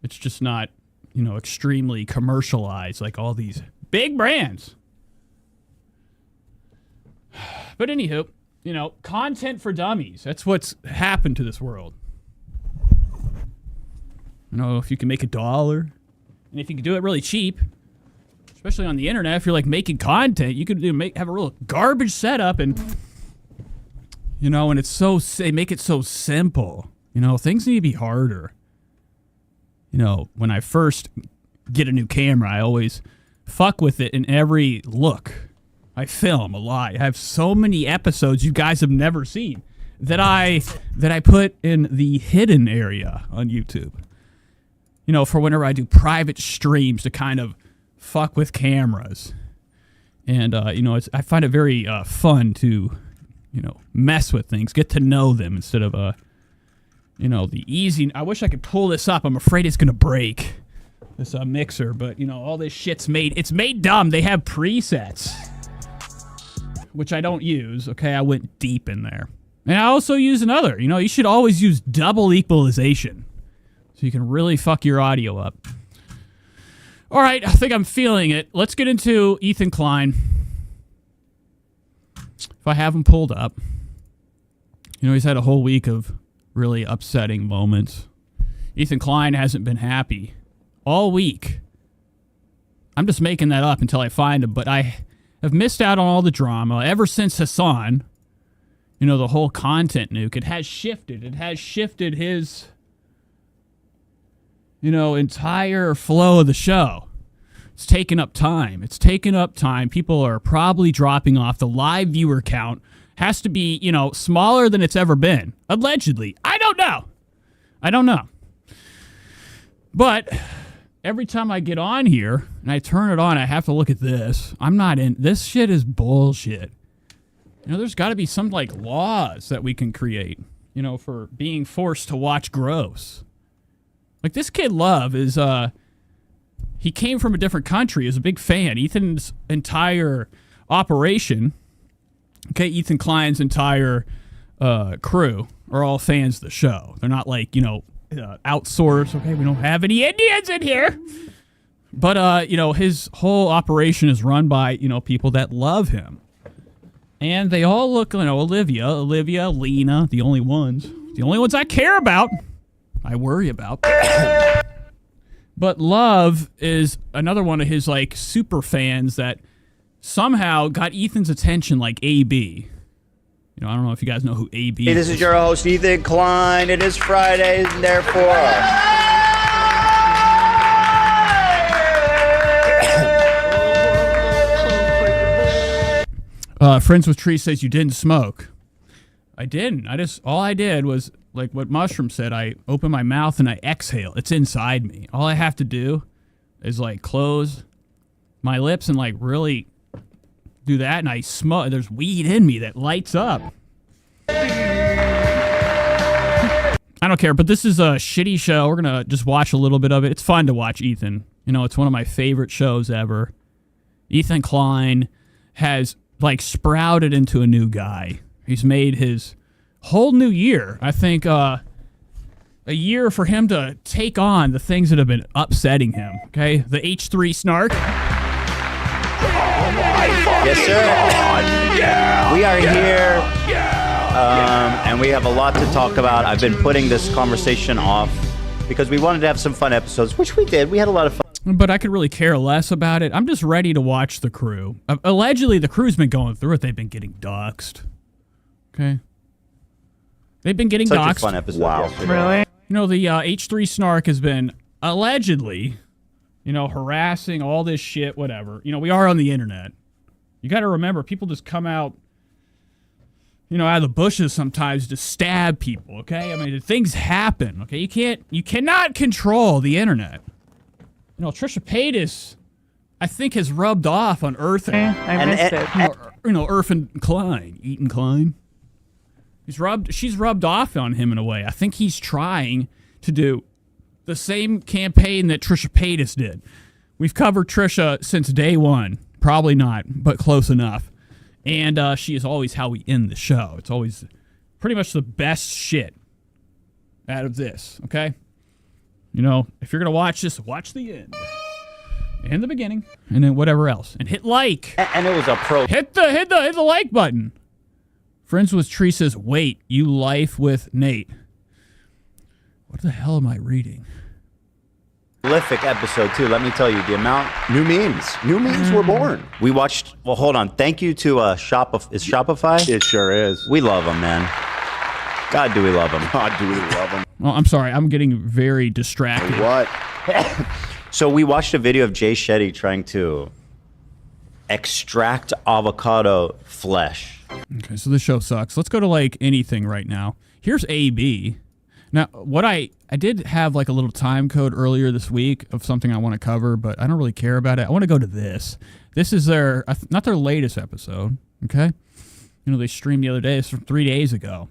S6: It's just not, you know, extremely commercialized like all these big brands. But anywho, you know, content for dummies. That's what's happened to this world. You know, if you can make $1, and if you can do it really cheap, especially on the internet, if you're like making content, you could have a real garbage setup, and you know, and it's so make it so simple. You know, things need to be harder. You know, when I first get a new camera, I always fuck with it in every look. I film a lot. I have so many episodes you guys have never seen that I put in the hidden area on YouTube. You know, for whenever I do private streams to kind of fuck with cameras. And, you know, I find it very fun to, you know, mess with things, get to know them instead of, you know, the easy. I wish I could pull this up. I'm afraid it's going to break, this mixer. But, you know, all this shit's it's made dumb. They have presets, which I don't use. Okay, I went deep in there. And I also use another. You know, you should always use double equalization so you can really fuck your audio up. All right, I think I'm feeling it. Let's get into Ethan Klein. If I have him pulled up. You know, he's had a whole week of really upsetting moments. Ethan Klein hasn't been happy all week. I'm just making that up until I find him, but I have missed out on all the drama ever since Hassan. You know, the whole content nuke. It has shifted. It has shifted his, you know, entire flow of the show. It's taken up time. It's taken up time. People are probably dropping off. The live viewer count has to be, you know, smaller than it's ever been. Allegedly. I don't know. I don't know. But every time I get on here and I turn it on, I have to look at this. I'm not in. This shit is bullshit. You know, there's got to be some, like, laws that we can create, you know, for being forced to watch gross. Like, this kid Love is, he came from a different country, is a big fan. Ethan's entire operation, okay, Ethan Klein's entire crew are all fans of the show. They're not like, you know, outsourced. Okay, we don't have any Indians in here. But, you know, his whole operation is run by, you know, people that love him. And they all look, you know, Olivia, Lena, the only ones I care about, I worry about. But Love is another one of his, like, super fans that somehow got Ethan's attention like AB. You know, I don't know if you guys know who AB is.
S15: Hey, this is your host, Ethan Klein. It is Friday, and therefore...
S6: Friends with Tree says you didn't smoke. I didn't. All I did was, like what Mushroom said, I open my mouth and I exhale. It's inside me. All I have to do is, like, close my lips and, like, really do that, and I smoke. There's weed in me that lights up. I don't care, but this is a shitty show. We're going to just watch a little bit of it. It's fun to watch Ethan. You know, it's one of my favorite shows ever. Ethan Klein has, like, sprouted into a new guy. He's made his whole new year. I think a year for him to take on the things that have been upsetting him, okay? The H3 snark.
S15: Yes, sir.
S22: Yeah.
S15: We are here,
S22: Yeah.
S15: and we have a lot to talk about. I've been putting this conversation off because we wanted to have some fun episodes, which we did. We had a lot of fun.
S6: But I could really care less about it. I'm just ready to watch the crew. Allegedly, the crew's been going through it. They've been getting doxxed. Okay? They've been getting doxxed.
S15: Such a fun episode yesterday.
S6: Really? You know, the H3 snark has been allegedly, harassing all this shit, whatever. We are on the internet. You got to remember, people just come out, out of the bushes sometimes to stab people, okay? I mean, things happen, okay? You cannot control the internet. Trisha Paytas, I think, has rubbed off on Earth and Earth and Klein, Eaton Klein. She's rubbed off on him in a way. I think he's trying to do the same campaign that Trisha Paytas did. We've covered Trisha since day one. Probably not, but close enough. And she is always how we end the show. It's always pretty much the best shit out of this, okay? If you're going to watch this, watch the end. And the beginning. And then whatever else. And hit like.
S15: And it was a pro.
S6: Hit the like button. Friends with Tree says, wait, you life with Nate. What the hell am I reading?
S15: Prolific episode, too. Let me tell you, the amount.
S22: New memes were born.
S15: We watched. Well, hold on. Thank you to Shopify. Is Shopify?
S22: It sure is.
S15: We love them, man. God, do we love them.
S22: God, do we love them.
S6: Well, I'm sorry. I'm getting very distracted.
S22: What?
S15: So we watched a video of Jay Shetty trying to extract avocado flesh.
S6: Okay, so this show sucks. Let's go to anything right now. Here's AB. Now, what I did have a little time code earlier this week of something I want to cover, but I don't really care about it. I want to go to this. This is not their latest episode, okay? They streamed the other day. It's from 3 days ago.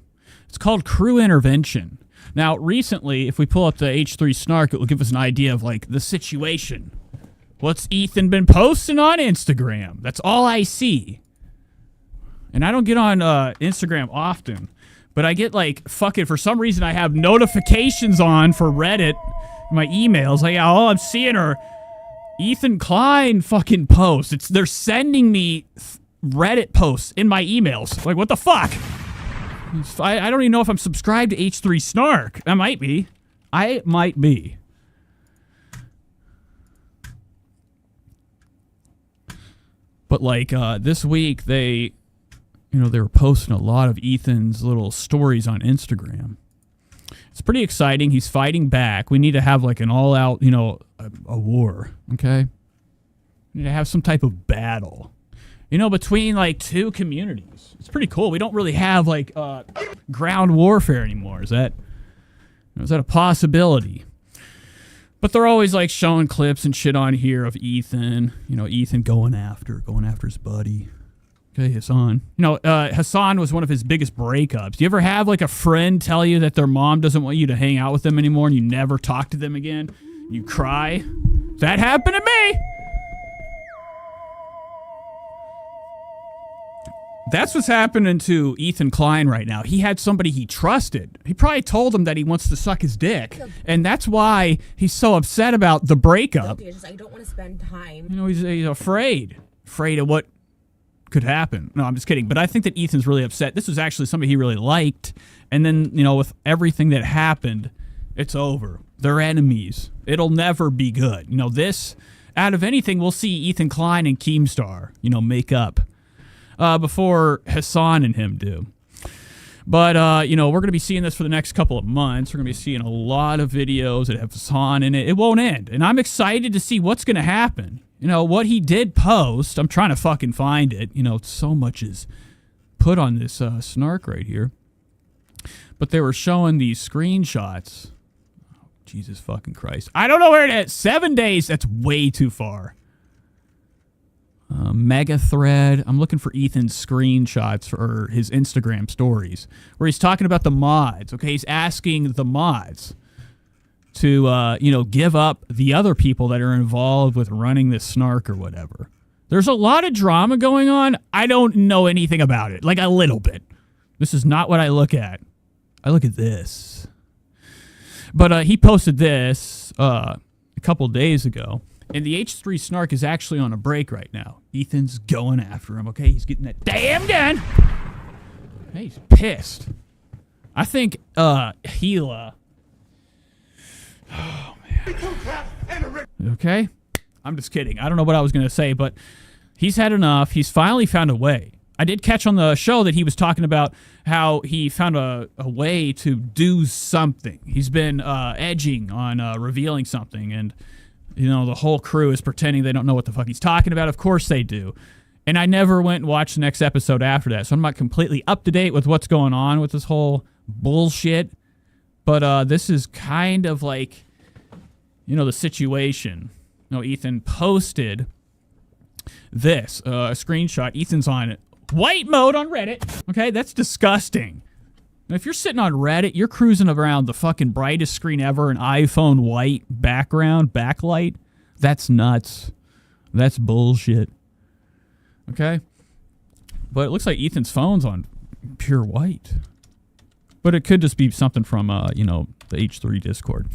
S6: It's called Crew Intervention. Now, recently, if we pull up the H3 Snark, it will give us an idea of, the situation. What's Ethan been posting on Instagram? That's all I see. And I don't get on Instagram often, but I get, for some reason, I have notifications on for Reddit, my emails. All I'm seeing are Ethan Klein fucking posts. They're sending me Reddit posts in my emails. What the fuck? I don't even know if I'm subscribed to H3 Snark. I might be. But this week they were posting a lot of Ethan's little stories on Instagram. It's pretty exciting. He's fighting back. We need to have an all-out, a war, okay? We need to have some type of battle. Between two communities. It's pretty cool. We don't really have ground warfare anymore. Is that a possibility? But they're always showing clips and shit on here of Ethan. Ethan going after his buddy. Okay, Hassan. Hassan was one of his biggest breakups. Do you ever have a friend tell you that their mom doesn't want you to hang out with them anymore and you never talk to them again? You cry? That happened to me. That's what's happening to Ethan Klein right now. He had somebody he trusted. He probably told him that he wants to suck his dick. And that's why he's so upset about the breakup.
S7: I don't want to spend time.
S6: He's afraid. Afraid of what could happen. No, I'm just kidding. But I think that Ethan's really upset. This was actually somebody he really liked. And then, with everything that happened, it's over. They're enemies. It'll never be good. This, out of anything, we'll see Ethan Klein and Keemstar, make up. Before Hassan and him do. But, we're going to be seeing this for the next couple of months. We're going to be seeing a lot of videos that have Hassan in it. It won't end. And I'm excited to see what's going to happen. What he did post, I'm trying to fucking find it. So much is put on this snark right here. But they were showing these screenshots. Oh, Jesus fucking Christ. I don't know where it is. 7 days, that's way too far. Mega thread. I'm looking for Ethan's screenshots for his Instagram stories where he's talking about the mods. Okay, he's asking the mods to, give up the other people that are involved with running this snark or whatever. There's a lot of drama going on. I don't know anything about it, a little bit. This is not what I look at. I look at this. But he posted this a couple days ago, and the H3 Snark is actually on a break right now. Ethan's going after him, okay? He's getting that damn gun. Hey, he's pissed. I think Gila... Oh, man. Okay? I'm just kidding. I don't know what I was going to say, but he's had enough. He's finally found a way. I did catch on the show that he was talking about how he found a way to do something. He's been edging on revealing something, and you know the whole crew is pretending they don't know what the fuck he's talking about. Of course they do. And I never went and watched the next episode after that, so I'm not completely up to date with what's going on with this whole bullshit. But this is kind of like, you know, the situation. You know, Ethan posted this, a screenshot. Ethan's on white mode on Reddit. Okay, that's disgusting. Now, if you're sitting on Reddit, you're cruising around the fucking brightest screen ever, an iPhone white background, backlight. That's nuts. That's bullshit. Okay? But it looks like Ethan's phone's on pure white. But it could just be something from, you know, the H3 Discord.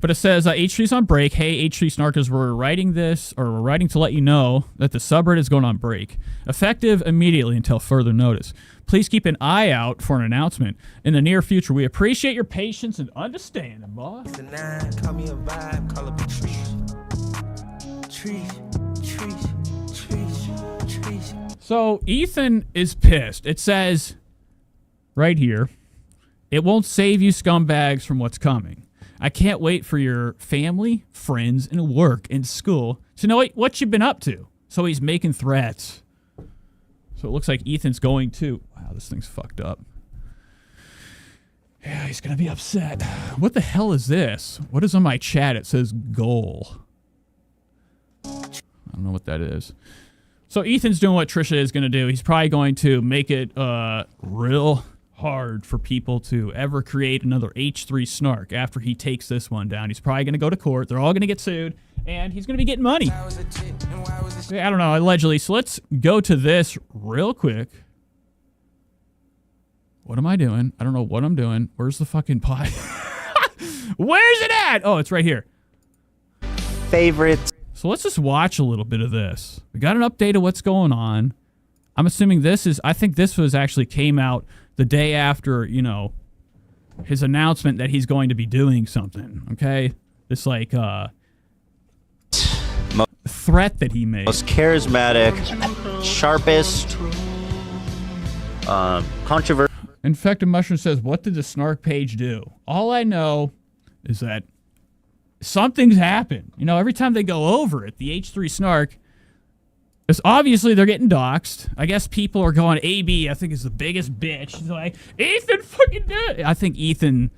S6: But it says, H3's on break. Hey, H3 Snarkers, we're writing to let you know that the subreddit is going on break. Effective immediately until further notice. Please keep an eye out for an announcement in the near future. We appreciate your patience and understanding, boss.
S12: Call me a vibe, call it Trisha.
S6: So Ethan is pissed. It says right here, it won't save you scumbags from what's coming. I can't wait for your family, friends, and work and school to know what you've been up to. So he's making threats. So it looks like Ethan's going to... Wow, this thing's fucked up. Yeah, he's going to be upset. What the hell is this? What is on my chat? It says goal. I don't know what that is. So Ethan's doing what Trisha is going to do. He's probably going to make it real hard for people to ever create another H3 Snark after he takes this one down. He's probably going to go to court. They're all going to get sued, and he's going to be getting money. I don't know, allegedly. So let's go to this real quick. What am I doing? I don't know what I'm doing. Where's the fucking pie? Where's it at? Oh, it's right here.
S15: Favorites.
S6: So let's just watch a little bit of this. We got an update of what's going on. I'm assuming this is... I think this was actually came out the day after, you know, his announcement that he's going to be doing something, okay? This, like, threat that he made.
S15: Most charismatic, sharpest, controversial.
S6: Infected Mushroom says, what did the Snark page do? All I know is that something's happened. You know, every time they go over it, the H3 Snark... It's obviously they're getting doxxed. I guess people are going, AB, I think, is the biggest bitch. He's like, Ethan, fucking do it. I think Ethan,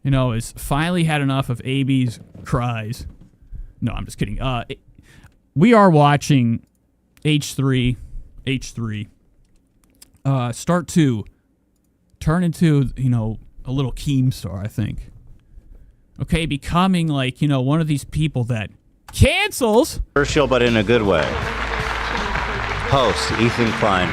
S6: you know, has finally had enough of AB's cries. No, I'm just kidding. We are watching H3 start to turn into, you know, a little Keemstar, I think. Okay, becoming like, you know, one of these people that cancels.
S15: Controversial, but in a good way. Host Ethan Klein,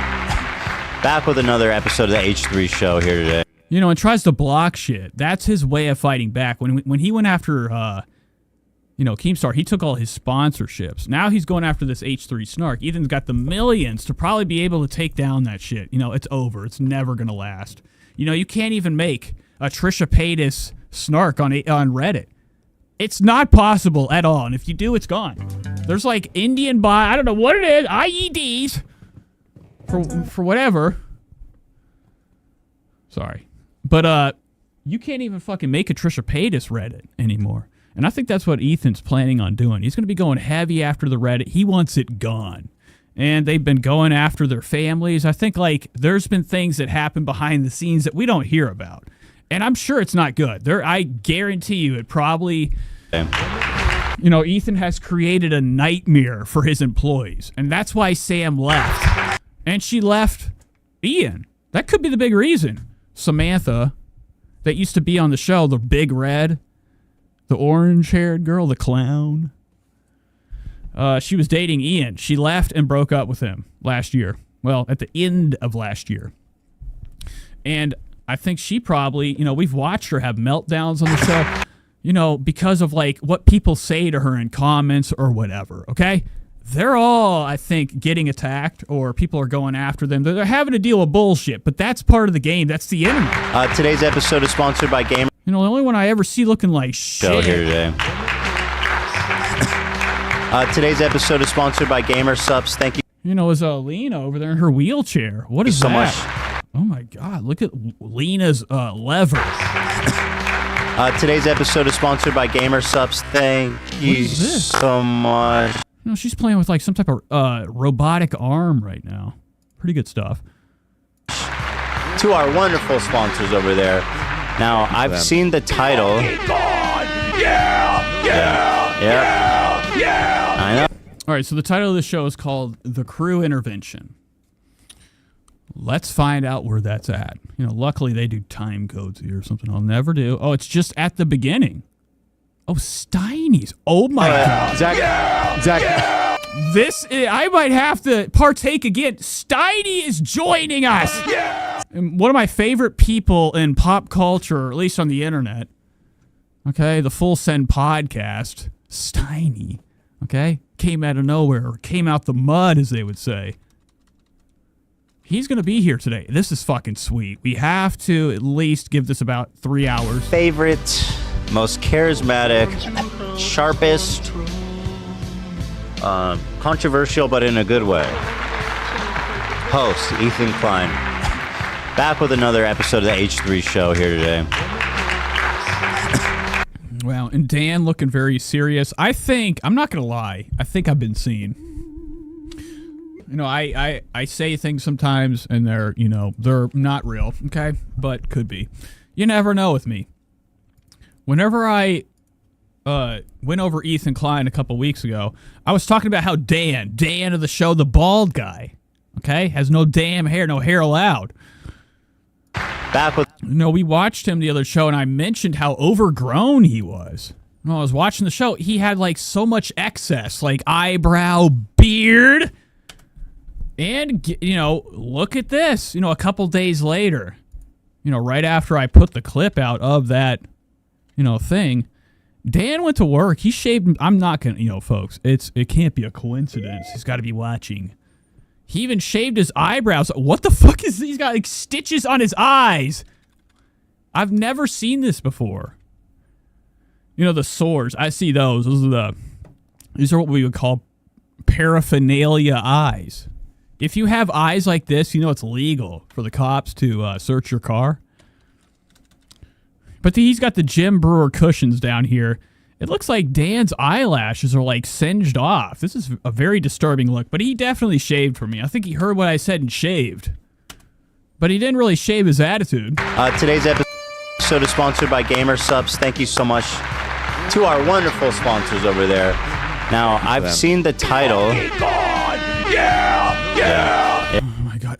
S15: back with another episode of the H3 show here today.
S6: You know, and tries to block shit. That's his way of fighting back. When he went after, you know, Keemstar, he took all his sponsorships. Now he's going after this H3 Snark. Ethan's got the millions to probably be able to take down that shit. You know, it's over. It's never going to last. You know, you can't even make a Trisha Paytas Snark on Reddit. It's not possible at all, and if you do, it's gone. There's like Indian I don't know what it is, IEDs for whatever. Sorry. But you can't even fucking make a Trisha Paytas Reddit anymore. And I think that's what Ethan's planning on doing. He's going to be going heavy after the Reddit. He wants it gone. And they've been going after their families. I think like there's been things that happen behind the scenes that we don't hear about. And I'm sure it's not good. I guarantee you it probably... You know, Ethan has created a nightmare for his employees. And that's why Sam left. And she left Ian. That could be the big reason. Samantha, that used to be on the show, the big red, the orange-haired girl, the clown. She was dating Ian. She left and broke up with him last year. Well, at the end of last year. And I think she probably, you know, we've watched her have meltdowns on the show. you know, because of like what people say to her in comments or whatever, okay? They're all, I think, getting attacked or people are going after them. They're having to deal with bullshit, but that's part of the game. That's the internet.
S15: Today's episode is sponsored by Gamer.
S6: You know, the only one I ever see looking like shit.
S15: Show here today. Today's episode is sponsored by Gamer Subs. Thank you.
S6: You know, is Lena over there in her wheelchair? What is
S15: so
S6: that?
S15: much.
S6: Oh my God! Look at Lena's lever.
S15: Today's episode is sponsored by Gamer Subs. Thank you so much.
S6: You know, she's playing with like some type of robotic arm right now. Pretty good stuff.
S15: To our wonderful sponsors over there. Now, I've seen the title. I know.
S6: All right, so the title of the show is called The Crew Intervention. Let's find out where that's at. You know, luckily they do time codes here or something I'll never do. Oh, it's just at the beginning. Oh, Steiny's. Oh my God.
S13: Zach.
S6: This, I might have to partake again. Steiny is joining us. And one of my favorite people in pop culture, or at least on the internet, okay, the Full Send podcast, Steiny, okay, came out of nowhere, came out the mud, as they would say. He's going to be here today. This is fucking sweet. We have to at least give this about 3 hours.
S15: Favorite, most charismatic, sharpest, controversial, but in a good way. Host, Ethan Klein. Back with another episode of the H3 show here today.
S6: Wow, and Dan looking very serious. I think, I'm not going to lie, I think I've been seen. You know, I say things sometimes and they're, you know, they're not real, okay? But could be. You never know with me. Whenever I went over Ethan Klein a couple weeks ago, I was talking about how Dan of the show, the bald guy, okay, has no damn hair, no hair allowed.
S15: Back with...
S6: No, we watched him the other show, and I mentioned how overgrown he was. When I was watching the show, he had, like, so much excess, like eyebrow, beard. And, you know, look at this. You know, a couple days later, you know, right after I put the clip out of that, you know, thing, Dan went to work. He shaved... I'm not going to... You know, folks, it can't be a coincidence. He's got to be watching. He even shaved his eyebrows. What the fuck is... He's got, like, stitches on his eyes. I've never seen this before. You know, the sores. I see those. These are what we would call paraphernalia eyes. If you have eyes like this, you know it's legal for the cops to search your car. But he's got the Jim Brewer cushions down here. It looks like Dan's eyelashes are like singed off. This is a very disturbing look, but he definitely shaved for me. I think he heard what I said and shaved. But he didn't really shave his attitude.
S15: Today's episode is sponsored by Gamer Subs. Thank you so much to our wonderful sponsors over there. Now, I've seen the title.
S6: Oh my God.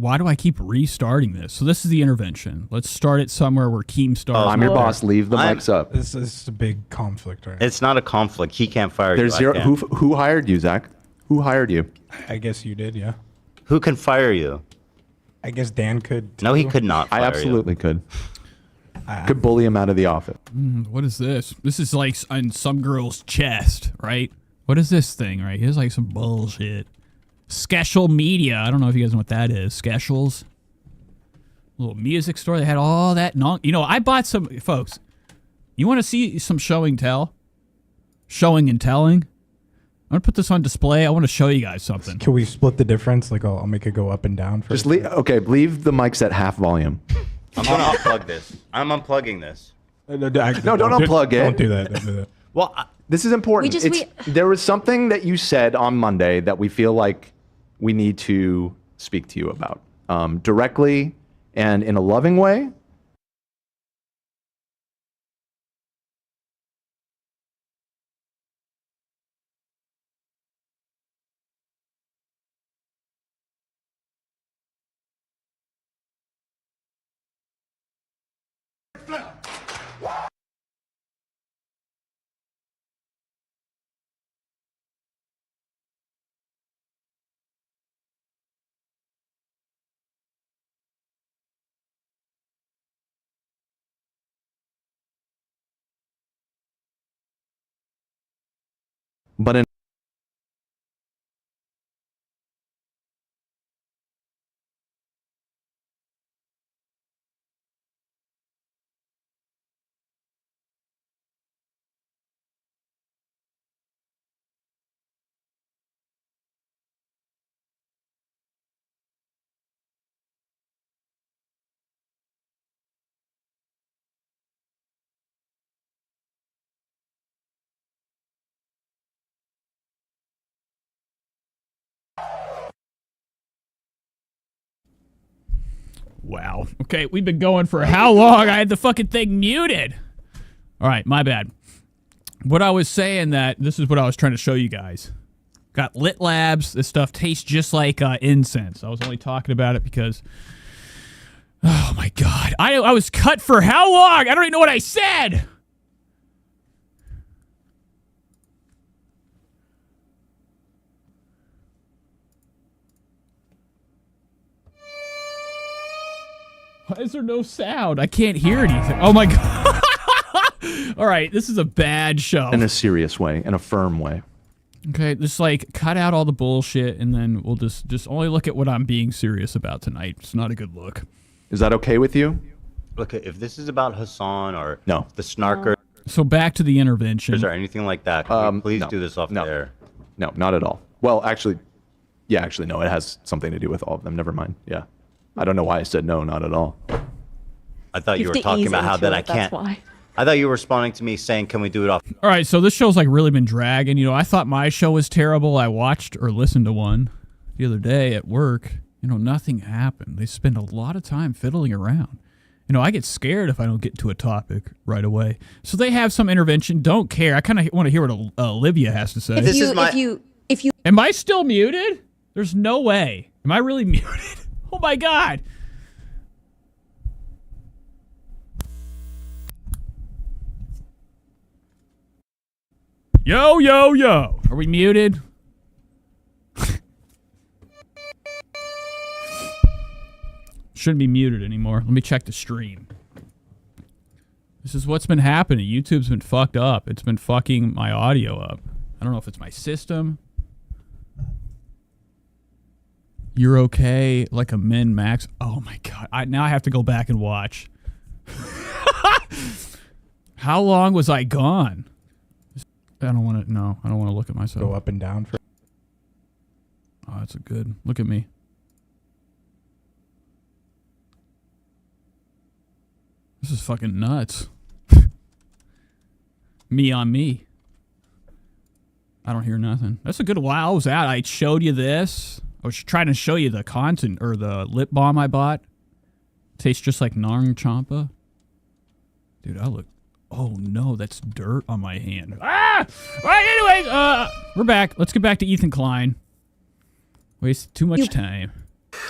S6: Why do I keep restarting this? So this is the intervention. Let's start it somewhere where Keem starts.
S13: I'm your boss. Leave the mics up.
S14: This is a big conflict, right?
S15: It's not a conflict. He can't fire
S13: There's
S15: you.
S13: zero. Who hired you, Zach? Who hired you?
S14: I guess you did, yeah.
S15: Who can fire you?
S14: I guess Dan could.
S15: No, he could not fire
S13: I absolutely could. Could bully him out of the office.
S6: What is this? This is like on some girl's chest, right? What is this thing right here? It's like some bullshit. Skeshel Media. I don't know if you guys know what that is. Skeshel's. Little music store. They had all that. You know, I bought some. Folks, you want to see some show and tell? Showing and telling? I'm going to put this on display. I want to show you guys something.
S14: Can we split the difference? Like, I'll make it go up and down.
S13: Just leave. Okay, leave the mics at half volume.
S15: I'm going to unplug this. I'm unplugging this.
S13: No, don't unplug it.
S14: Don't do that. Don't do that.
S13: Well, this is important. There was something that you said on Monday that we feel like we need to speak to you about directly and in a loving way. But in
S6: Wow. Okay, we've been going for how long? I had the fucking thing muted. All right, my bad. What I was saying that this is what I was trying to show you guys. Got Lit Labs. This stuff tastes just like incense. I was only talking about it because... Oh, my God. I was cut for how long? I don't even know what I said. Why is there no sound? I can't hear anything. Oh, my God. All right, this is a bad show.
S13: In a serious way, in a firm way.
S6: Okay, just like cut out all the bullshit, and then we'll just only look at what I'm being serious about tonight. It's not a good look.
S13: Is that okay with you?
S15: Look, if this is about Hassan or
S13: no,
S15: the snarker,
S6: So back to the intervention.
S15: or anything like that, can we please do this off the air?
S13: No, not at all. Well, actually, no, it has something to do with all of them. Never mind. Yeah. I don't know why I said no, not at all.
S15: I thought you were talking about how that I can't. I thought you were responding to me saying, "Can we do it off?"
S6: All right, so this show's like really been dragging. You know, I thought my show was terrible. I watched or listened to one the other day at work. You know, nothing happened. They spend a lot of time fiddling around. You know, I get scared if I don't get to a topic right away. So they have some intervention. Don't care. I kind of want to hear what Olivia has to say.
S7: If you
S6: Am I still muted? There's no way. Am I really muted? Oh my God. Yo, yo, yo. Are we muted? Shouldn't be muted anymore. Let me check the stream. This is what's been happening. YouTube's been fucked up. It's been fucking my audio up. I don't know if it's my system. You're okay, like a min max. Oh my God. Now I have to go back and watch. How long was I gone? I don't want to look at myself.
S14: Go up and down for.
S6: Oh, that's a good. Look at me. This is fucking nuts. Me on me. I don't hear nothing. That's a good while I was out. I showed you this. I was trying to show you the content or the lip balm I bought. Tastes just like Nang Champa. Dude, I look. Oh no, that's dirt on my hand. Ah! All right, anyways, we're back. Let's get back to Ethan Klein. Waste too much time.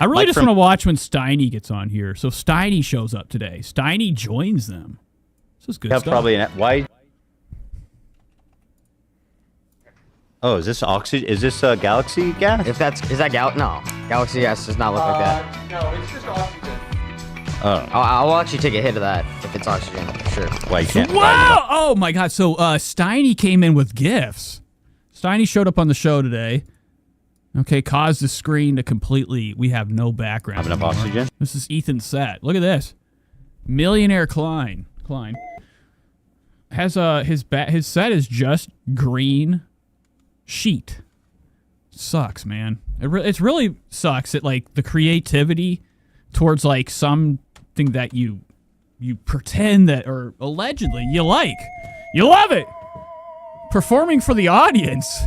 S6: I really just want to watch when Steiny gets on here. So Steiny shows up today. Steiny joins them. This is good stuff.
S15: Probably why? Oh, is this oxygen? Is this galaxy gas?
S19: Is that no, galaxy gas does not look like that.
S1: No, it's just oxygen.
S15: Oh.
S19: I'll actually take a hit of that if it's oxygen. Sure.
S15: Why you can't?
S6: Wow! Oh my God! So Steiny came in with gifts. Steiny showed up on the show today. Okay, caused the screen to completely. We have no background.
S15: Have enough oxygen.
S6: This is Ethan's set. Look at this. Millionaire Klein has his set is just green sheet. Sucks, man. It really sucks. It like the creativity towards like something that you pretend that or allegedly you like. You love it. Performing for the audience.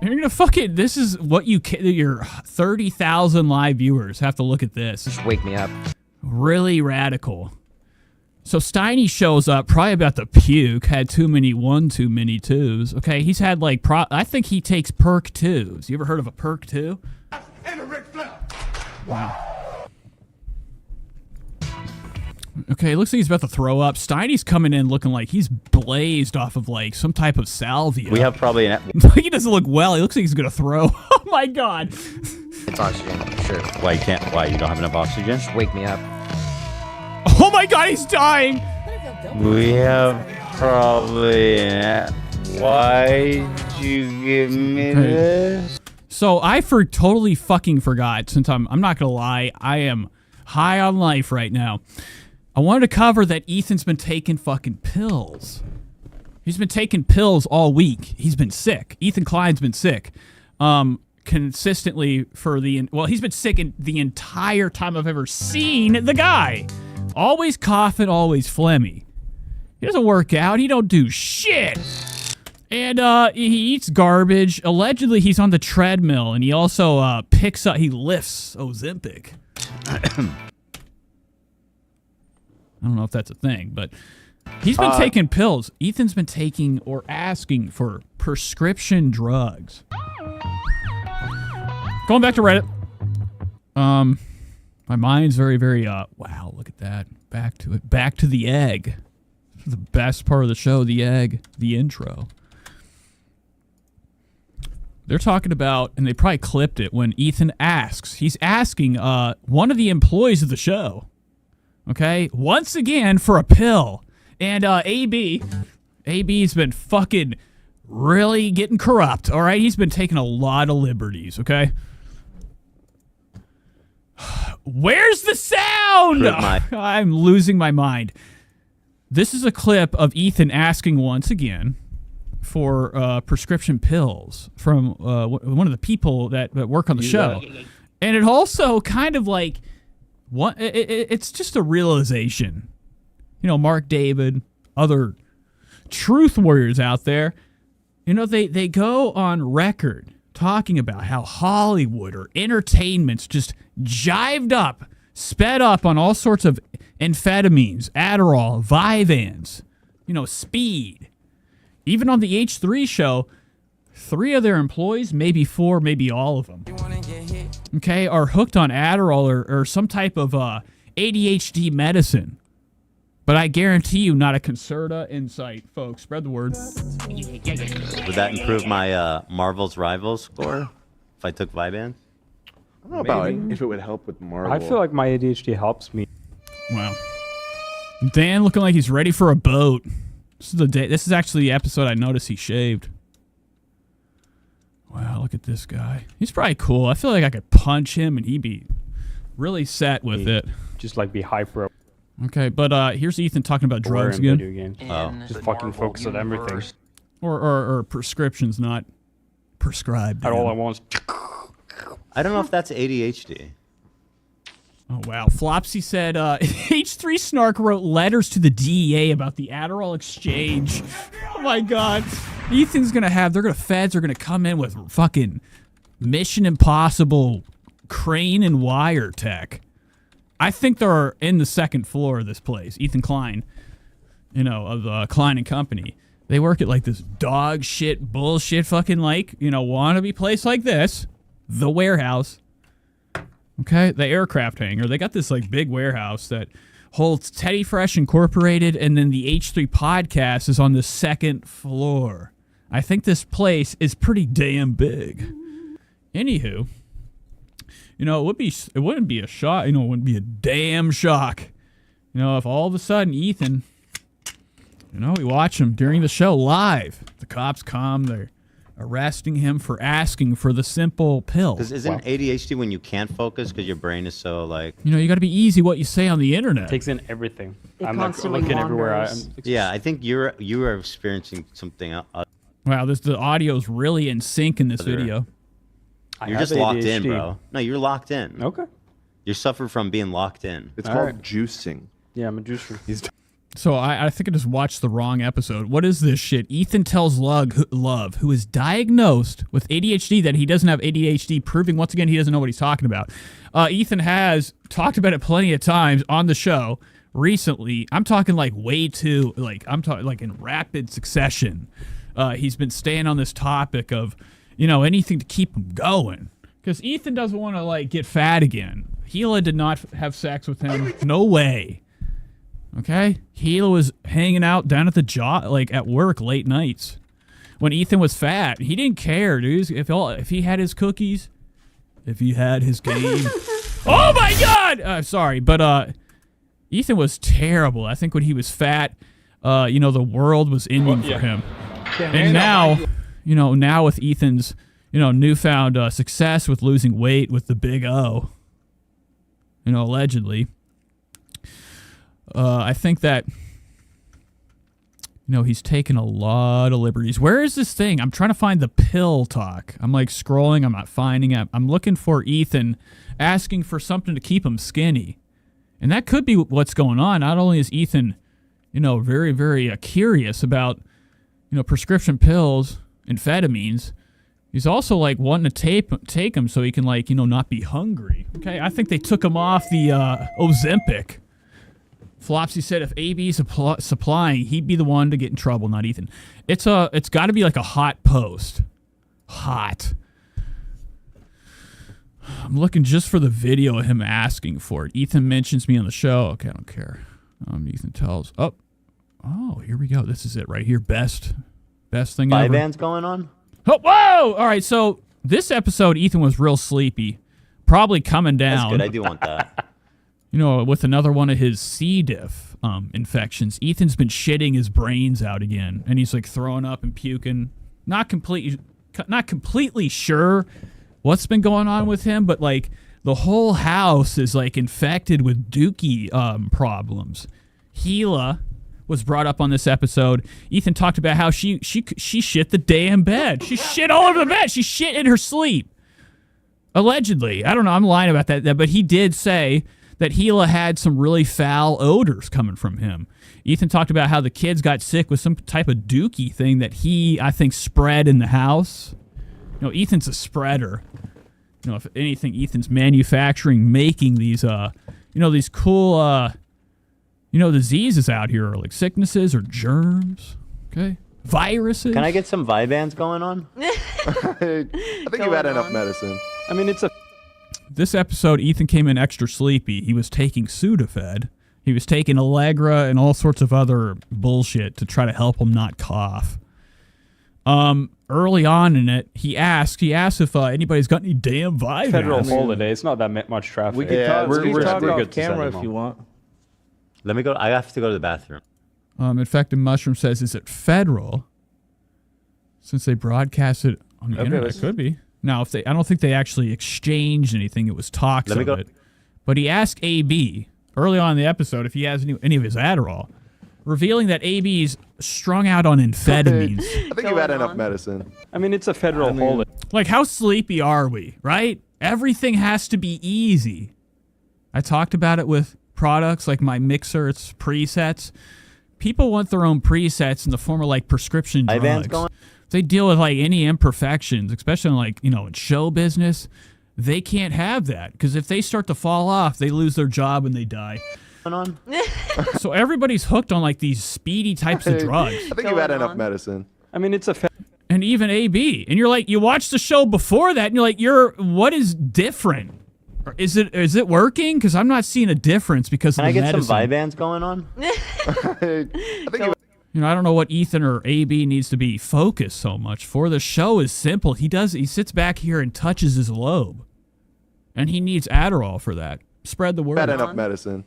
S6: You're gonna fucking. This is what your 30,000 live viewers have to look at this.
S19: Just wake me up.
S6: Really radical. So Steiny shows up, probably about the puke. Had too many twos. Okay, he's had like I think he takes perk 2s. You ever heard of a perk 2? Wow. Okay, looks like he's about to throw up. Steiny's coming in looking like he's blazed off of like some type of salvia.
S15: We have probably an.
S6: He doesn't look well. He looks like he's gonna throw. Oh my God.
S19: It's oxygen. Sure.
S15: Why you can't? Why you don't have enough oxygen?
S19: Just wake me up.
S6: Oh my God, he's dying.
S15: We have probably. Why'd you give me this?
S6: So I totally fucking forgot, since I'm not gonna lie, I am high on life right now. I wanted to cover that Ethan's been taking fucking pills. He's been taking pills all week. He's been sick. Ethan Klein's been sick. Consistently he's been sick in the entire time I've ever seen the guy. Always coughing, always phlegmy. He doesn't work out. He don't do shit. And he eats garbage. Allegedly, he's on the treadmill, and he also he lifts Ozempic. I don't know if that's a thing, but he's been taking pills. Ethan's been taking or asking for prescription drugs. Going back to Reddit. My mind's very, very, wow, look at that. Back to it. Back to the egg. The best part of the show, the egg, the intro. They're talking about, and they probably clipped it when Ethan asks. He's asking one of the employees of the show, okay, once again for a pill. And AB's been fucking really getting corrupt, all right? He's been taking a lot of liberties, okay? Where's the sound? I'm losing my mind. This is a clip of Ethan asking once again for prescription pills from one of the people that work on the show. And it also kind of like, it's just a realization. You know, Mark David, other truth warriors out there, you know, they go on record talking about how Hollywood or entertainment's just jived up, sped up on all sorts of amphetamines, Adderall, Vyvanse, you know, speed. Even on the H3 show, 3 of their employees, maybe 4, maybe all of them, okay, are hooked on Adderall or some type of ADHD medicine. But I guarantee you, not a Concerta Insight, folks. Spread the word.
S15: Would that improve my Marvel's Rivals score if I took Vyvanse?
S22: I don't know about if it would help with Marvel.
S18: I feel like my ADHD helps me.
S6: Wow. Dan looking like he's ready for a boat. This is the day. This is actually the episode I noticed he shaved. Wow, look at this guy. He's probably cool. I feel like I could punch him and he'd be really set with it.
S18: Just like be hyper.
S6: Okay, but here's Ethan talking about drugs again.
S18: Video games. Just fucking focus on everything.
S6: Or prescriptions not prescribed.
S18: At all I want.
S15: I don't know if that's ADHD.
S6: Oh, wow. Flopsy said, H3 Snark wrote letters to the DEA about the Adderall exchange. Oh, my God. Ethan's going to feds are going to come in with fucking Mission Impossible crane and wire tech. I think they're in the second floor of this place. Ethan Klein, you know, of Klein and Company. They work at like this dog shit, bullshit fucking like, you know, wannabe place like this. The warehouse. Okay, the aircraft hangar. They got this like big warehouse that holds Teddy Fresh Incorporated, and then the H3 podcast is on the second floor. I think this place is pretty damn big. Anywho, you know, it wouldn't be a shock. You know, it wouldn't be a damn shock. You know, if all of a sudden Ethan, you know, we watch him during the show live. The cops come, they're arresting him for asking for the simple pill.
S15: Because isn't ADHD when you can't focus because your brain is so like...
S6: You know, you got to be easy what you say on the internet.
S18: It takes in everything.
S19: It
S18: I'm like
S19: constantly
S18: looking everywhere.
S15: Yeah, I think you are experiencing something.
S6: Wow, the audio's really in sync in this video.
S15: You're just locked in, bro. No, you're locked in.
S18: Okay.
S15: You suffer from being locked in.
S22: It's called juicing.
S18: Yeah, I'm a juicer.
S6: So I think I just watched the wrong episode. What is this shit? Ethan tells Love, who is diagnosed with ADHD, that he doesn't have ADHD, proving once again he doesn't know what he's talking about. Ethan has talked about it plenty of times on the show recently. I'm talking like way too, like I'm talking like in rapid succession. He's been staying on this topic of, you know, anything to keep him going. Because Ethan doesn't want to like get fat again. Gila did not have sex with him. No way. Okay? Gila was hanging out down at the job, like at work late nights. When Ethan was fat, he didn't care, dude. If he had his cookies, if he had his game. Oh my God! Sorry, but Ethan was terrible. I think when he was fat, you know, the world was ending for him. And now, now with Ethan's, newfound success with losing weight with the big O, allegedly, I think that, he's taken a lot of liberties. Where is this thing? I'm trying to find the pill talk. I'm like scrolling. I'm not finding it. I'm looking for Ethan asking for something to keep him skinny. And that could be what's going on. Not only is Ethan, very, very curious about, prescription pills, amphetamines, he's also like wanting to take them so he can not be hungry. Okay, I think they took him off the Ozempic. Flopsy said if AB's supplying, he'd be the one to get in trouble, not Ethan. It's got to be like a hot post. Hot. I'm looking just for the video of him asking for it. Ethan mentions me on the show. Okay, I don't care. Ethan tells. Oh, here we go. This is it right here. Best thing ever.
S15: Vyvanse going on?
S6: Oh, whoa! All right, so this episode, Ethan was real sleepy. Probably coming down.
S15: That's good. I do want that.
S6: With another one of his C. diff infections. Ethan's been shitting his brains out again, and he's like throwing up and puking. Not completely sure what's been going on with him, but like the whole house is like infected with dookie problems. Gila was brought up on this episode. Ethan talked about how she shit the damn bed. She shit all over the bed. She shit in her sleep. Allegedly. I don't know. I'm lying about that, but he did say that Gila had some really foul odors coming from him. Ethan talked about how the kids got sick with some type of dookie thing that he, I think, spread in the house. Ethan's a spreader. If anything, Ethan's manufacturing, making these, these cool, diseases out here, or like sicknesses or germs. Okay, viruses.
S15: Can I get some Vyvanse going on?
S22: I think you had enough medicine.
S18: I mean,
S6: This episode, Ethan came in extra sleepy. He was taking Sudafed. He was taking Allegra and all sorts of other bullshit to try to help him not cough. Early on in it, he asked if anybody's got any damn Vyvanse.
S18: Federal holiday. It's not that much traffic.
S23: We can talk,
S18: we're
S23: talk
S18: good
S23: off
S18: to
S23: camera
S18: send
S23: if you want.
S15: Let me go. I have to go to the bathroom.
S6: Infected Mushroom says, is it federal? Since they broadcast it on the internet, it could be. Now, I don't think they actually exchanged anything. It was talks of it. But he asked AB early on in the episode if he has any of his Adderall, revealing that AB's strung out on amphetamines.
S22: I think you had enough medicine.
S18: I mean, it's a federal holiday.
S6: Like, how sleepy are we, right? Everything has to be easy. I talked about it with products like my mixer, it's presets. People want their own presets in the form of like prescription drugs. If they deal with like any imperfections, especially in like, in show business, they can't have that, because if they start to fall off, they lose their job and they die. So everybody's hooked on like these speedy types of drugs.
S22: I think you had enough medicine.
S18: I mean, it's a
S6: and even AB, and you're like, you watch the show before that, and you're like, what is different? Is it working? Because I'm not seeing a difference because of the medicine.
S15: Can I get some Vyvanse going on?
S6: I don't know what Ethan or AB needs to be focused so much for. The show is simple. He sits back here and touches his lobe, and he needs Adderall for that. Spread the word.
S22: Had enough medicine.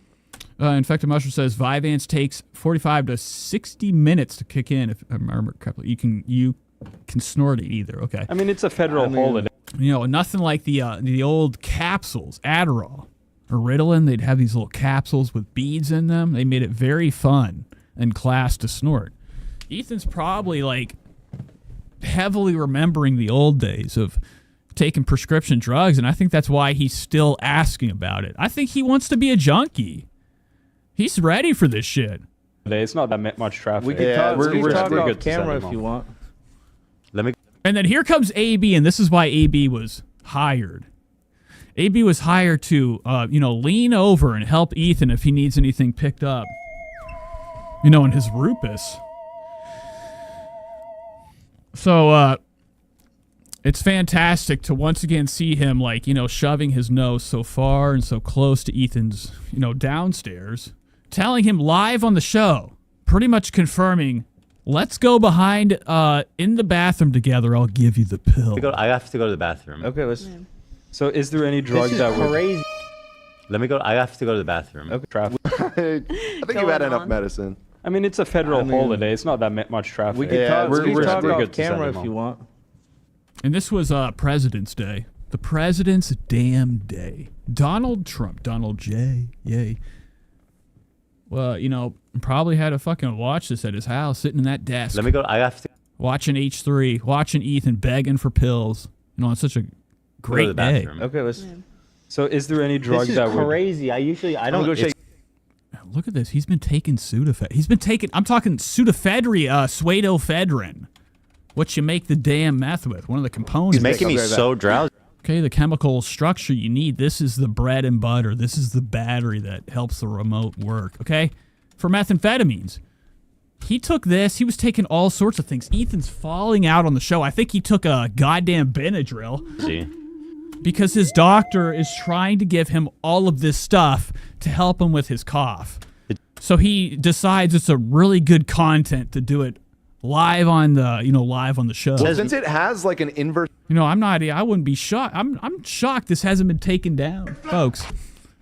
S6: Infected Mushroom says Vyvanse takes 45 to 60 minutes to kick in. If I remember correctly, you can snort it either. Okay.
S18: I mean, it's a federal holiday.
S6: Nothing like the old capsules, Adderall or Ritalin. They'd have these little capsules with beads in them. They made it very fun and class to snort. Ethan's probably like heavily remembering the old days of taking prescription drugs, and I think that's why he's still asking about it. I think he wants to be a junkie. He's ready for this shit.
S18: It's not that much traffic.
S23: We can talk,
S18: we're
S23: talk
S18: good
S23: off
S18: to
S23: camera
S18: send
S23: if you want.
S6: And then here comes AB, and this is why AB was hired. AB was hired to, lean over and help Ethan if he needs anything picked up. In his rupus. So, it's fantastic to once again see him, like, shoving his nose so far and so close to Ethan's, downstairs, telling him live on the show, pretty much confirming, let's go behind in the bathroom together. I'll give you the pill.
S15: I have to go to the bathroom.
S23: Okay, let's.
S18: So, is there any drug that would?
S23: Crazy.
S15: I have to go to the bathroom.
S18: Okay. Traffic.
S22: I think you had enough medicine.
S18: I mean, it's a federal holiday. It's not that much traffic.
S23: We can talk,
S18: we're
S23: we can talk
S18: good
S23: off
S18: to send
S23: camera
S18: them
S23: if you
S18: home.
S23: want.
S6: And this was President's Day. The President's damn day. Donald Trump. Donald J. Yay. Well, you know, probably had to fucking watch this at his house, sitting in that desk.
S15: Let me go. I have to.
S6: Watching H3, watching Ethan begging for pills. You know, on such a great day.
S23: Okay, let's.
S18: So, is there any drug
S15: This is
S18: that would?
S15: crazy. I don't go shake.
S6: Look at this. He's been taking Sudafed. He's been taking, I'm talking Sudafedrin, pseudoephedrine. What you make the damn meth with. One of the components.
S15: He's making me so drowsy.
S6: Okay, the chemical structure you need. This is the bread and butter. This is the battery that helps the remote work. Okay? For methamphetamines. He took this. He was taking all sorts of things. Ethan's falling out on the show. I think he took a goddamn Benadryl.
S15: See?
S6: Because his doctor is trying to give him all of this stuff to help him with his cough. So he decides it's a really good content to do it live on the, live on the show.
S22: Well, since it has like an inverse.
S6: I wouldn't be shocked. I'm shocked this hasn't been taken down, folks.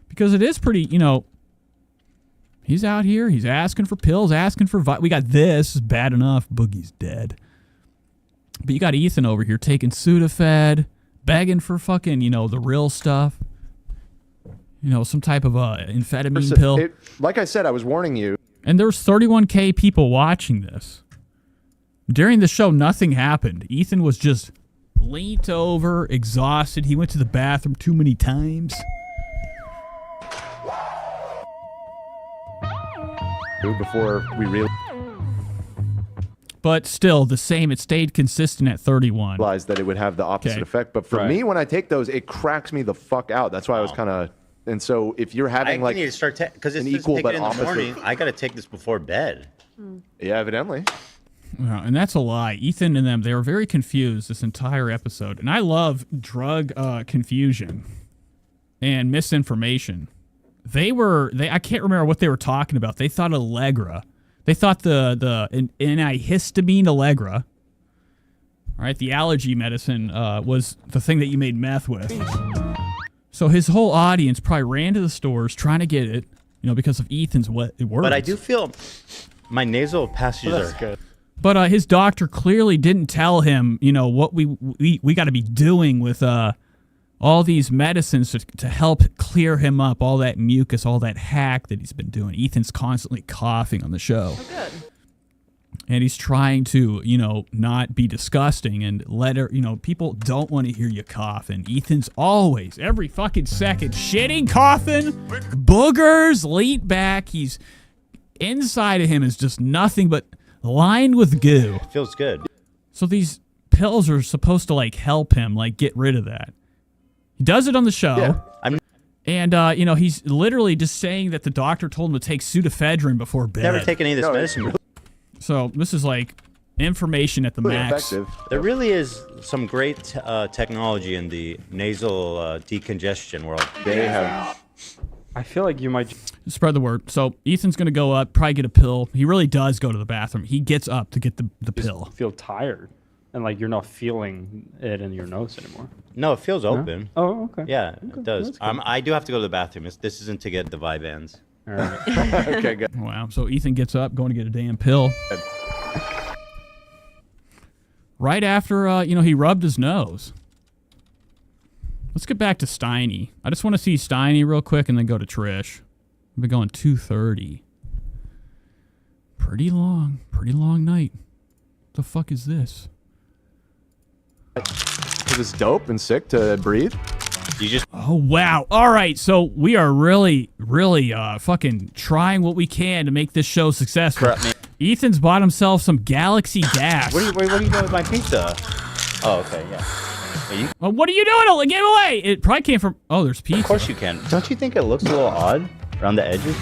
S6: Because it is pretty, he's out here, he's asking for pills, asking for we got this, is bad enough, Boogie's dead. But you got Ethan over here taking Sudafed, begging for fucking, the real stuff. Some type of amphetamine pill.
S22: Like I said, I was warning you.
S6: And there's 31K people watching this. During the show, nothing happened. Ethan was just leant over, exhausted. He went to the bathroom too many times.
S22: Before we realized
S6: But still, the same. It stayed consistent at 31.
S22: that it would have the opposite effect. But for me, when I take those, it cracks me the fuck out. That's why I was kind of. And so if you're having
S15: I need to start because it's
S22: an equal but
S15: in the
S22: opposite.
S15: morning. I got to take this before bed.
S22: Yeah, evidently.
S6: Well, and that's a lie. Ethan and them, they were very confused this entire episode. And I love drug confusion and misinformation. I can't remember what they were talking about. They thought Allegra. They thought the antihistamine Allegra, right? The allergy medicine was the thing that you made meth with. So his whole audience probably ran to the stores trying to get it, because of Ethan's words.
S15: But I do feel my nasal passages are
S22: good.
S6: But his doctor clearly didn't tell him, what we got to be doing with all these medicines to help clear him up, all that mucus, all that hack that he's been doing. Ethan's constantly coughing on the show.
S17: Oh, good.
S6: And he's trying to, not be disgusting and let her, people don't want to hear you cough. And Ethan's always, every fucking second, shitting, coughing, boogers, lean back. He's, inside of him is just nothing but lined with goo.
S15: Feels good.
S6: So these pills are supposed to, help him, get rid of that. He does it on the show.
S15: Yeah,
S6: and, he's literally just saying that the doctor told him to take Sudafedrin before bed.
S15: Never taken any of this medicine.
S6: So this is information at the max.
S22: Effective.
S15: There really is some great technology in the nasal decongestion world.
S22: They have.
S18: I feel like you might
S6: spread the word. So Ethan's going to go up, probably get a pill. He really does go to the bathroom. He gets up to get the pill.
S18: feel tired, and you're not feeling it in your nose anymore.
S15: No, it feels open.
S18: Oh, okay.
S15: Yeah, it does. I do have to go to the bathroom. This isn't to get the Vyvanse.
S18: All right.
S22: Okay, good.
S6: Wow. So Ethan gets up, going to get a damn pill. Right after, he rubbed his nose. Let's get back to Steiny. I just want to see Steiny real quick and then go to Trish. We've been going 2:30. Pretty long night. The fuck is this?
S22: Is this dope and sick to breathe?
S6: Oh, wow. All right. So we are really, really fucking trying what we can to make this show successful. Ethan's bought himself some Galaxy gas.
S15: What are you doing with my pizza? Oh, okay, yeah.
S6: What are you doing? Give it away. It probably came from... Oh, there's pizza.
S15: Of course you can. Don't you think it looks a little odd around the edges?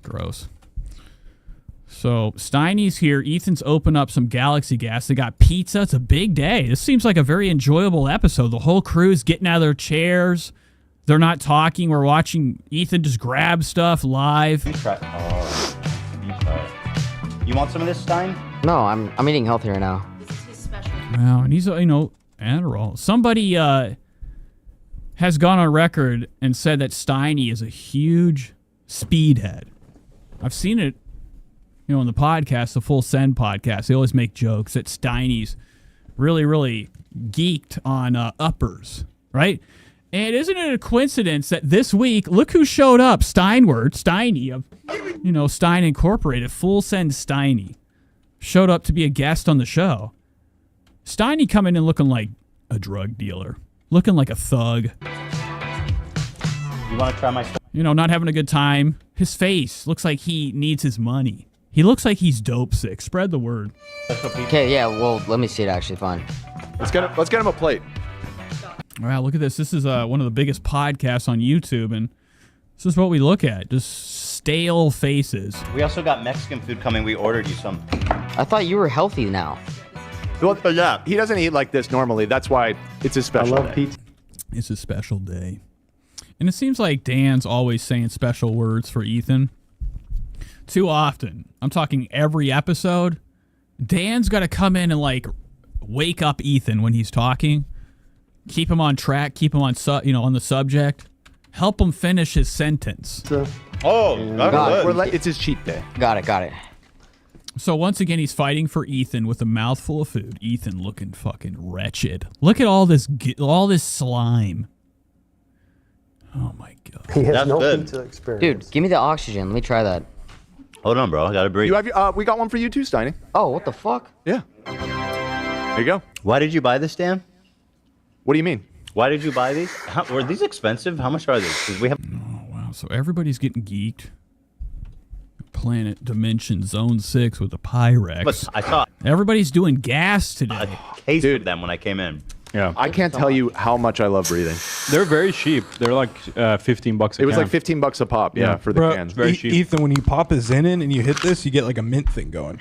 S6: Gross. So Steiny's here. Ethan's opened up some Galaxy gas. They got pizza. It's a big day. This seems like a very enjoyable episode. The whole crew's getting out of their chairs. They're not talking. We're watching Ethan just grab stuff live.
S15: You try it. You want some of this, Stein?
S19: No, I'm eating healthy right now.
S6: Wow, and he's, Adderall. Somebody has gone on record and said that Steiny is a huge speedhead. I've seen it, you know, in the podcast, the Full Send podcast. They always make jokes that Steiny's really, really geeked on uppers, right? And isn't it a coincidence that this week, look who showed up, Steiny of, you know, Stein Incorporated, Full Send Steiny, showed up to be a guest on the show. Steiny coming in looking like a drug dealer, looking like a thug.
S15: You want to try my...
S6: You know, not having a good time. His face looks like he needs his money. He looks like he's dope sick. Spread the word.
S19: Okay, yeah, well, let me see it actually. Fine.
S22: Let's get him a plate.
S6: Wow, look at this. This is one of the biggest podcasts on YouTube, and this is what we look at. Just stale faces.
S15: We also got Mexican food coming. We ordered you some.
S19: I thought you were healthy now.
S22: Well, yeah, he doesn't eat like this normally. That's why it's his special day.
S19: pizza.
S6: It's a special day. And it seems like Dan's always saying special words for Ethan. Too often. I'm talking every episode. Dan's got to come in and like wake up Ethan when he's talking. Keep him on track. Keep him on on the subject. Help him finish his sentence.
S22: It's his cheat day.
S19: Got it.
S6: So once again, he's fighting for Ethan with a mouthful of food. Ethan looking fucking wretched. Look at all this slime. Oh my god.
S3: He has
S15: That's
S3: no
S15: good.
S3: pizza experience.
S19: Dude, give me the oxygen. Let me try that.
S15: Hold on, bro. I gotta breathe.
S22: You have we got one for you too, Steiny.
S19: Oh, what the fuck?
S22: Yeah. There you go.
S15: Why did you buy this, Dan?
S22: What do you mean?
S15: Why did you buy these? Were these expensive? How much are these? 'Cause we have.
S6: Oh wow. So everybody's getting geeked. Planet Dimension Zone 6 with the Pyrex.
S15: But I saw
S6: everybody's doing gas today.
S15: a case of them when I came in.
S18: Yeah.
S22: I can't tell you how much I love breathing.
S18: They're very cheap. They're like $15 a
S22: It was
S18: can.
S22: like $15 a pop, yeah, for the
S14: Bro,
S22: cans.
S18: very cheap.
S14: Ethan, when you pop a Zen in and you hit this, you get like a mint thing going.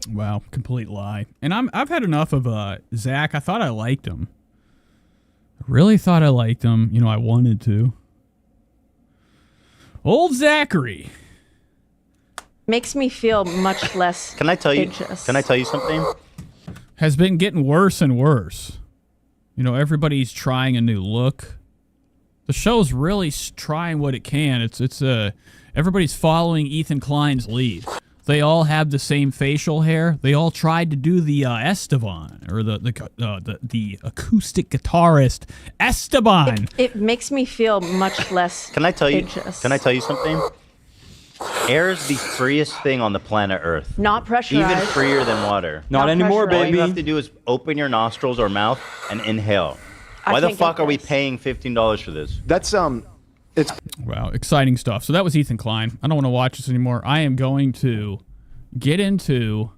S6: Wow, complete lie. And I've had enough of Zach. I thought I liked him. I really thought I liked him. You know, I wanted to. Old Zachary.
S7: Makes me feel much less
S15: Can I tell you?
S7: anxious.
S15: Can I tell you something?
S6: Has been getting worse and worse. You know, everybody's trying a new look. The show's really trying what it can. It's everybody's following Ethan Klein's lead. They all have the same facial hair. They all tried to do the Esteban or the acoustic guitarist Esteban.
S7: It makes me feel much less
S15: Can I tell you?
S7: anxious.
S15: Can I tell you something? Air is the freest thing on the planet Earth.
S7: Not pressurized.
S15: Even freer than water.
S18: Not anymore,
S15: All
S18: baby.
S15: you have to do is open your nostrils or mouth and inhale.
S7: I
S15: Why the
S7: can't get
S15: fuck are we
S7: this.
S15: paying $15 for this?
S22: That's it's
S6: Wow, exciting stuff. So that was Ethan Klein. I don't want to watch this anymore. I am going to get into.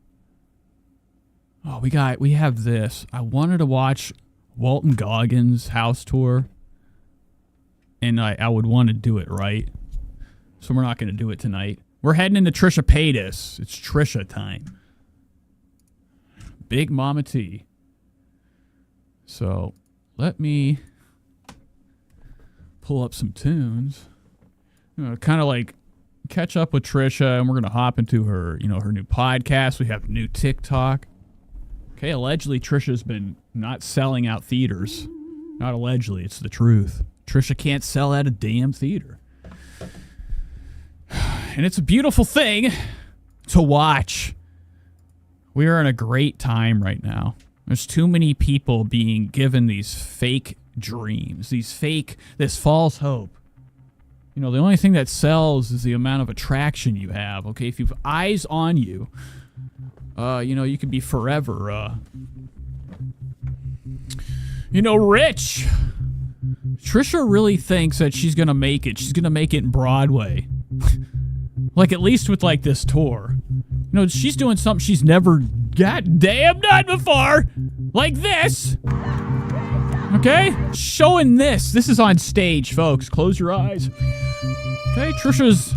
S6: Oh, we have this. I wanted to watch Walton Goggins' house tour, and I would want to do it right. So we're not going to do it tonight. We're heading into Trisha Paytas. It's Trisha time. Big Mama T. So let me pull up some tunes. Kind of like catch up with Trisha, and we're going to hop into her, her new podcast. We have a new TikTok. Okay, allegedly Trisha's been not selling out theaters. Not allegedly, it's the truth. Trisha can't sell out a damn theater. And it's a beautiful thing to watch. We are in a great time right now. There's too many people being given these fake dreams, this false hope. The only thing that sells is the amount of attraction you have. Okay, if you've eyes on you, you could be forever, rich. Trisha really thinks that she's gonna make it. She's gonna make it in Broadway. Like, at least with, like, this tour. She's doing something she's never goddamn done before. Like this. Okay? Showing this. This is on stage, folks. Close your eyes. Okay, Trisha's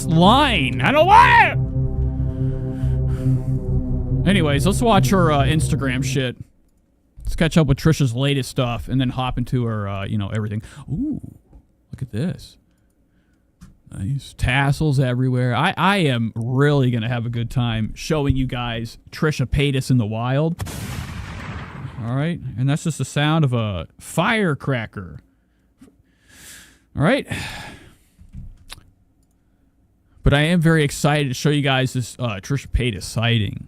S6: line. I don't want it! Anyways, let's watch her Instagram shit. Let's catch up with Trisha's latest stuff and then hop into her, everything. Ooh, look at this. Nice. Tassels everywhere. I am really going to have a good time showing you guys Trisha Paytas in the wild. All right. And that's just the sound of a firecracker. All right. But I am very excited to show you guys this Trisha Paytas sighting.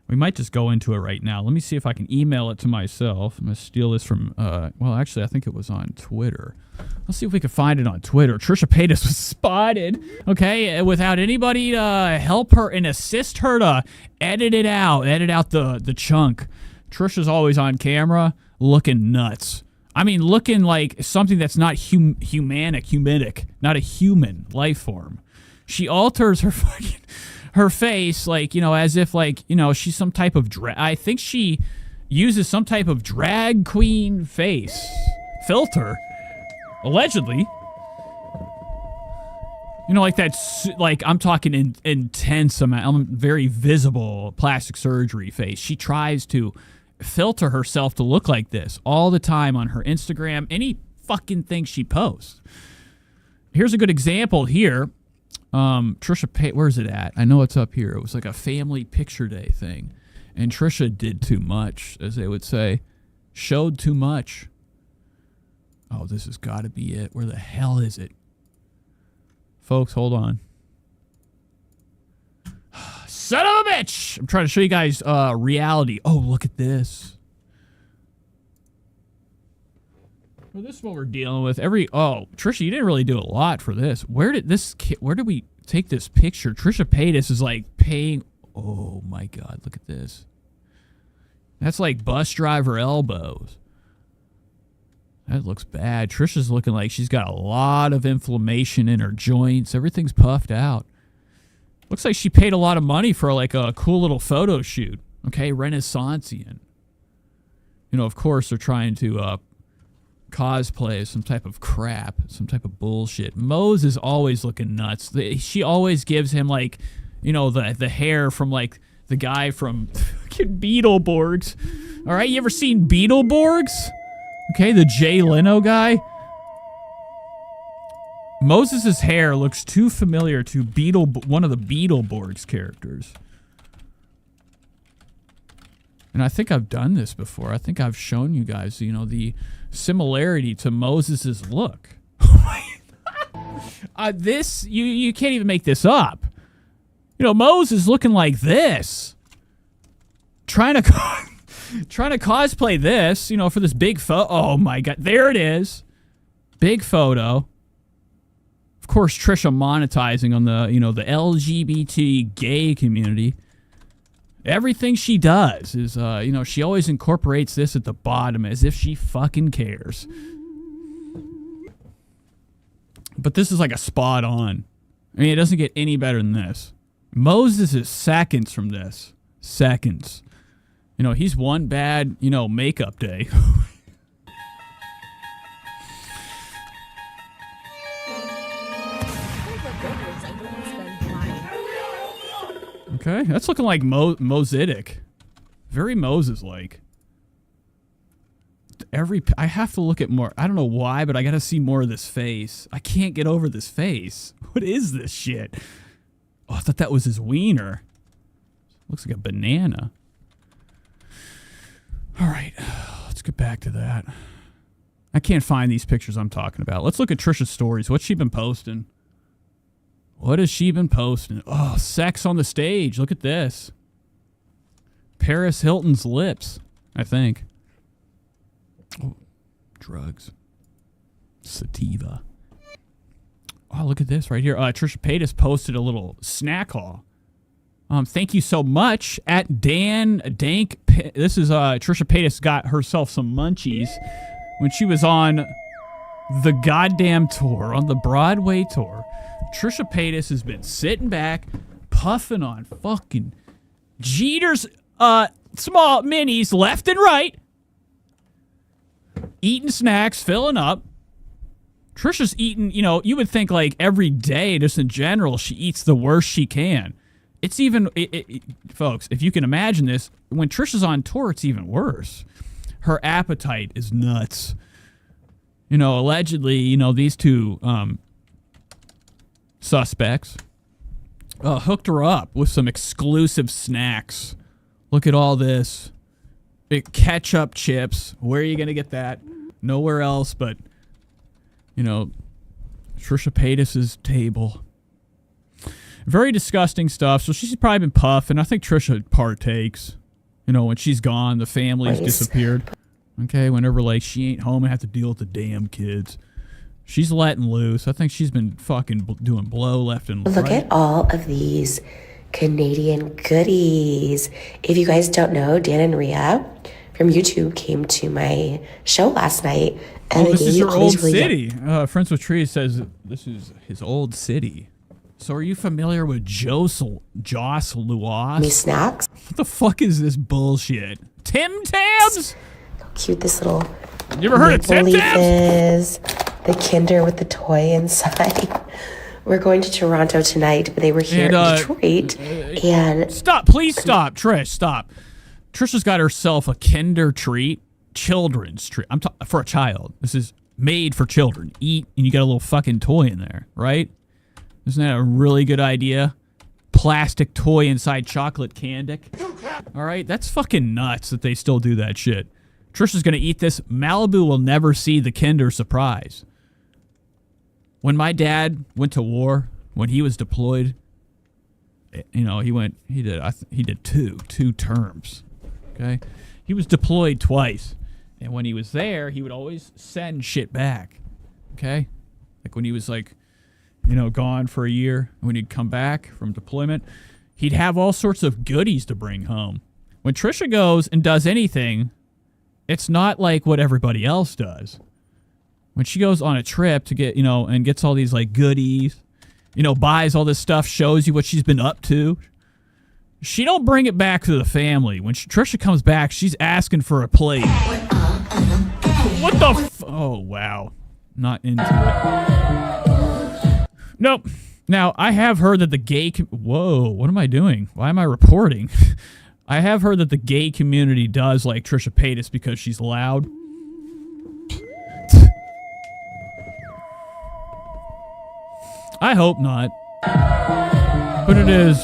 S6: We might just go into it right now. Let me see if I can email it to myself. I'm going to steal this from, well, actually, I think it was on Twitter. Let's see if we can find it on Twitter. Trisha Paytas was spotted, okay, without anybody to help her and assist her to edit out the chunk. Trisha's always on camera looking nuts. I mean, looking like something that's not humanic, not a human life form. She alters her face, like, you know, as if, like, you know, she's some type of I think she uses some type of drag queen face filter, allegedly. You know, like that's like, I'm talking intense amount, very visible plastic surgery face. She tries to filter herself to look like this all the time on her Instagram, any fucking thing she posts. Here's a good example here. Trisha where's it at? I know it's up here. It was like a family picture day thing. And Trisha did too much, as they would say. Showed too much. Oh, this has got to be it. Where the hell is it? Folks, hold on. Son of a bitch! I'm trying to show you guys reality. Oh, look at this. Well, this is what we're dealing with. Trisha, you didn't really do a lot for this. Where did we take this picture? Trisha Paytas is like paying. Oh my God, look at this. That's like bus driver elbows. That looks bad. Trisha's looking like she's got a lot of inflammation in her joints. Everything's puffed out. Looks like she paid a lot of money for like a cool little photo shoot. Okay, Renaissancean. You know, of course, they're trying to cosplay some type of crap, some type of bullshit. Mose is always looking nuts. She always gives him, like, you know, the hair from, like, the guy from fucking Beetleborgs. All right, you ever seen Beetleborgs? Okay, the Jay Leno guy. Moses' hair looks too familiar to one of the Beetleborgs characters. And I think I've done this before. I think I've shown you guys, you know, the similarity to Moses' look. This, you can't even make this up. You know, Moses is looking like this. Trying to cosplay this, you know, for this big photo. Oh my God, there it is. Big photo. Of course, Trisha monetizing on the, you know, the LGBT gay community. Everything she does is, you know, she always incorporates this at the bottom as if she fucking cares. But this is like a spot on. I mean, it doesn't get any better than this. Moses is seconds from this. Seconds. You know, he's one bad, you know, makeup day. Okay, that's looking like mosaic. Very Moses-like. I have to look at more. I don't know why, but I gotta see more of this face. I can't get over this face. What is this shit? Oh, I thought that was his wiener. Looks like a banana. All right, let's get back to that. I can't find these pictures I'm talking about. Let's look at Trisha's stories. What's she been posting? What has she been posting? Oh, sex on the stage. Look at this. Paris Hilton's lips, I think. Oh, drugs. Sativa. Oh, look at this right here. Trisha Paytas posted a little snack haul. Thank you so much. At Dan Dank. This is Trisha Paytas got herself some munchies when she was on the goddamn tour, on the Broadway tour. Trisha Paytas has been sitting back, puffing on fucking Jeter's small minis left and right, eating snacks, filling up. Trisha's eating, you know, you would think like every day, just in general, she eats the worst she can. It's even, folks, if you can imagine this, when Trisha's on tour, it's even worse. Her appetite is nuts. You know, allegedly, you know, these two suspects hooked her up with some exclusive snacks. Look at all this. Ketchup chips. Where are you going to get that? Nowhere else but, you know, Trisha Paytas' table. Very disgusting stuff. So she's probably been puffing. I think Trisha partakes. You know, when she's gone, the family's disappeared. Okay, whenever like she ain't home, I have to deal with the damn kids. She's letting loose. I think she's been fucking doing blow left and right.
S17: Look at all of these Canadian goodies. If you guys don't know, Dan and Rhea from YouTube came to my show last night. And
S6: this is your old
S17: really
S6: city. Friends with Trees says this is his old city. So are you familiar with Joss Luas?
S17: Me snacks.
S6: What the fuck is this bullshit? Tim Tams?
S17: How cute this little
S6: You ever heard of Tim
S17: leaf
S6: Tams?
S17: is. The Kinder with the toy inside. We're going to Toronto tonight, but they were here in Detroit. And
S6: stop, please stop, Trish, stop. Trisha's got herself a Kinder treat, children's treat. For a child. This is made for children. Eat, and you got a little fucking toy in there, right? Isn't that a really good idea? Plastic toy inside chocolate candy. All right, that's fucking nuts that they still do that shit. Trisha's gonna eat this. Malibu will never see the Kinder Surprise. When my dad went to war, when he was deployed, you know, he did two terms. Okay, he was deployed twice, and when he was there, he would always send shit back. Okay, like when he was like, you know, gone for a year, when he'd come back from deployment, he'd have all sorts of goodies to bring home. When Trisha goes and does anything, it's not like what everybody else does. When she goes on a trip to get, you know, and gets all these like goodies, you know, buys all this stuff, shows you what she's been up to, she don't bring it back to the family. When Trisha comes back, she's asking for a plate. What the oh, wow. Not into it. Nope. Now, I have heard that the gay... Whoa, what am I doing? Why am I reporting? I have heard that the gay community does like Trisha Paytas because she's loud. I hope not. But it is...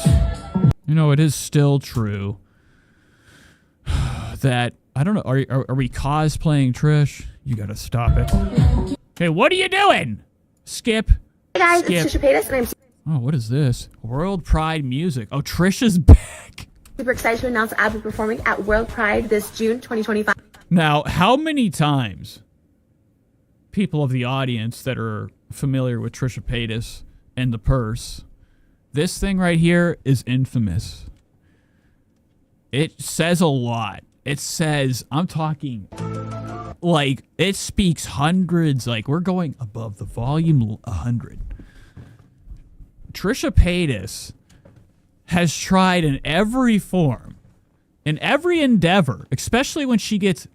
S6: You know, it is still true that... I don't know. Are we cosplaying Trish? You gotta stop it. Okay, what are you doing? Skip.
S17: Hey guys,
S6: Skip.
S17: it's Trisha Paytas, and I'm
S6: Oh, what is this? World Pride Music. Oh, Trisha's back.
S17: super excited to announce I'll be performing at World Pride this June 2025.
S6: Now, how many times people of the audience that are familiar with Trisha Paytas and the purse, this thing right here is infamous. It says a lot. It says, I'm talking, like, it speaks hundreds. Like, we're going above the volume 100. Trisha Paytas has tried in every form, in every endeavor, especially when she gets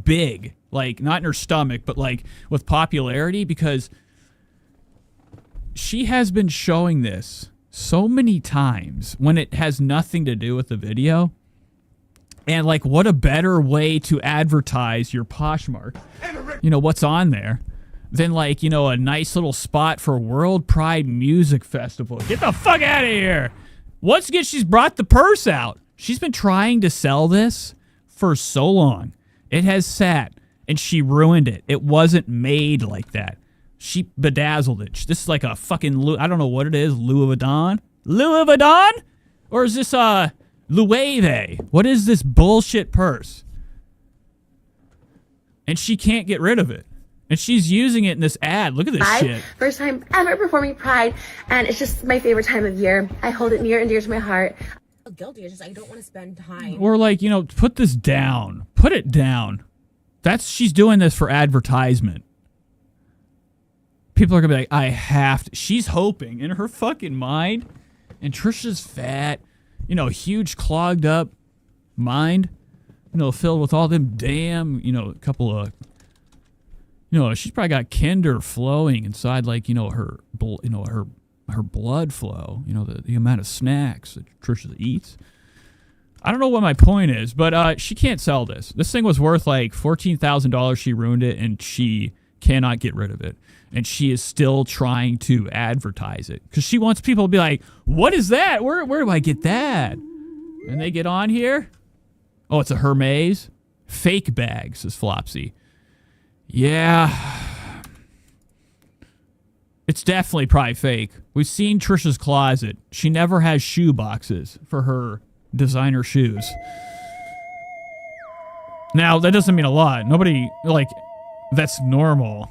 S6: big, like, not in her stomach, but, like, with popularity, because she has been showing this so many times when it has nothing to do with the video. And, like, what a better way to advertise your Poshmark, you know, what's on there, than, like, you know, a nice little spot for World Pride Music Festival. Get the fuck out of here. Once again, she's brought the purse out. She's been trying to sell this for so long. It has sat, and she ruined it. It wasn't made like that. She bedazzled it. This is like a fucking, I don't know what it is, Louis Vuitton? Louis Vuitton? Or is this, Loewe? What is this bullshit purse? And she can't get rid of it. And she's using it in this ad. Look at this shit.
S17: First time ever performing Pride, and it's just my favorite time of year. I hold it near and dear to my heart. I feel guilty. It's just I don't want to spend time.
S6: Or like, you know, put this down. Put it down. She's doing this for advertisement. People are going to be like, I have to. She's hoping in her fucking mind. And Trisha's fat. You know, huge clogged up mind, you know, filled with all them damn, you know, a couple of, you know, she's probably got Kinder flowing inside, like, you know, her blood flow, you know, the amount of snacks that Trisha eats. I don't know what my point is, but she can't sell this. This thing was worth like $14,000. She ruined it, and she cannot get rid of it. And she is still trying to advertise it because she wants people to be like, what is that? Where do I get that? And they get on here. Oh, it's a Hermes. Fake bag, says Flopsy. Yeah. It's definitely probably fake. We've seen Trisha's closet. She never has shoe boxes for her designer shoes. Now, that doesn't mean a lot. Nobody, like, that's normal.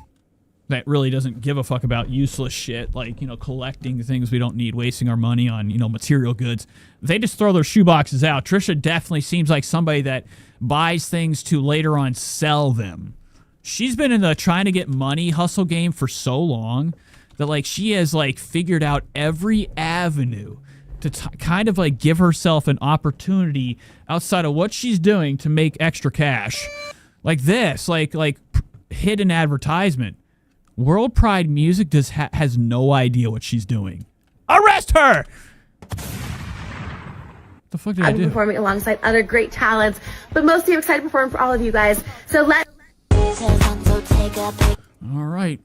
S6: That really doesn't give a fuck about useless shit, like, you know, collecting things we don't need, wasting our money on, you know, material goods. They just throw their shoe boxes out. Trisha definitely seems like somebody that buys things to later on sell them. She's been in the trying to get money hustle game for so long that, like, she has, like, figured out every avenue to kind of, like, give herself an opportunity outside of what she's doing to make extra cash. Like this, like hidden advertisement. World Pride Music has no idea what she's doing. Arrest her! What the fuck did I do?
S4: I'm performing alongside other great talents, but mostly I'm excited to perform for all of you guys. So let's...
S6: All right.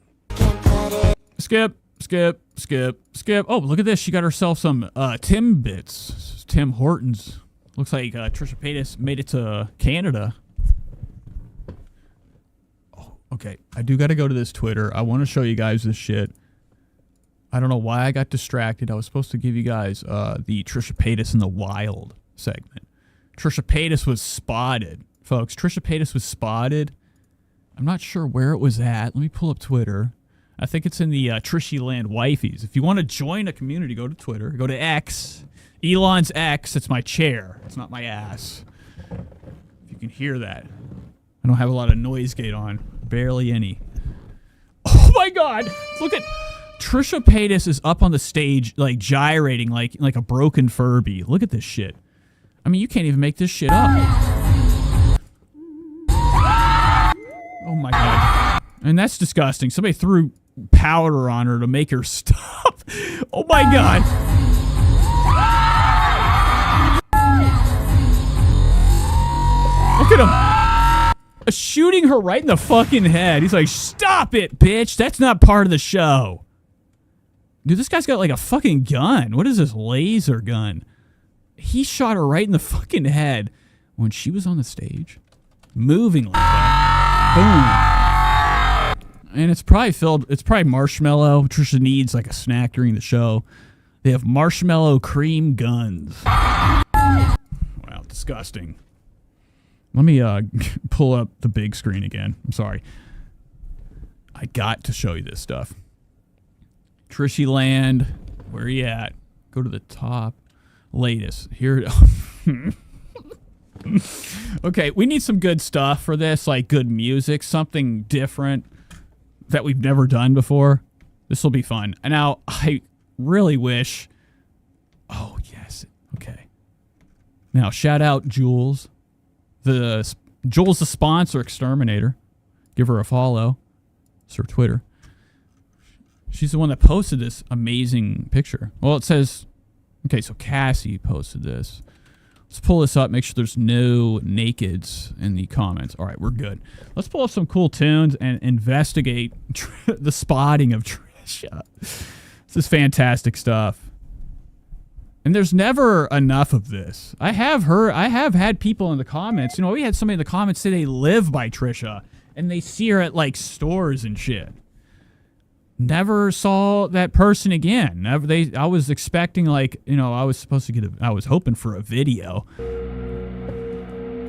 S6: Skip. Oh, look at this. She got herself some Timbits. Tim Hortons. Looks like Trisha Paytas made it to Canada. Okay, I do got to go to this Twitter. I want to show you guys this shit. I don't know why I got distracted. I was supposed to give you guys the Trisha Paytas in the Wild segment. Trisha Paytas was spotted, folks. Trisha Paytas was spotted. I'm not sure where it was at. Let me pull up Twitter. I think it's in the Trishy Land Wifeys. If you want to join a community, go to Twitter. Go to X. Elon's X. It's my chair. It's not my ass. If you can hear that. I don't have a lot of noise gate on. Barely any. Oh my God! Look at Trisha Paytas is up on the stage, like gyrating, like a broken Furby. Look at this shit. I mean, you can't even make this shit up. Oh my God! And that's disgusting. Somebody threw powder on her to make her stop. Oh my God! Look at him. Shooting her right in the fucking head. He's like, stop it, bitch. That's not part of the show. Dude, this guy's got like a fucking gun. What is this laser gun? He shot her right in the fucking head when she was on the stage. Moving like that. Boom. And it's probably marshmallow. Trisha needs like a snack during the show. They have marshmallow cream guns. Wow, disgusting. Let me pull up the big screen again. I'm sorry. I got to show you this stuff. Trishy Land, where are you at? Go to the top. Latest. Here. Okay, we need some good stuff for this, like good music, something different that we've never done before. This will be fun. And now, I really wish... Oh, yes. Okay. Now, shout out Jules. Jules the sponsor exterminator. Give her a follow. It's her Twitter. She's the one that posted this amazing picture. Well, it says, okay, so Cassie posted this. Let's pull this up, make sure there's no nakeds in the comments. All right, we're good. Let's pull up some cool tunes and investigate the spotting of Trisha. This is fantastic stuff. And there's never enough of this. I have had people in the comments, you know, we had somebody in the comments say they live by Trisha and they see her at like stores and shit. Never saw that person again. I was expecting like, you know, I was hoping for a video.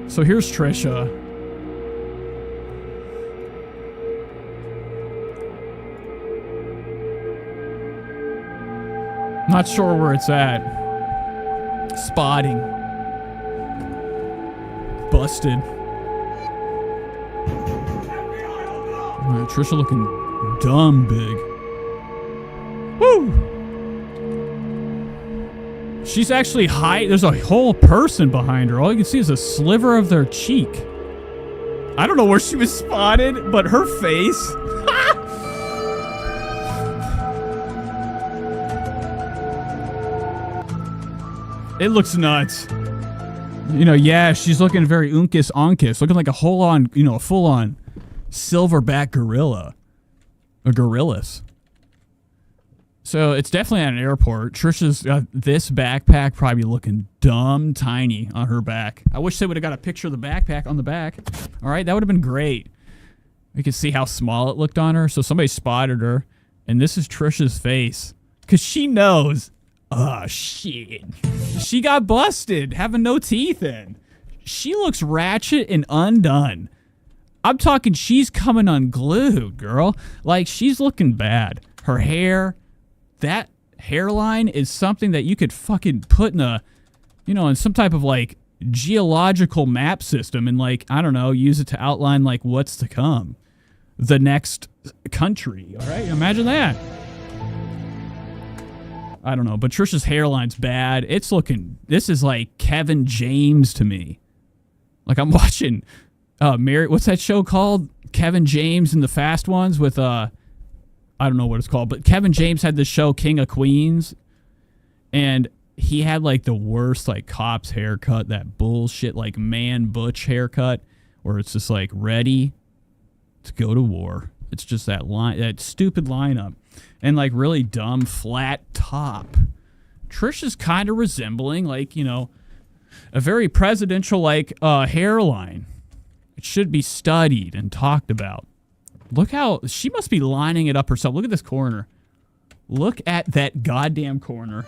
S6: So here's Trisha. Not sure where it's at. Spotting. Busted. Trisha looking dumb big. Woo! She's actually high. There's a whole person behind her. All you can see is a sliver of their cheek. I don't know where she was spotted, but her face. It looks nuts. You know, yeah, she's looking very unkis, looking like a full-on silverback gorilla. Or gorillas. So it's definitely at an airport. Trisha's got this backpack probably looking dumb tiny on her back. I wish they would have got a picture of the backpack on the back. All right, that would have been great. We could see how small it looked on her. So somebody spotted her. And this is Trisha's face. Because she knows, oh, shit. She got busted having no teeth in. She looks ratchet and undone. I'm talking she's coming unglued, girl. Like, she's looking bad. Her hair, that hairline is something that you could fucking put in a, you know, in some type of, like, geological map system and, like, I don't know, use it to outline, like, what's to come. The next country, all right? Imagine that. I don't know, but Trisha's hairline's bad. It's looking, this is like Kevin James to me. Like, I'm watching Mary, what's that show called? Kevin James and the Fast Ones with I don't know what it's called, but Kevin James had this show King of Queens, and he had like the worst like cop's haircut, that bullshit like man butch haircut, where it's just like ready to go to war. It's just that line, that stupid lineup, and like really dumb flat top. Trisha's kind of resembling like, you know, a very presidential like hairline. It should be studied and talked about. Look how she must be lining it up herself. Look at this corner. Look at that goddamn corner.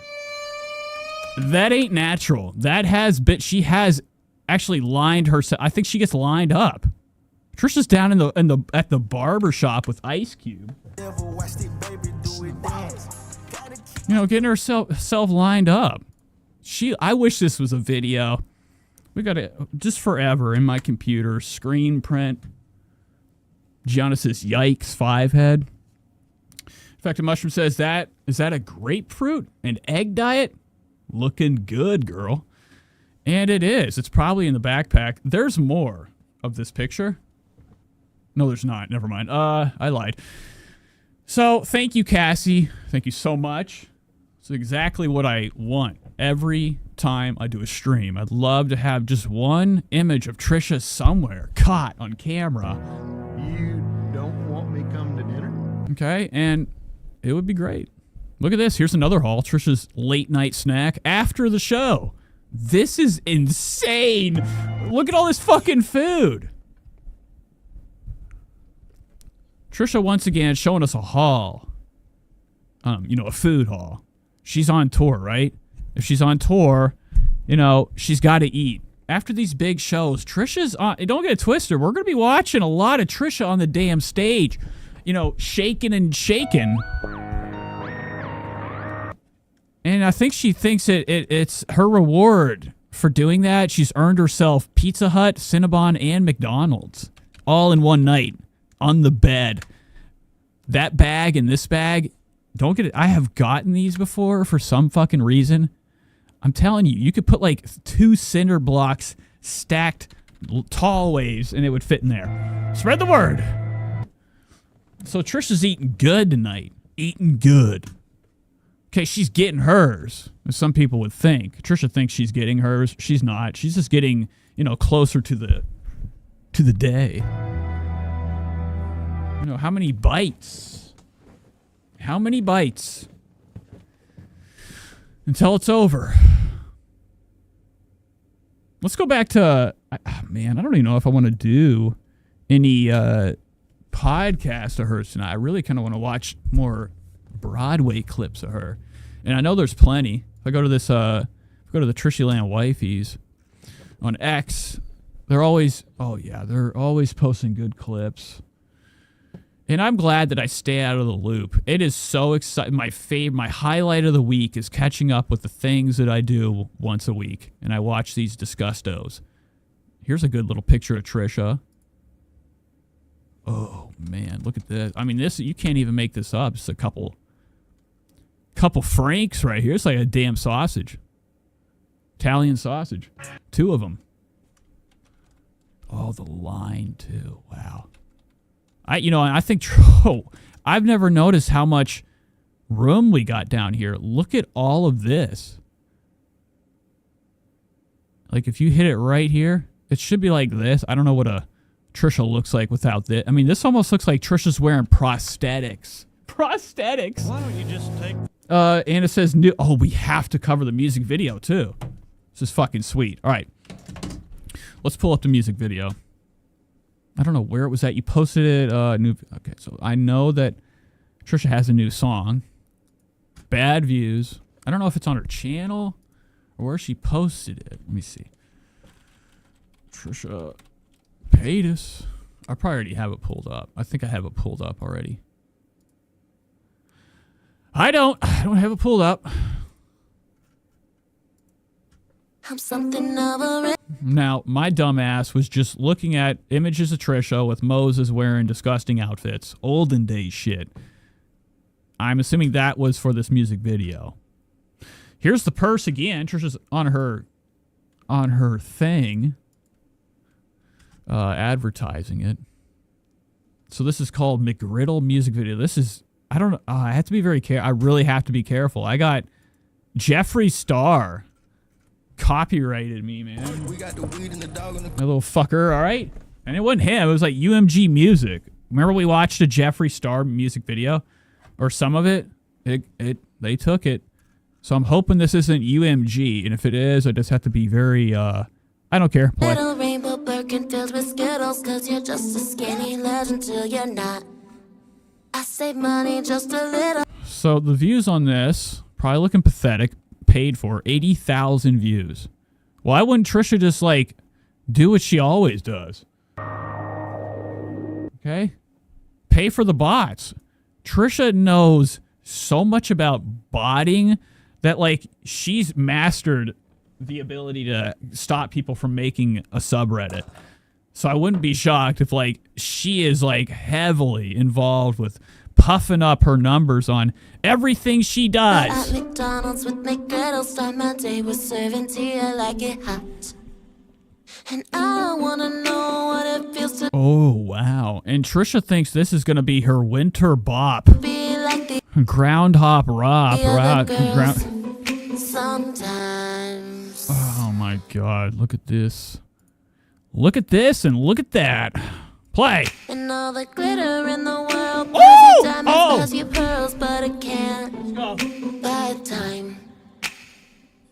S6: That ain't natural. That has been, she has actually lined herself. I think she gets lined up. Trisha's down at the barber shop with Ice Cube. You know, getting herself lined up. I wish this was a video. We got it just forever in my computer. Screen print. Gianna says, yikes, 5-head. Infected Mushroom says, is that a grapefruit and egg diet? Looking good, girl. And it is. It's probably in the backpack. There's more of this picture. No, there's not. Never mind. I lied. So, thank you, Cassie. Thank you so much. It's exactly what I want every time I do a stream. I'd love to have just one image of Trisha somewhere caught on camera.
S11: You don't want me coming to dinner?
S6: Okay, and it would be great. Look at this. Here's another haul. Trisha's late night snack after the show. This is insane. Look at all this fucking food. Trisha once again showing us a haul. You know, a food haul. She's on tour, right? If she's on tour, you know, she's got to eat. After these big shows, Trisha's on, don't get it twisted, we're going to be watching a lot of Trisha on the damn stage. You know, shaking and shaking. And I think she thinks it's her reward for doing that. She's earned herself Pizza Hut, Cinnabon, and McDonald's all in one night on the bed. That bag and this bag, don't get it. I have gotten these before for some fucking reason. I'm telling you, you could put like 2 cinder blocks stacked tall waves and it would fit in there. Spread the word. So Trisha's eating good tonight. Eating good. Okay, she's getting hers, as some people would think. Trisha thinks she's getting hers. She's not. She's just getting, you know, closer to the day. You know, how many bites? How many bites? Until it's over. Let's go back to, man, I don't even know if I want to do any podcast of hers tonight. I really kind of want to watch more Broadway clips of her. And I know there's plenty. If I go to this, go to the Trisha Land Wifeys on X, they're always posting good clips. And I'm glad that I stay out of the loop. It is so exciting. My highlight of the week is catching up with the things that I do once a week. And I watch these disgustos. Here's a good little picture of Trisha. Oh, man, look at this. I mean, this, you can't even make this up. It's a couple Franks right here. It's like a damn sausage. Italian sausage. 2 of them. Oh, the line, too. Wow. I think, I've never noticed how much room we got down here. Look at all of this. Like, if you hit it right here, it should be like this. I don't know what a Trisha looks like without this. I mean, this almost looks like Trisha's wearing prosthetics. Prosthetics.
S23: Why don't you just take...
S6: Anna says, we have to cover the music video, too. This is fucking sweet. All right. Let's pull up the music video. I don't know where it was at. You posted it. Okay, so I know that Trisha has a new song. Bad views. I don't know if it's on her channel or where she posted it. Let me see. Trisha Paytas. I probably already have it pulled up. I think I have it pulled up already. I don't have it pulled up.
S16: I'm something of a...
S6: Now, my dumb ass was just looking at images of Trisha with Moses wearing disgusting outfits. Olden days shit. I'm assuming that was for this music video. Here's the purse again. Trisha's on her thing. Advertising it. So this is called McGriddle music video. This is, I don't know. I have to be very careful. I really have to be careful. I got Jeffree Star copyrighted me, man. My little fucker, all right? And it wasn't him. It was like UMG Music. Remember we watched a Jeffree Star music video? Or some of it? They took it. So I'm hoping this isn't UMG. And if it is, I just have to be very, I don't care. Play.
S16: Little rainbow Birkin filled with Skittles, 'cause you're just a skinny legend till you're not. I save money just a little.
S6: So the views on this, probably looking pathetic. Paid for 80,000 views. Why wouldn't Trisha just like do what she always does? Okay? Pay for the bots. Trisha knows so much about botting that like she's mastered the ability to stop people from making a subreddit. So I wouldn't be shocked if like she is like heavily involved with puffing up her numbers on everything she does.
S16: At McDonald's with McGriddle, start my day with serving tea. I like it hot. And I wanna know what it feels to
S6: Oh, wow. And Trisha thinks this is going to be her winter bop.
S16: be like the
S6: Ground hop rock.
S16: other girls. Sometimes.
S6: Oh, my God. Look at this. Look at this and look at that. Play.
S16: And all the glitter in the world.
S6: Oh!
S16: Diamonds,
S6: Oh!
S16: cause you pearls, but it can't buy time.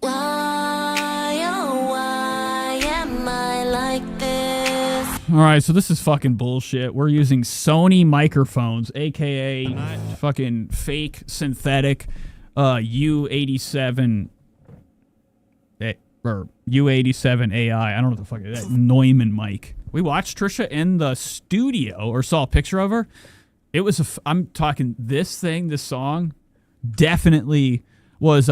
S16: Why, oh, why am I like this?
S6: All right, so this is fucking bullshit. We're using Sony microphones, a.k.a. fucking fake synthetic U87 or U87 AI. I don't know what the fuck it is. That Neumann mic. We watched Trisha in the studio or saw a picture of her. It was I'm talking this thing, this song definitely was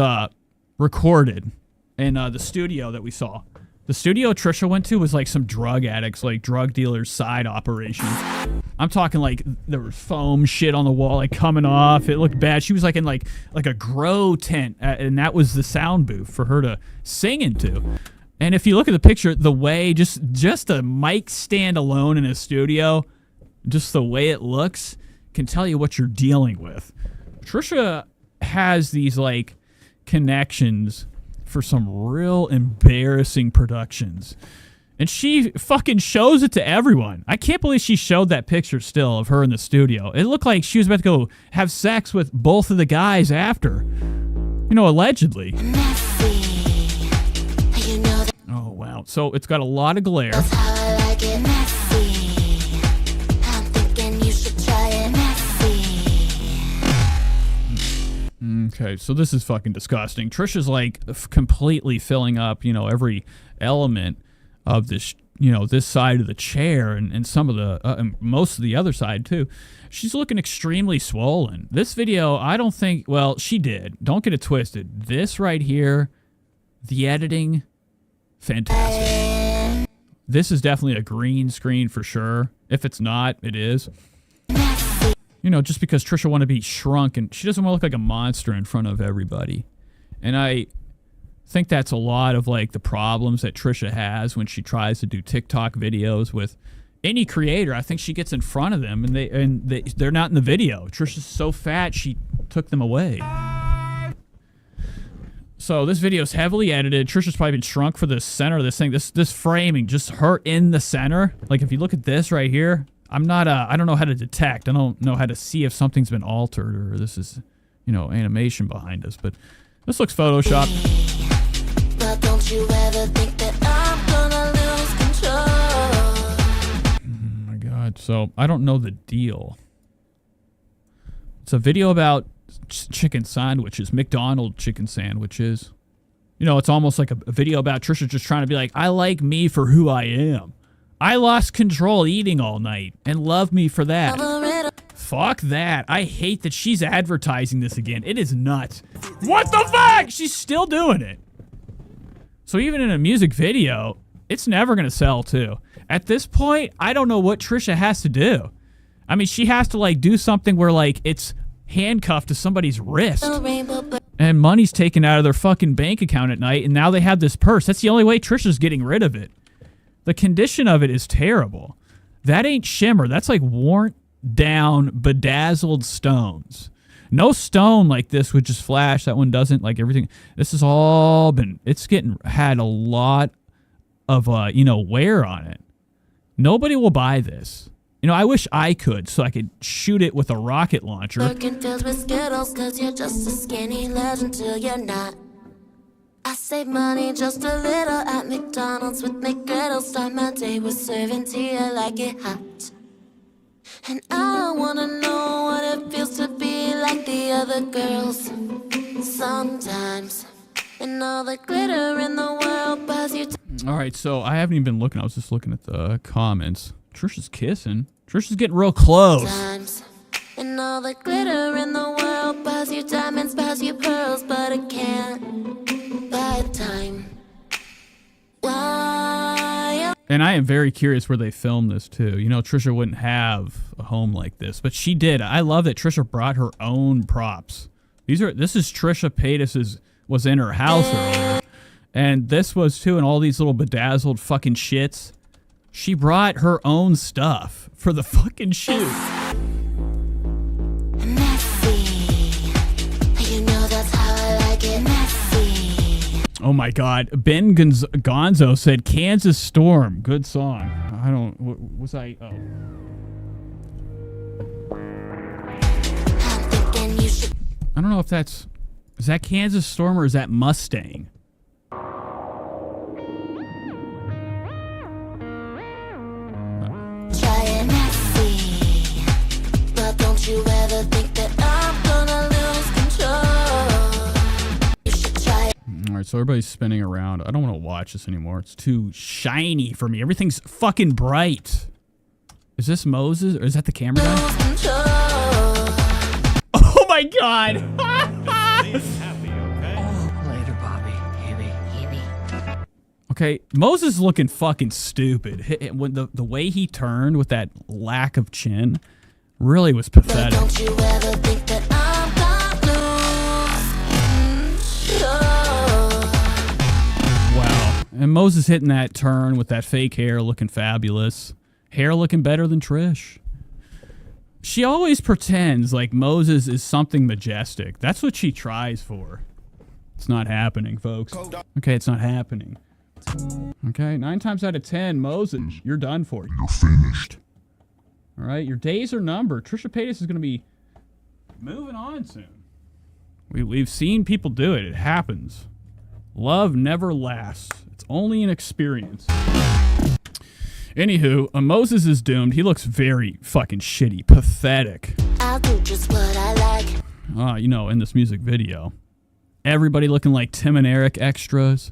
S6: recorded in the studio that we saw. The studio Trisha went to was like some drug addicts, like drug dealers' side operations. I'm talking like there was foam shit on the wall, like coming off. It looked bad. She was like in like a grow tent, and that was the sound booth for her to sing into. And if you look at the picture, the way just a mic stand alone in a studio, just the way it looks can tell you what you're dealing with. Trisha has these like connections for some real embarrassing productions. And she fucking shows it to everyone. I can't believe she showed that picture still of her in the studio. It looked like she was about to go have sex with both of the guys after. You know, allegedly. Oh, wow. So it's got a lot of glare.
S16: That's how I like it. Messy. I'm thinking you should try it. Messy.
S6: Okay, so this is fucking disgusting. Trisha's like completely filling up, you know, every element of this, you know, this side of the chair and some of the, most of the other side too. She's looking extremely swollen. This video, I don't think, well, she did. Don't get it twisted. This right here, the editing, fantastic. This is definitely a green screen for sure. If it's not, it is. You know, just because Trisha want to be shrunk and she doesn't want to look like a monster in front of everybody. And I think that's a lot of like the problems that Trisha has when she tries to do TikTok videos with any creator. I think she gets in front of them and they're not in the video. Trisha's so fat she took them away. So this video is heavily edited. Trisha's probably been shrunk for the center of this thing. This framing, just her in the center. Like if you look at this right here, I'm not I don't know how to detect. I don't know how to see if something's been altered or this is, you know, animation behind us, but this looks photoshopped.
S16: But don't you ever think that I'm gonna lose control.
S6: Oh my God. So I don't know the deal. It's a video about chicken sandwiches, McDonald's chicken sandwiches. You know, it's almost like a video about Trisha just trying to be like, I like me for who I am. I lost control eating all night and love me for that. Fuck that. I hate that she's advertising this again. It is nuts. What the fuck? She's still doing it. So even in a music video, it's never going to sell too. At this point, I don't know what Trisha has to do. I mean, she has to like do something where like it's handcuffed to somebody's wrist and money's taken out of their fucking bank account at night, and now they have this purse. That's the only way Trisha's getting rid of it. The condition of it is terrible. That ain't shimmer. That's like worn down, bedazzled stones. No stone like this would just flash. That one doesn't. Like everything. This has all been, it's had a lot of, wear on it. Nobody will buy this. You know, I wish I could, so I could shoot it with a rocket launcher.
S16: Lurking filled with Skittles, 'cause you're just a skinny legend till you're not. I save money just a little at McDonald's with McGriddles. Start my day with serving tea, I like it hot. And I wanna know what it feels to be like the other girls. Sometimes, and all the glitter in the world buys you.
S6: All right, so I haven't even been looking. I was just looking at the comments. Trisha's kissing. Trisha's getting real close.
S16: Sometimes, and all the glitter in the world buys you diamonds, buys you pearls, but it can't buy time. Why?
S6: And I am very curious where they filmed this too. You know, Trisha wouldn't have a home like this, but she did. I love that Trisha brought her own props. This is Trisha Paytas was in her house earlier. And this was too, and all these little bedazzled fucking shits. She brought her own stuff for the fucking shoot. Oh my God. Ben Gonzo said Kansas Storm. Good song. I don't, was I, oh. I don't know if is that Kansas Storm or is that Mustang?
S16: You ever think that I'm gonna lose control? You should try it.
S6: All right, so everybody's spinning around. I don't want to watch this anymore. It's too shiny for me. Everything's fucking bright. Is this Moses or is that the camera guy? Oh my God!
S12: Later, Bobby. Heavy.
S6: Okay, Moses is looking fucking stupid. When the way he turned with that lack of chin. Really was pathetic.
S16: Don't you ever think that I'm gonna lose?
S6: Wow. And Moses hitting that turn with that fake hair looking fabulous. Hair looking better than Trish. She always pretends like Moses is something majestic. That's what she tries for. It's not happening, folks. Okay, it's not happening. Okay, 9 times out of 10, Moses, you're done for. You're finished. All right, your days are numbered. Trisha Paytas is going to be moving on soon. We've seen people do it. It happens. Love never lasts. It's only an experience. Anywho, Moses is doomed. He looks very fucking shitty. Pathetic.
S16: I'll do just what I like.
S6: You know, in this music video. Everybody looking like Tim and Eric extras.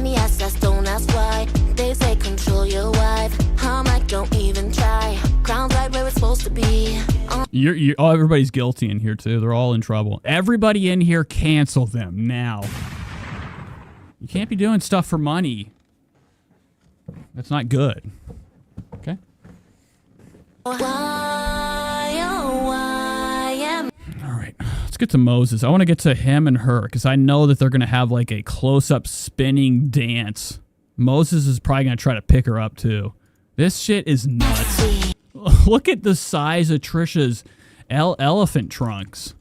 S16: MES, don't ask why. They say control your wife. I'm like, don't even try. Crown's right where it's supposed to be.
S6: Everybody's guilty in here too. They're all in trouble. Everybody in here, cancel them now. You can't be doing stuff for money. That's not good. Okay? All right, let's get to Moses. I want to get to him and her because I know that they're going to have like a close-up spinning dance. Moses is probably going to try to pick her up too. This shit is nuts. Look at the size of Trisha's elephant trunks.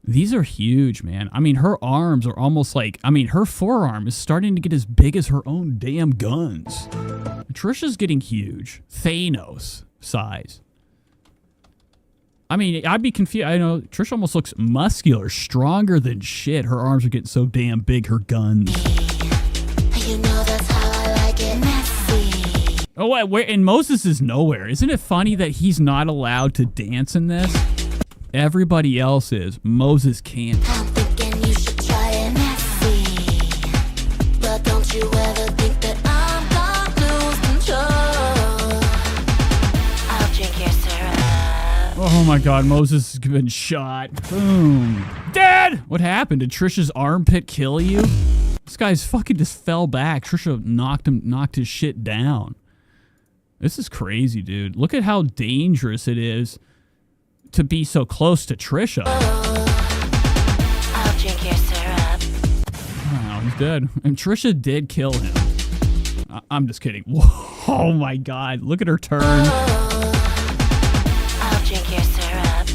S6: These are huge, man. I mean, her arms are almost like, her forearm is starting to get as big as her own damn guns. Trisha's getting huge. Thanos size. I mean, I'd be confused. I know Trisha almost looks muscular, stronger than shit. Her arms are getting so damn big, her guns.
S16: You know that's how I like it. Messy.
S6: Oh, wait, and Moses is nowhere. Isn't it funny that he's not allowed to dance in this? Everybody else is. Moses can't.
S16: I'm thinking you should try it messy. But don't you ever think that I'm gonna lose control. I'll drink your syrup.
S6: Oh my God, Moses has been shot. Boom. Dad! What happened? Did Trisha's armpit kill you? This guy's fucking just fell back. Trisha knocked his shit down. This is crazy, dude. Look at how dangerous it is to be so close to Trisha.
S16: I'll drink your syrup.
S6: Wow, he's dead. And Trisha did kill him. I'm just kidding. Whoa, oh my God. Look at her turn.
S16: I'll drink your syrup.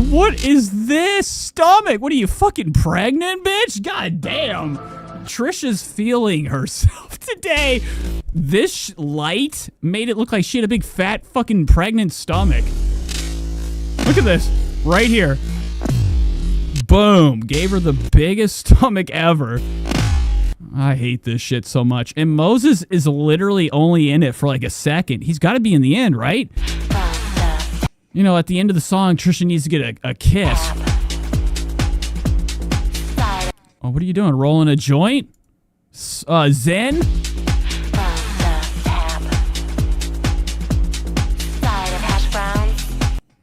S6: What is this stomach? What are you, fucking pregnant, bitch? God damn. Trisha's feeling herself today. This light made it look like she had a big fat fucking pregnant stomach. Look at this. Right here. Boom. Gave her the biggest stomach ever. I hate this shit so much. And Moses is literally only in it for like a second. He's got to be in the end, right? You know, at the end of the song, Trisha needs to get a kiss. Oh, what are you doing? Rolling a joint? Zen?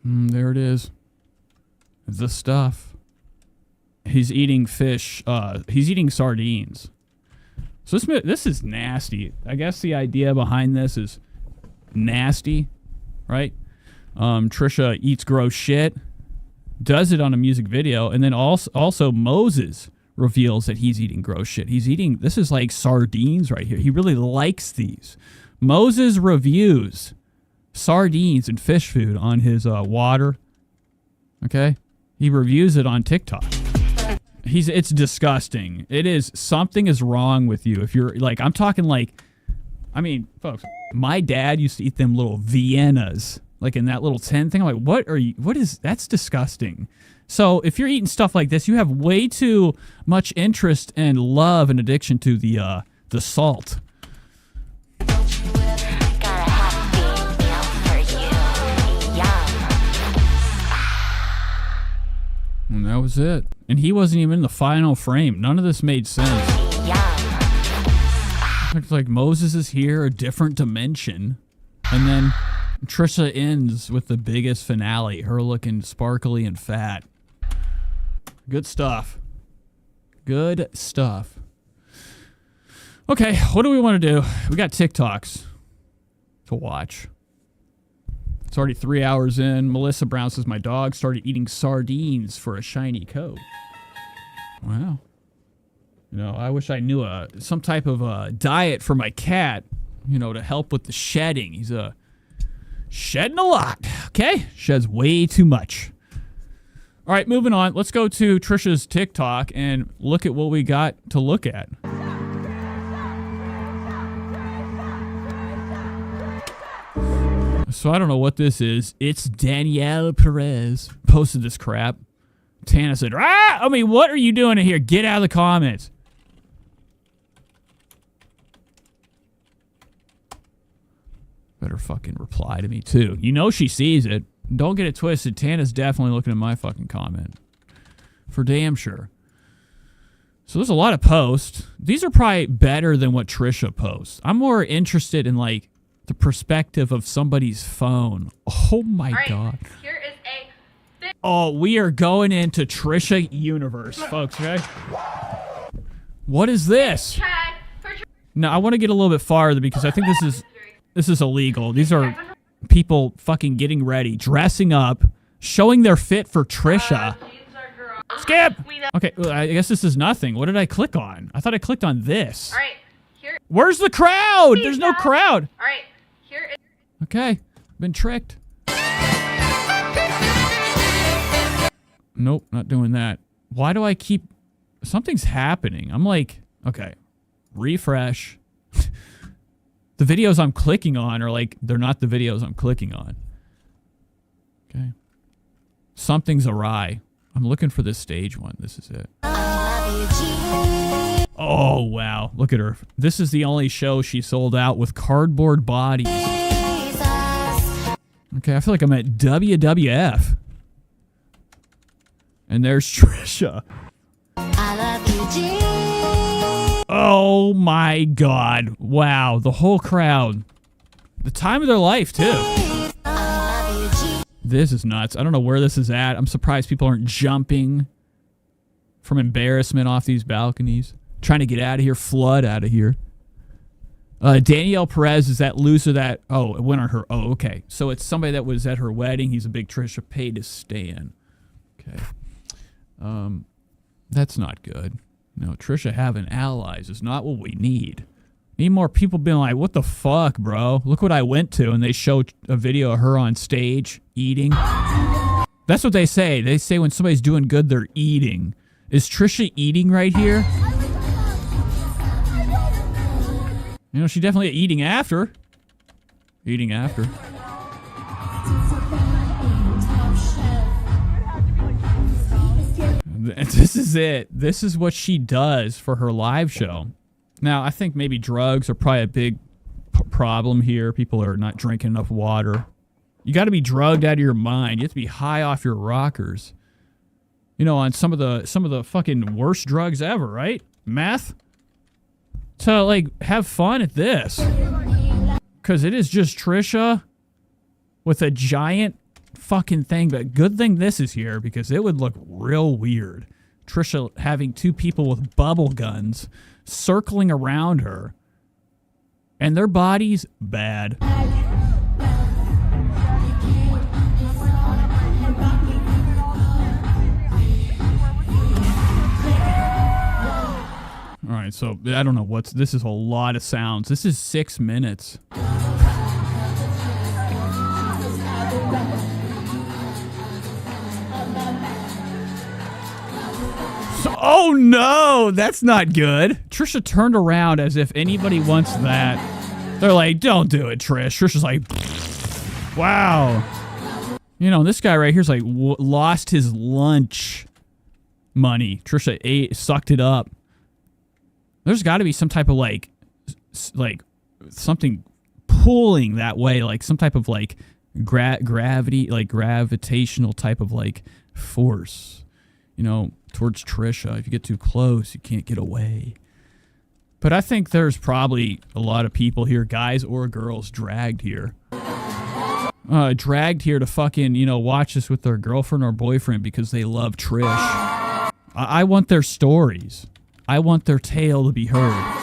S6: There it is. The stuff. He's eating fish. He's eating sardines. So this is nasty. I guess the idea behind this is nasty, right? Trisha eats gross shit, does it on a music video, and then also Moses reveals that he's eating gross shit. This is like sardines right here. He really likes these. Moses reviews sardines and fish food on his water. Okay? He reviews it on TikTok. It's disgusting. It is. Something is wrong with you. If you're like, I'm talking like, I mean, folks, my dad used to eat them little Viennas, like in that little tin thing. I'm like, that's disgusting. So if you're eating stuff like this, you have way too much interest and love and addiction to the salt. And that was it. And he wasn't even in the final frame. None of this made sense. Looks like Moses is here, a different dimension. And then Trisha ends with the biggest finale, her looking sparkly and fat. Good stuff. Good stuff. Okay, what do we want to do? We got TikToks to watch. It's already 3 hours in. Melissa Brown says, my dog started eating sardines for a shiny coat. Wow. You know, I wish I knew some type of a diet for my cat, you know, to help with the shedding. He's shedding a lot, okay? Sheds way too much. All right, moving on. Let's go to Trisha's TikTok and look at what we got to look at. So I don't know what this is. It's Danielle Perez posted this crap. Tana said, what are you doing in here? Get out of the comments. Better fucking reply to me too. You know she sees it. Don't get it twisted. Tana's definitely looking at my fucking comment. For damn sure. So there's a lot of posts. These are probably better than what Trisha posts. I'm more interested in like the perspective of somebody's phone. Oh my God.
S4: Here is a
S6: Oh, we are going into Trisha universe, folks, okay? What is this? No, I want to get a little bit farther because I think this is illegal. These are people fucking getting ready, dressing up, showing their fit for Trisha. Skip! Okay, I guess this is nothing. What did I click on? I thought I clicked on this.
S4: All right, here.
S6: Where's the crowd? There's no crowd.
S4: All right, here is.
S6: Okay, been tricked. Nope, not doing that. Why do I keep... Something's happening. I'm like, okay, refresh. The videos I'm clicking on are like, they're not the videos I'm clicking on. Okay. Something's awry. I'm looking for this stage one. This is it. Oh, wow. Look at her. This is the only show she sold out with cardboard bodies. Okay, I feel like I'm at WWF. And there's Trisha.
S16: I love you, G.
S6: Oh my God. Wow, the whole crowd. The time of their life, too. This is nuts. I don't know where this is at. I'm surprised people aren't jumping from embarrassment off these balconies. Trying to get out of here, flood out of here. Danielle Perez is that loser that... Oh, it went on her... Oh, okay. So it's somebody that was at her wedding. He's a big Trisha Paytas stan. Okay. That's not good. No, Trisha having allies is not what we need. Need more people being like, what the fuck, bro? Look what I went to. And they show a video of her on stage eating. That's what they say. They say when somebody's doing good, they're eating. Is Trisha eating right here? You know, she's definitely eating after. Eating after. This is it. This is what she does for her live show. Now, I think maybe drugs are probably a big problem here. People are not drinking enough water. You got to be drugged out of your mind. You have to be high off your rockers. You know, on some of the fucking worst drugs ever, right? Meth. To like have fun at this, because it is just Trisha with a giant fucking thing. But good thing this is here, because it would look real weird. Trisha having two people with bubble guns circling around her, and their bodies bad. All right, so I don't know this is a lot of sounds. This is 6 minutes. Oh no, that's not good. Trisha turned around as if anybody wants that. They're like, don't do it, Trish. Trisha's like, wow. You know, this guy right here's like lost his lunch money. Trisha sucked it up. There's got to be some type of like something pulling that way, like some type of like gravity, like gravitational type of like force, you know, towards Trisha. If you get too close, you can't get away. But I think there's probably a lot of people here, guys or girls, dragged here. Dragged here to fucking, you know, watch this with their girlfriend or boyfriend because they love Trish. I want their stories. I want their tale to be heard.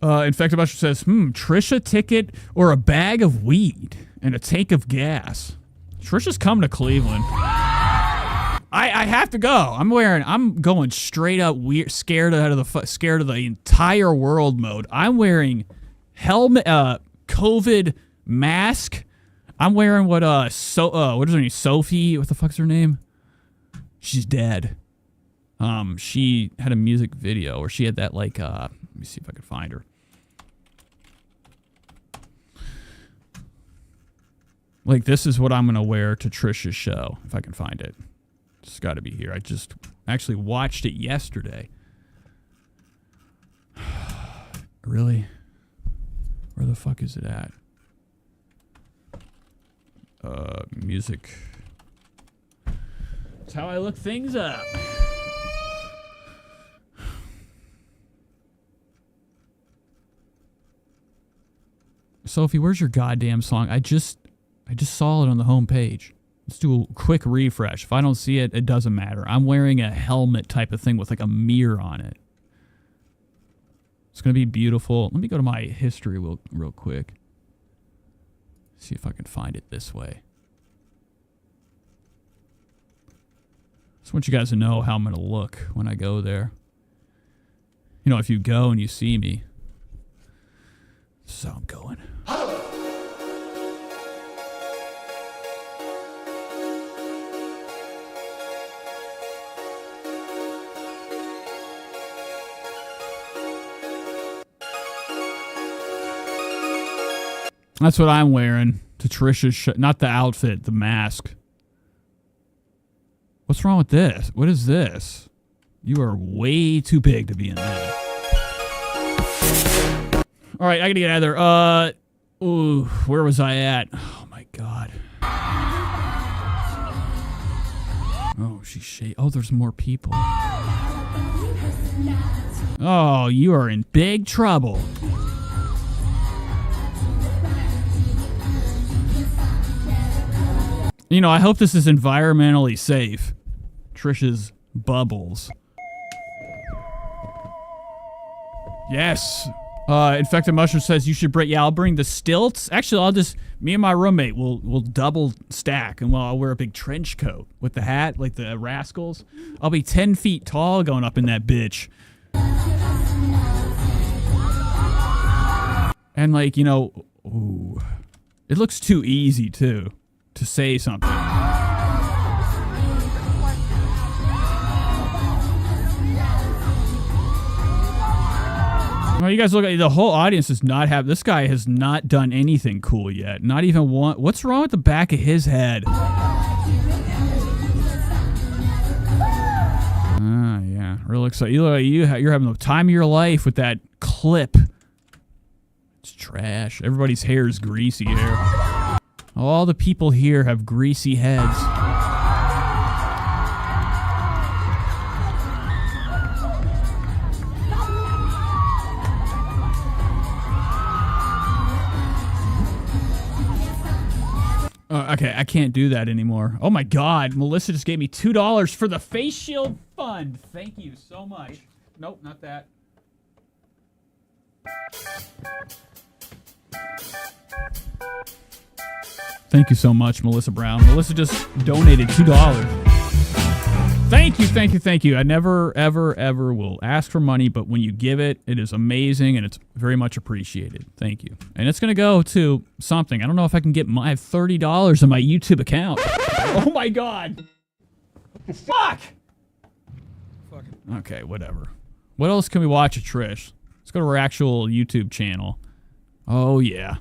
S6: Infected Buster says, Trisha ticket or a bag of weed and a tank of gas. Trisha's coming to Cleveland. I have to go. I'm going straight up weird, scared of the entire world mode. I'm wearing helmet, COVID mask. I'm wearing what is her name? Sophie, what the fuck's her name? She's dead. She had a music video where she had that like let me see if I can find her. Like, this is what I'm gonna wear to Trisha's show, if I can find it. It's gotta be here. I just actually watched it yesterday. Really? Where the fuck is it at? Music. That's how I look things up. Sophie, where's your goddamn song? I just saw it on the homepage. Let's do a quick refresh. If I don't see it, it doesn't matter. I'm wearing a helmet type of thing with like a mirror on it. It's gonna be beautiful. Let me go to my history real quick. See if I can find it this way. Just want you guys to know how I'm going to look when I go there. You know, if you go and you see me. So I'm going. That's what I'm wearing to Trisha's not the outfit, the mask. What's wrong with this? What is this? You are way too big to be in that. All right, I gotta get out of there. Ooh, where was I at? Oh my god. Oh, oh, there's more people. Oh, you are in big trouble. You know, I hope this is environmentally safe. Trisha's bubbles. Yes. Infected Mushroom says you should bring. Yeah, I'll bring the stilts. Actually, me and my roommate will double stack, and I'll wear a big trench coat with the hat, like the Rascals. I'll be 10 feet tall going up in that bitch. And like, you know, ooh, it looks too easy too to say something. Well, you guys look at the whole audience does not have. This guy has not done anything cool yet. Not even one. What's wrong with the back of his head? Yeah, real excited. You look like you're having the time of your life with that clip. It's trash. Everybody's hair is greasy hair. All the people here have greasy heads. Okay, I can't do that anymore. Oh my god, Melissa just gave me $2 for the face shield fund. Thank you so much. Nope, not that. Thank you so much, Melissa Brown. Melissa just donated $2. Thank you, thank you, thank you. I never, ever, ever will ask for money, but when you give it, it is amazing and it's very much appreciated. Thank you. And it's going to go to something. I don't know if I can get I have $30 in my YouTube account. Oh my god. Fuck! Okay, whatever. What else can we watch at Trish? Let's go to her actual YouTube channel. Oh yeah.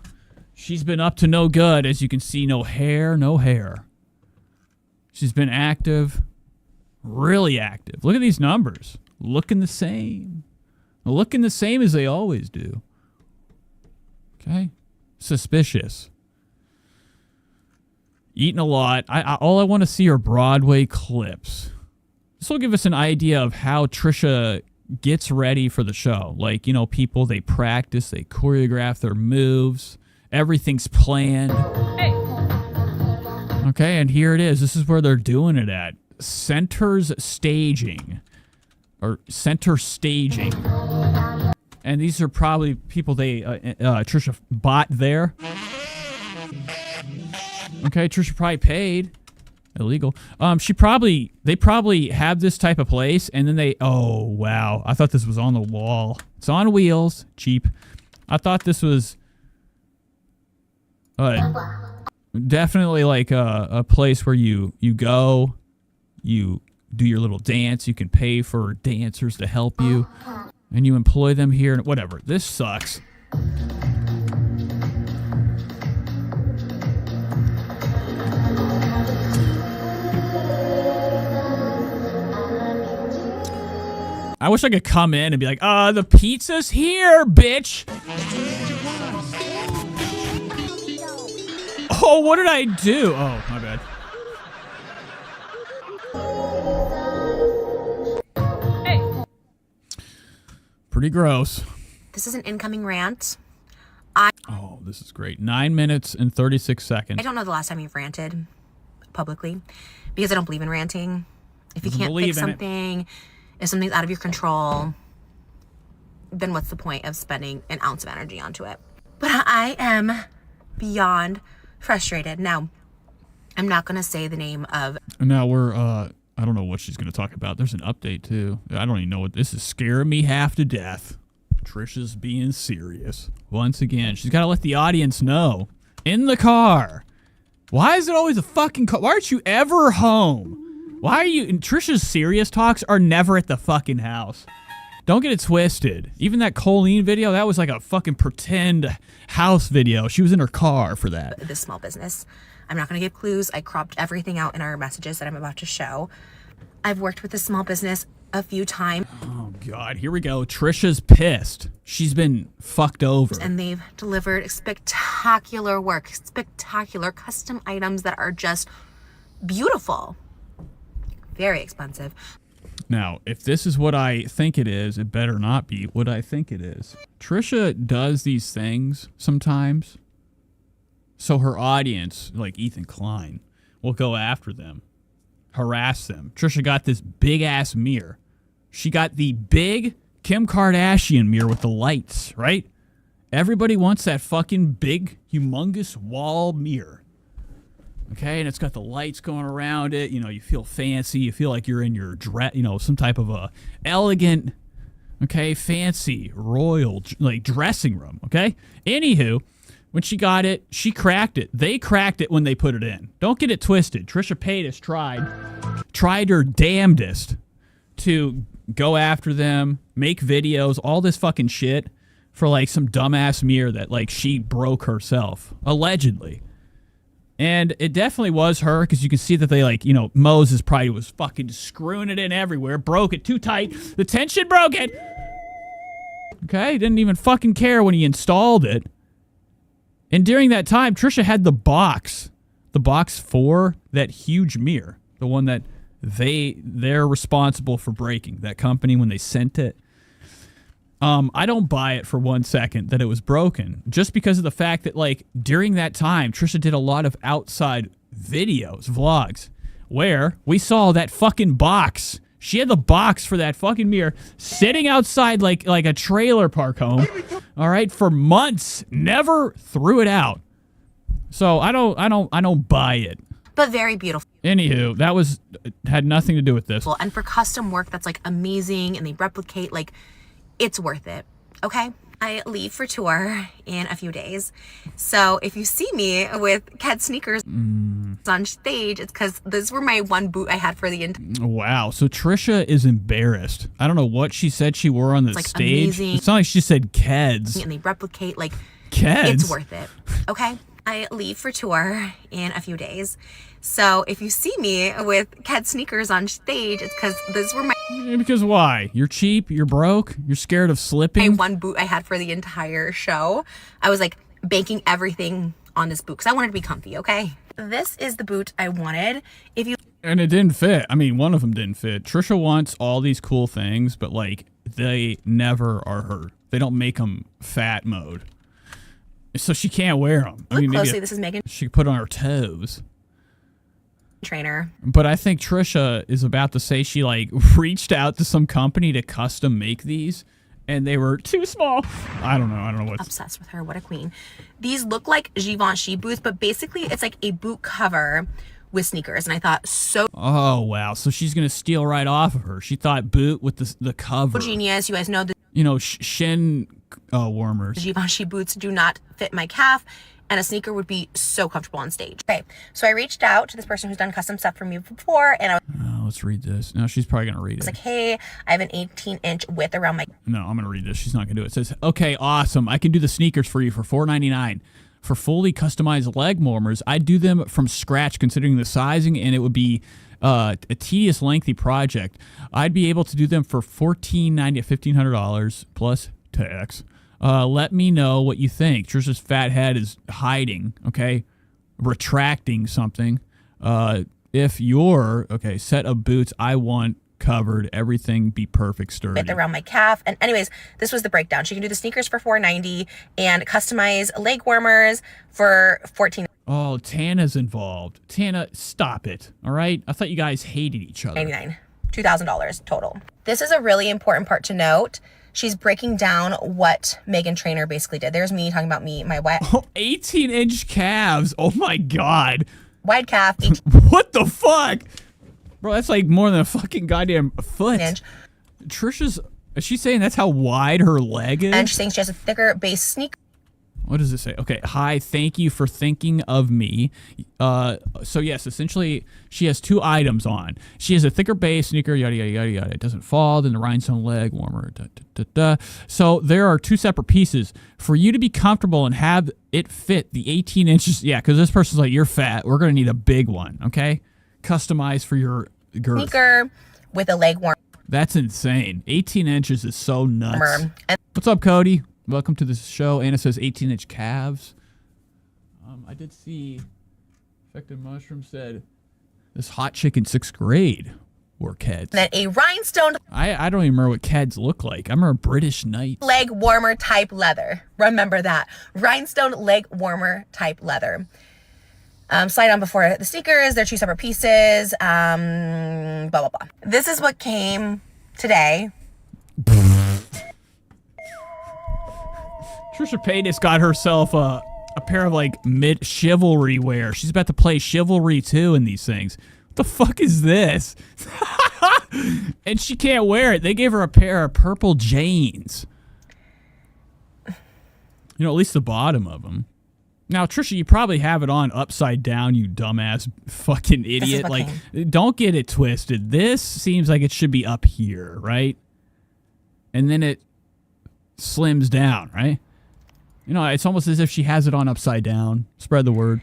S6: She's been up to no good. As you can see, no hair, no hair. She's been active. Really active. Look at these numbers. Looking the same. Looking the same as they always do. Okay. Suspicious. Eating a lot. All I want to see are Broadway clips. This will give us an idea of how Trisha gets ready for the show. Like, you know, people, they practice, they choreograph their moves. Everything's planned. Hey. Okay, and here it is. This is where they're doing it at. Center's staging. Or center staging. And these are probably people Trisha bought there. Okay, Trisha probably paid. Illegal. They probably have this type of place and then oh wow. I thought this was on the wall. It's on wheels. Cheap. I thought this was definitely like a place where you go, you do your little dance, you can pay for dancers to help you, and you employ them here, and whatever. This sucks. I wish I could come in and be like, the pizza's here, bitch! Oh, what did I do? Oh, my bad. Pretty gross.
S17: This is an incoming rant.
S6: Oh, this is great. 9 minutes and 36 seconds.
S17: I don't know the last time you've ranted publicly because I don't believe in ranting. If you can't fix something, if something's out of your control, then what's the point of spending an ounce of energy onto it? But I am beyond frustrated. Now, I'm not going to say the name of...
S6: Now we're, I don't know what she's going to talk about. There's an update, too. I don't even know what this is. Scaring me half to death. Trisha's being serious. Once again, she's got to let the audience know. In the car. Why is it always a fucking car? Why aren't you ever home? Why are you... Trisha's serious talks are never at the fucking house. Don't get it twisted. Even that Colleen video, that was like a fucking pretend house video. She was in her car for that.
S17: This small business. I'm not going to give clues. I cropped everything out in our messages that I'm about to show. I've worked with this small business a few times.
S6: Oh, God, here we go. Trisha's pissed. She's been fucked over.
S17: And they've delivered spectacular work, spectacular custom items that are just beautiful. Very expensive.
S6: Now, if this is what I think it is, it better not be what I think it is. Trisha does these things sometimes, so her audience, like Ethan Klein, will go after them, harass them. Trisha got this big-ass mirror. She got the big Kim Kardashian mirror with the lights, right? Everybody wants that fucking big, humongous wall mirror. Okay, and it's got the lights going around it. You know, you feel fancy. You feel like you're in your dress, you know, some type of a elegant, okay, fancy, royal, like, dressing room, okay? Anywho, when she got it, she cracked it. They cracked it when they put it in. Don't get it twisted. Trisha Paytas tried her damnedest to go after them, make videos, all this fucking shit for, like, some dumbass mirror that, like, she broke herself, allegedly. And it definitely was her, because you can see that they, like, you know, Moses probably was fucking screwing it in everywhere, broke it too tight, the tension broke it. Okay, didn't even fucking care when he installed it. And during that time, Trisha had the box for that huge mirror, the one that they're responsible for breaking, that company when they sent it. I don't buy it for 1 second that it was broken, just because of the fact that, like, during that time, Trisha did a lot of outside videos, vlogs, where we saw that fucking box. She had the box for that fucking mirror sitting outside like a trailer park home, all right, for months, never threw it out. So I don't buy it.
S17: But very beautiful.
S6: Anywho, had nothing to do with this.
S17: And for custom work that's, like, amazing, and they replicate, like, it's worth it, okay? I leave for tour in a few days. So if you see me with Cat sneakers on stage, it's because those were my one boot I had for the entire.
S6: Wow, so Trisha is embarrassed. I don't know what she said she wore on the stage.
S17: Amazing.
S6: It's not like she said Keds.
S17: And they replicate, like,
S6: Keds?
S17: It's worth it, okay? I leave for tour in a few days. So if you see me with Cat sneakers on stage, it's because those were my...
S6: Because why? You're cheap, you're broke, you're scared of slipping?
S17: My one boot I had for the entire show. I was, like, banking everything on this boot because I wanted to be comfy, okay? This is the boot I wanted.
S6: And it didn't fit. I mean, one of them didn't fit. Trisha wants all these cool things, but, like, they never are her. They don't make them fat mode. So she can't wear them.
S17: Look closely, this is Megan.
S6: She could put on her toes.
S17: Trainer.
S6: But I think Trisha is about to say she, like, reached out to some company to custom make these, and they were too small. I don't know what's...
S17: Obsessed with her. What a queen. These look like Givenchy boots, but basically it's like a boot cover with sneakers, and I thought so...
S6: Oh, wow. So she's going to steal right off of her. She thought boot with the cover.
S17: Genius. You guys know the...
S6: You know, shin warmers.
S17: Givenchy boots do not fit my calf, and a sneaker would be so comfortable on stage. Okay, so I reached out to this person who's done custom stuff for me before, and I was...
S6: let's read this. No, she's probably going to read it.
S17: I was like, hey, I have an 18-inch width around my...
S6: No, I'm going to read this. She's not going to do it. It says, okay, awesome. I can do the sneakers for you for $4.99. For fully customized leg warmers, I'd do them from scratch considering the sizing, and it would be a tedious, lengthy project. I'd be able to do them for $1,490 at $1,500 plus tax. Let me know what you think. Trisha's fat head is hiding, okay? Retracting something. If your, set of boots I want covered, everything be perfect sturdy.
S17: Width around my calf. And anyways, this was the breakdown. She can do the sneakers for $4.90 and customize leg warmers for $14.
S6: Oh, Tana's involved. Tana, stop it, all right? I thought you guys hated each other.
S17: $99. $2,000 total. This is a really important part to note. She's breaking down what Meghan Trainor basically did. There's me talking about my wide...
S6: 18-inch calves. Oh, my God.
S17: Wide calf.
S6: What the fuck? Bro, that's like more than a fucking goddamn foot. Trisha's... Is she saying that's how wide her leg is?
S17: And she's saying she has a thicker base sneaker.
S6: What does it say? Okay, hi, thank you for thinking of me. So yes, essentially, she has two items on. She has a thicker base sneaker, yada, yada, yada, yada. It doesn't fall, then the rhinestone leg warmer, da, da, da, da. So there are two separate pieces. For you to be comfortable and have it fit the 18 inches, yeah, because this person's like, you're fat. We're going to need a big one, okay? Customized for your girth.
S17: Sneaker with a leg warmer.
S6: That's insane. 18 inches is so nuts. What's up, Cody? Welcome to the show. Anna says 18-inch calves. I did see Effective Mushroom said this hot chick in 6th grade wore Keds.
S17: Then a rhinestone
S6: I don't even remember what Keds look like. I remember British Knights.
S17: leg warmer type leather. Remember that. Rhinestone leg warmer type leather. Slide on before the sneakers. They're 2 separate pieces. Blah, blah, blah. This is what came today.
S6: Trisha Paytas got herself a pair of like mid chivalry wear. She's about to play chivalry 2 in these things. What the fuck is this? And she can't wear it. They gave her a pair of purple Janes. You know, at least the bottom of them. Now, Trisha, you probably have it on upside down, you dumbass fucking idiot. Like, don't get it twisted. This seems like it should be up here, right? And then it slims down, right? You know, it's almost as if she has it on upside down. Spread the word.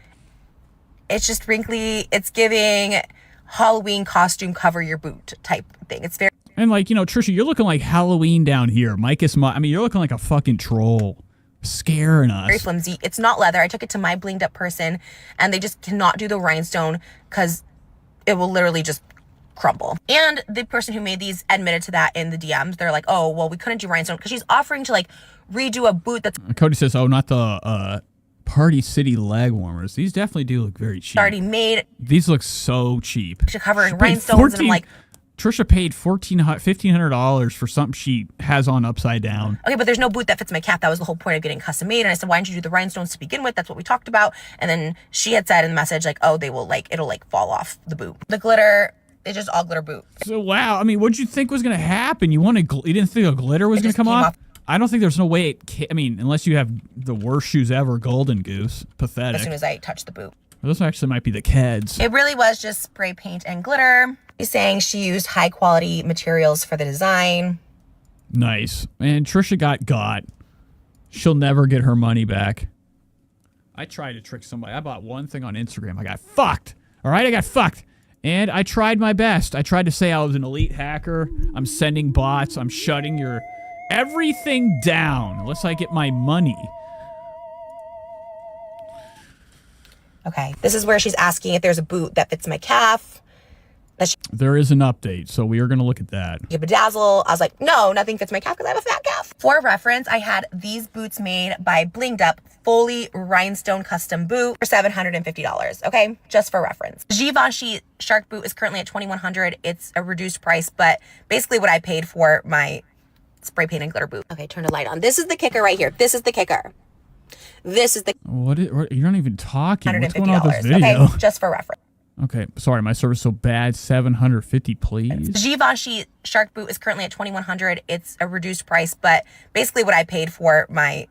S17: It's just wrinkly. It's giving Halloween costume cover your boot type thing. It's very...
S6: And like, you know, Trisha, you're looking like Halloween down here. I mean, you're looking like a fucking troll. Scaring us.
S17: Very flimsy. It's not leather. I took it to my blinged up person and they just cannot do the rhinestone because it will literally just crumble. And the person who made these admitted to that in the DMs. They're like, oh, well, we couldn't do rhinestone because she's offering to like redo a boot that's
S6: Cody says, oh, not the Party City leg warmers. These definitely do look very cheap.
S17: already made
S6: These look so cheap.
S17: to cover in rhinestones. And I'm like,
S6: Trisha paid $1,500 for something she has on upside down.
S17: okay, but there's no boot that fits my calf. That was the whole point of getting custom made. And I said, why didn't you do the rhinestones to begin with? That's what we talked about. And then she had said in the message, like, oh, they will like, it'll like fall off the boot. The glitter, it's just all glitter boot.
S6: So, wow. I mean, what'd you think was going to happen? You didn't think a glitter was going to come off? I don't think there's no way unless you have the worst shoes ever, Golden Goose. Pathetic.
S17: As soon as I touched the boot.
S6: Well, this actually might be the Keds.
S17: It really was just spray paint and glitter. She's saying she used high quality materials for the design.
S6: Nice. And Trisha got. She'll never get her money back. I tried to trick somebody. I bought one thing on Instagram. I got fucked. All right, I got fucked. And I tried my best. I tried to say I was an elite hacker. I'm sending bots. I'm shutting your everything down unless I get my money.
S17: Okay, this is where she's asking if there's a boot that fits my calf.
S6: There is an update, so we are going to look at that.
S17: You bedazzle. I was like, no, nothing fits my calf because I have a fat calf. For reference, I had these boots made by Blinged Up, fully rhinestone custom boot for $750. Okay, just for reference. Givenchy shark boot is currently at $2,100. It's a reduced price, but basically what I paid for my spray paint and glitter boot. Okay, turn the light on. This is the kicker right here. This is the kicker. This is the...
S6: What you're not even talking. What's going on with this video?
S17: Okay, just for reference.
S6: Okay, sorry, my service is so bad. $750, please.
S17: Givenchy shark boot is currently at $2,100. It's a reduced price, but basically what I paid for my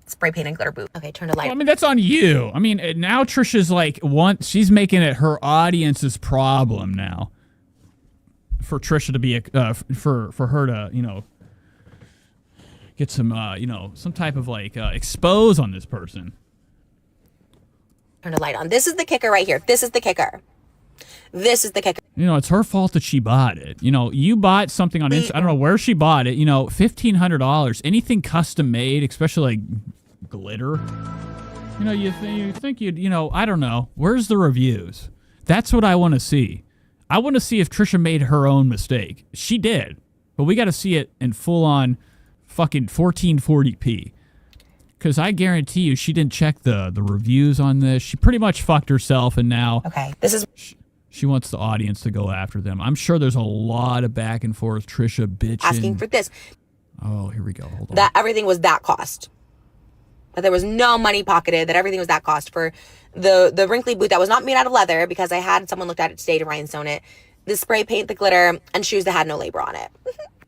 S17: spray paint and glitter boot. Okay, turn the light.
S6: Well, I mean, that's on you. I mean, now Trisha's like, she's making it her audience's problem now. For Trisha to be, for her to, you know, get some, you know, some type of like expose on this person.
S17: Turn the light on. This is the kicker right here. This is the kicker. This is the kicker.
S6: You know, it's her fault that she bought it. You know, you bought something on Instagram. I don't know where she bought it. You know, $1,500. Anything custom made, especially like glitter. You know, you think you'd, you know, I don't know. Where's the reviews? That's what I want to see. I want to see if Trisha made her own mistake. She did. But we got to see it in full-on fucking 1440p. Because I guarantee you she didn't check the reviews on this. She pretty much fucked herself, and now
S17: this is
S6: she wants the audience to go after them. I'm sure there's a lot of back and forth. Trisha bitching.
S17: Asking for this.
S6: Oh, here we go. Hold on.
S17: That everything was that cost. That there was no money pocketed. That everything was that cost for the wrinkly boot that was not made out of leather because I had someone looked at it today to rhinestone it. The spray paint, the glitter, and shoes that had no labor on it.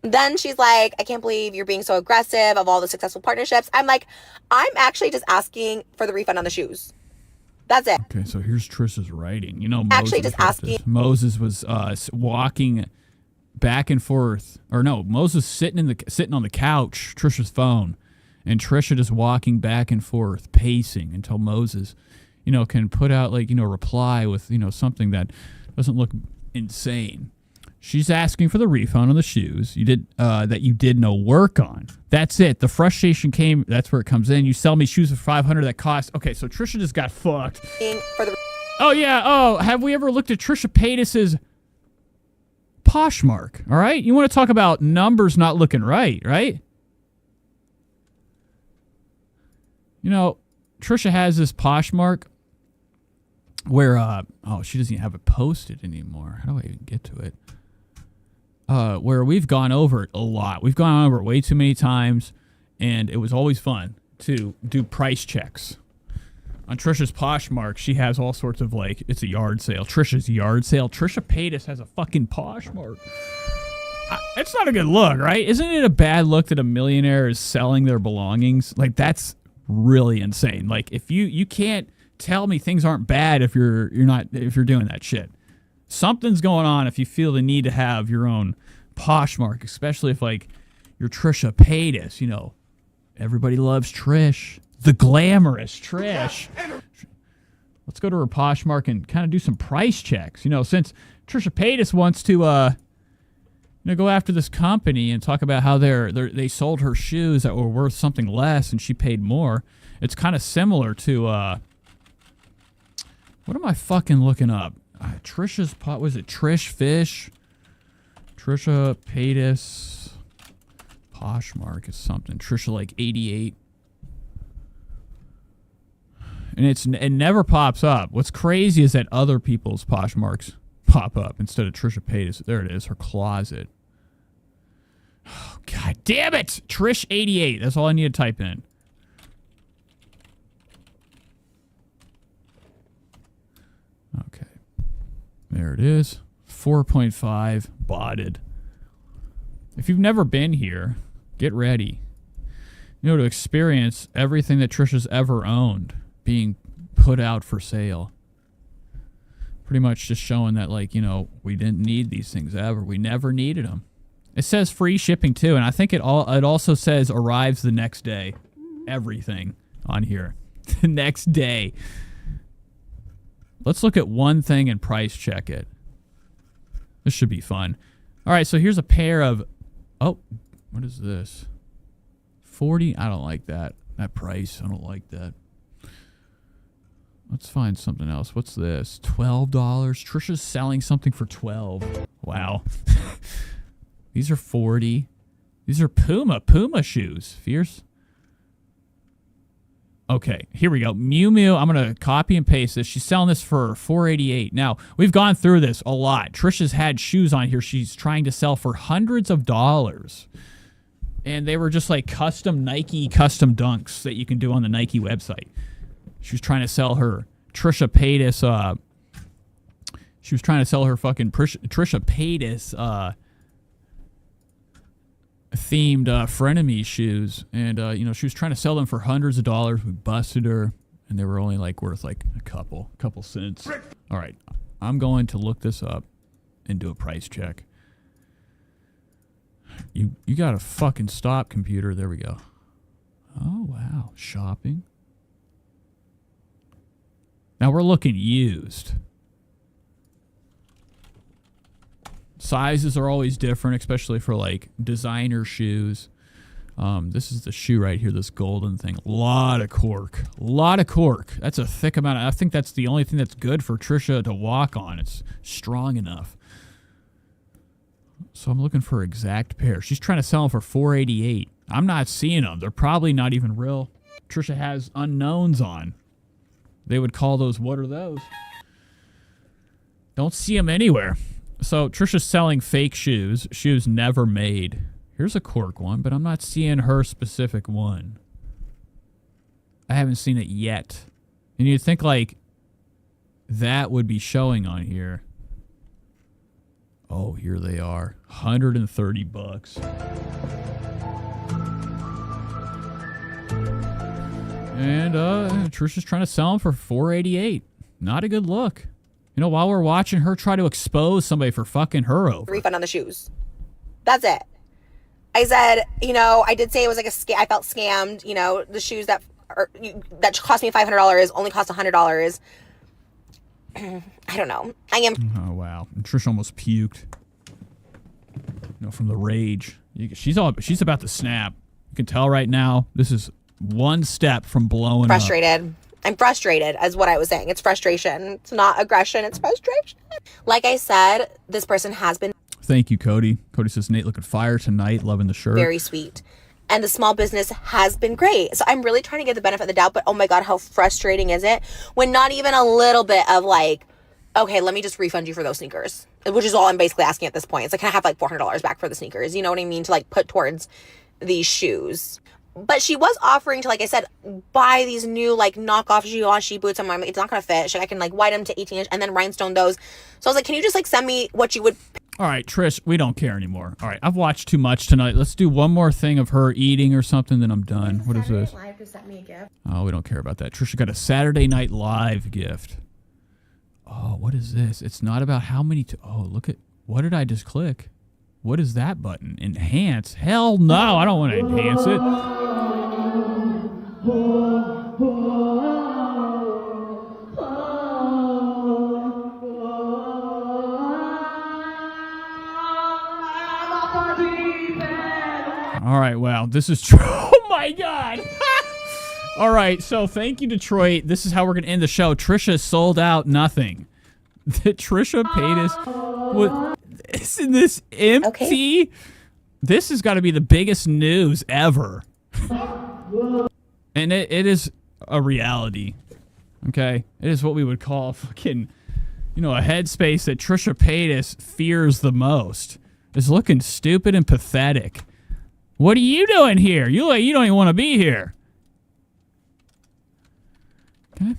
S17: Then she's like, I can't believe you're being so aggressive of all the successful partnerships. I'm like, I'm actually just asking for the refund on the shoes. That's it.
S6: Okay, so here's Trisha's writing. You know,
S17: actually just asking.
S6: Moses was walking back and forth, or no, Moses sitting on the couch, Trisha's phone, and Trisha just walking back and forth, pacing until Moses, you know, can put out like, you know, reply with, you know, something that doesn't look insane. She's asking for the refund on the shoes you did that you did no work on. That's it. The frustration came. That's where it comes in. You sell me shoes for $500 that cost. Okay, so Trisha just got fucked. Oh yeah. Oh, have we ever looked at Trisha Paytas's Poshmark? All right. You want to talk about numbers not looking right? You know, Trisha has this Poshmark where she doesn't even have it posted anymore. How do I even get to it? Where we've gone over it a lot. We've gone over it way too many times, and it was always fun to do price checks. On Trisha's Poshmark, she has all sorts of, like, it's a yard sale. Trisha's yard sale. Trisha Paytas has a fucking Poshmark. It's not a good look, right? Isn't it a bad look that a millionaire is selling their belongings? Like, that's really insane. Like, if you can't tell me things aren't bad if you're doing that shit. Something's going on if you feel the need to have your own Poshmark, especially if, like, you're Trisha Paytas. You know, everybody loves Trish, the glamorous Trish. Let's go to her Poshmark and kind of do some price checks. You know, since Trisha Paytas wants to, go after this company and talk about how they sold her shoes that were worth something less and she paid more. It's kind of similar to, what am I fucking looking up? Trisha's pot, was it Trish Fish? Trisha Paytas Poshmark is something. Trisha like 88. And it never pops up. What's crazy is that other people's Poshmarks pop up instead of Trisha Paytas. There it is, her closet. Oh, God damn it! Trish 88. That's all I need to type in. Okay. There it is. 4.5 botted. If you've never been here, get ready. You know, to experience everything that Trisha's ever owned being put out for sale. Pretty much just showing that, like, you know, we didn't need these things ever. We never needed them. It says free shipping too, and I think it also says arrives the next day. Everything on here. The next day. Let's look at one thing and price check it. This should be fun. All right, so here's a pair of... Oh, what is this? 40? I don't like that. That price, I don't like that. Let's find something else. What's this? $12? Trisha's selling something for $12. Wow. These are 40. These are Puma shoes. Fierce. Okay, here we go. Miu Miu, I'm going to copy and paste this. She's selling this for $488. Now, we've gone through this a lot. Trisha's had shoes on here she's trying to sell for hundreds of dollars. And they were just like custom Nike custom dunks that you can do on the Nike website. She was trying to sell her Trisha Paytas, she was trying to sell her fucking Trisha Paytas, themed frenemy shoes, and she was trying to sell them for hundreds of dollars. We busted her, and they were only like worth like a couple cents. All right, I'm going to look this up and do a price check. You gotta fucking stop, computer. There we go. Oh wow, shopping. Now we're looking used. Sizes are always different, especially for like designer shoes. This is the shoe right here, this golden thing. Lot of cork. That's a thick amount. I think that's the only thing that's good for Trisha to walk on. It's strong enough. So I'm looking for exact pair. She's trying to sell them for $488. I'm not seeing them. They're probably not even real. Trisha has unknowns on. They would call those, what are those? Don't see them anywhere. So Trisha's selling fake shoes never made. Here's a cork one, but I'm not seeing her specific one. I haven't seen it yet. And you'd think like that would be showing on here. Oh, here they are. $130. And Trisha's trying to sell them for $488. Not a good look. You know, while we're watching her try to expose somebody for fucking her over.
S17: Refund on the shoes. That's it. I said, I did say it was like I felt scammed. The shoes that cost me $500 only cost $100. I don't know.
S6: Oh, wow. And Trisha almost puked. from the rage. She's about to snap. You can tell right now. This is one step from blowing
S17: Frustrated.
S6: up.
S17: I'm frustrated, as what I was saying. It's frustration. It's not aggression. It's frustration. Like I said, this person has been.
S6: Thank you, Cody. Cody says, Nate looking fire tonight. Loving the shirt.
S17: Very sweet. And the small business has been great. So I'm really trying to get the benefit of the doubt. But oh my God, how frustrating is it when not even a little bit of like, okay, let me just refund you for those sneakers, which is all I'm basically asking at this point. It's like, can I have like $400 back for the sneakers? You know what I mean? To like put towards these shoes. But she was offering to, like I said, buy these new like knockoff Givenchy boots. I'm like, it's not going to fit. I can like white them to 18-inch and then rhinestone those. So I was like, can you just like send me what you would...
S6: All right, Trish, we don't care anymore. All right, I've watched too much tonight. Let's do one more thing of her eating or something, then I'm done. What is this?
S4: Live just sent me a gift.
S6: Oh, we don't care about that. Trisha got a Saturday Night Live gift. Oh, what is this? It's not about how many... oh, look at... what did I just click? What is that button? Enhance? Hell no, I don't want to enhance it. All right, wow, this is true. Oh my God. All right, so thank you, Detroit. This is how we're going to end the show. Trisha sold out nothing. Trisha Paytas. Isn't this empty? Okay. This has got to be the biggest news ever. And it is a reality. Okay? It is what we would call fucking, a headspace that Trisha Paytas fears the most. Is looking stupid and pathetic. What are you doing here? You don't even want to be here. Okay.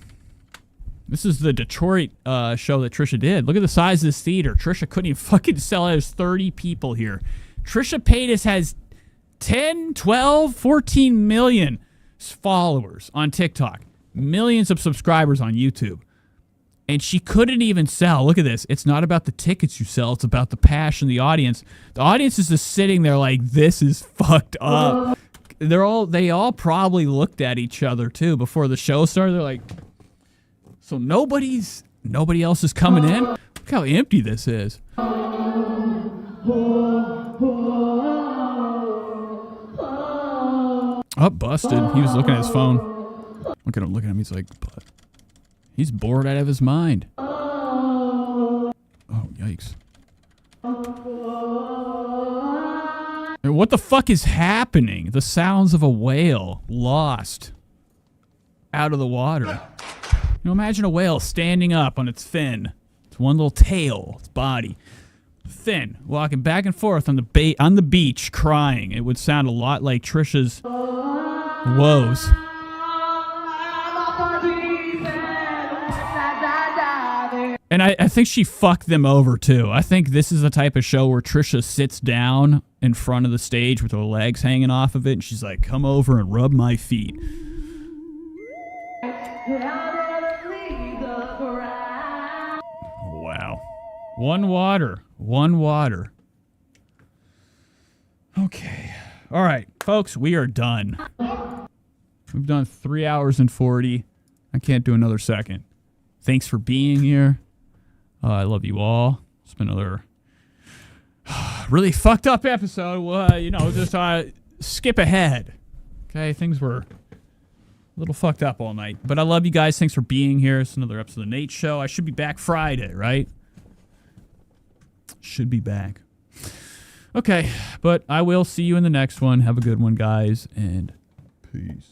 S6: This is the Detroit show that Trisha did. Look at the size of this theater. Trisha couldn't even fucking sell it. There's 30 people here. Trisha Paytas has 10, 12, 14 million followers on TikTok. Millions of subscribers on YouTube. And she couldn't even sell. Look at this. It's not about the tickets you sell. It's about the passion of the audience. The audience is just sitting there like, this is fucked up. They all probably looked at each other, too, before the show started. They're like... so nobody else is coming in? Look how empty this is. Oh, busted. He was looking at his phone. Look at him. He's like, he's bored out of his mind. Oh, yikes. And what the fuck is happening? The sounds of a whale lost out of the water. Imagine a whale standing up on its fin. It's one little tail, its body. Fin, walking back and forth on the beach, crying. It would sound a lot like Trisha's woes. And I think she fucked them over, too. I think this is the type of show where Trisha sits down in front of the stage with her legs hanging off of it, and she's like, come over and rub my feet. Wow. One water. Okay. All right, folks, we are done. We've done 3 hours and 40. I can't do another second. Thanks for being here. I love you all. It's been another really fucked up episode. Just skip ahead. Okay, things were a little fucked up all night. But I love you guys. Thanks for being here. It's another episode of The Nate Show. I should be back Friday, right? Should be back. Okay, but I will see you in the next one. Have a good one, guys, and peace.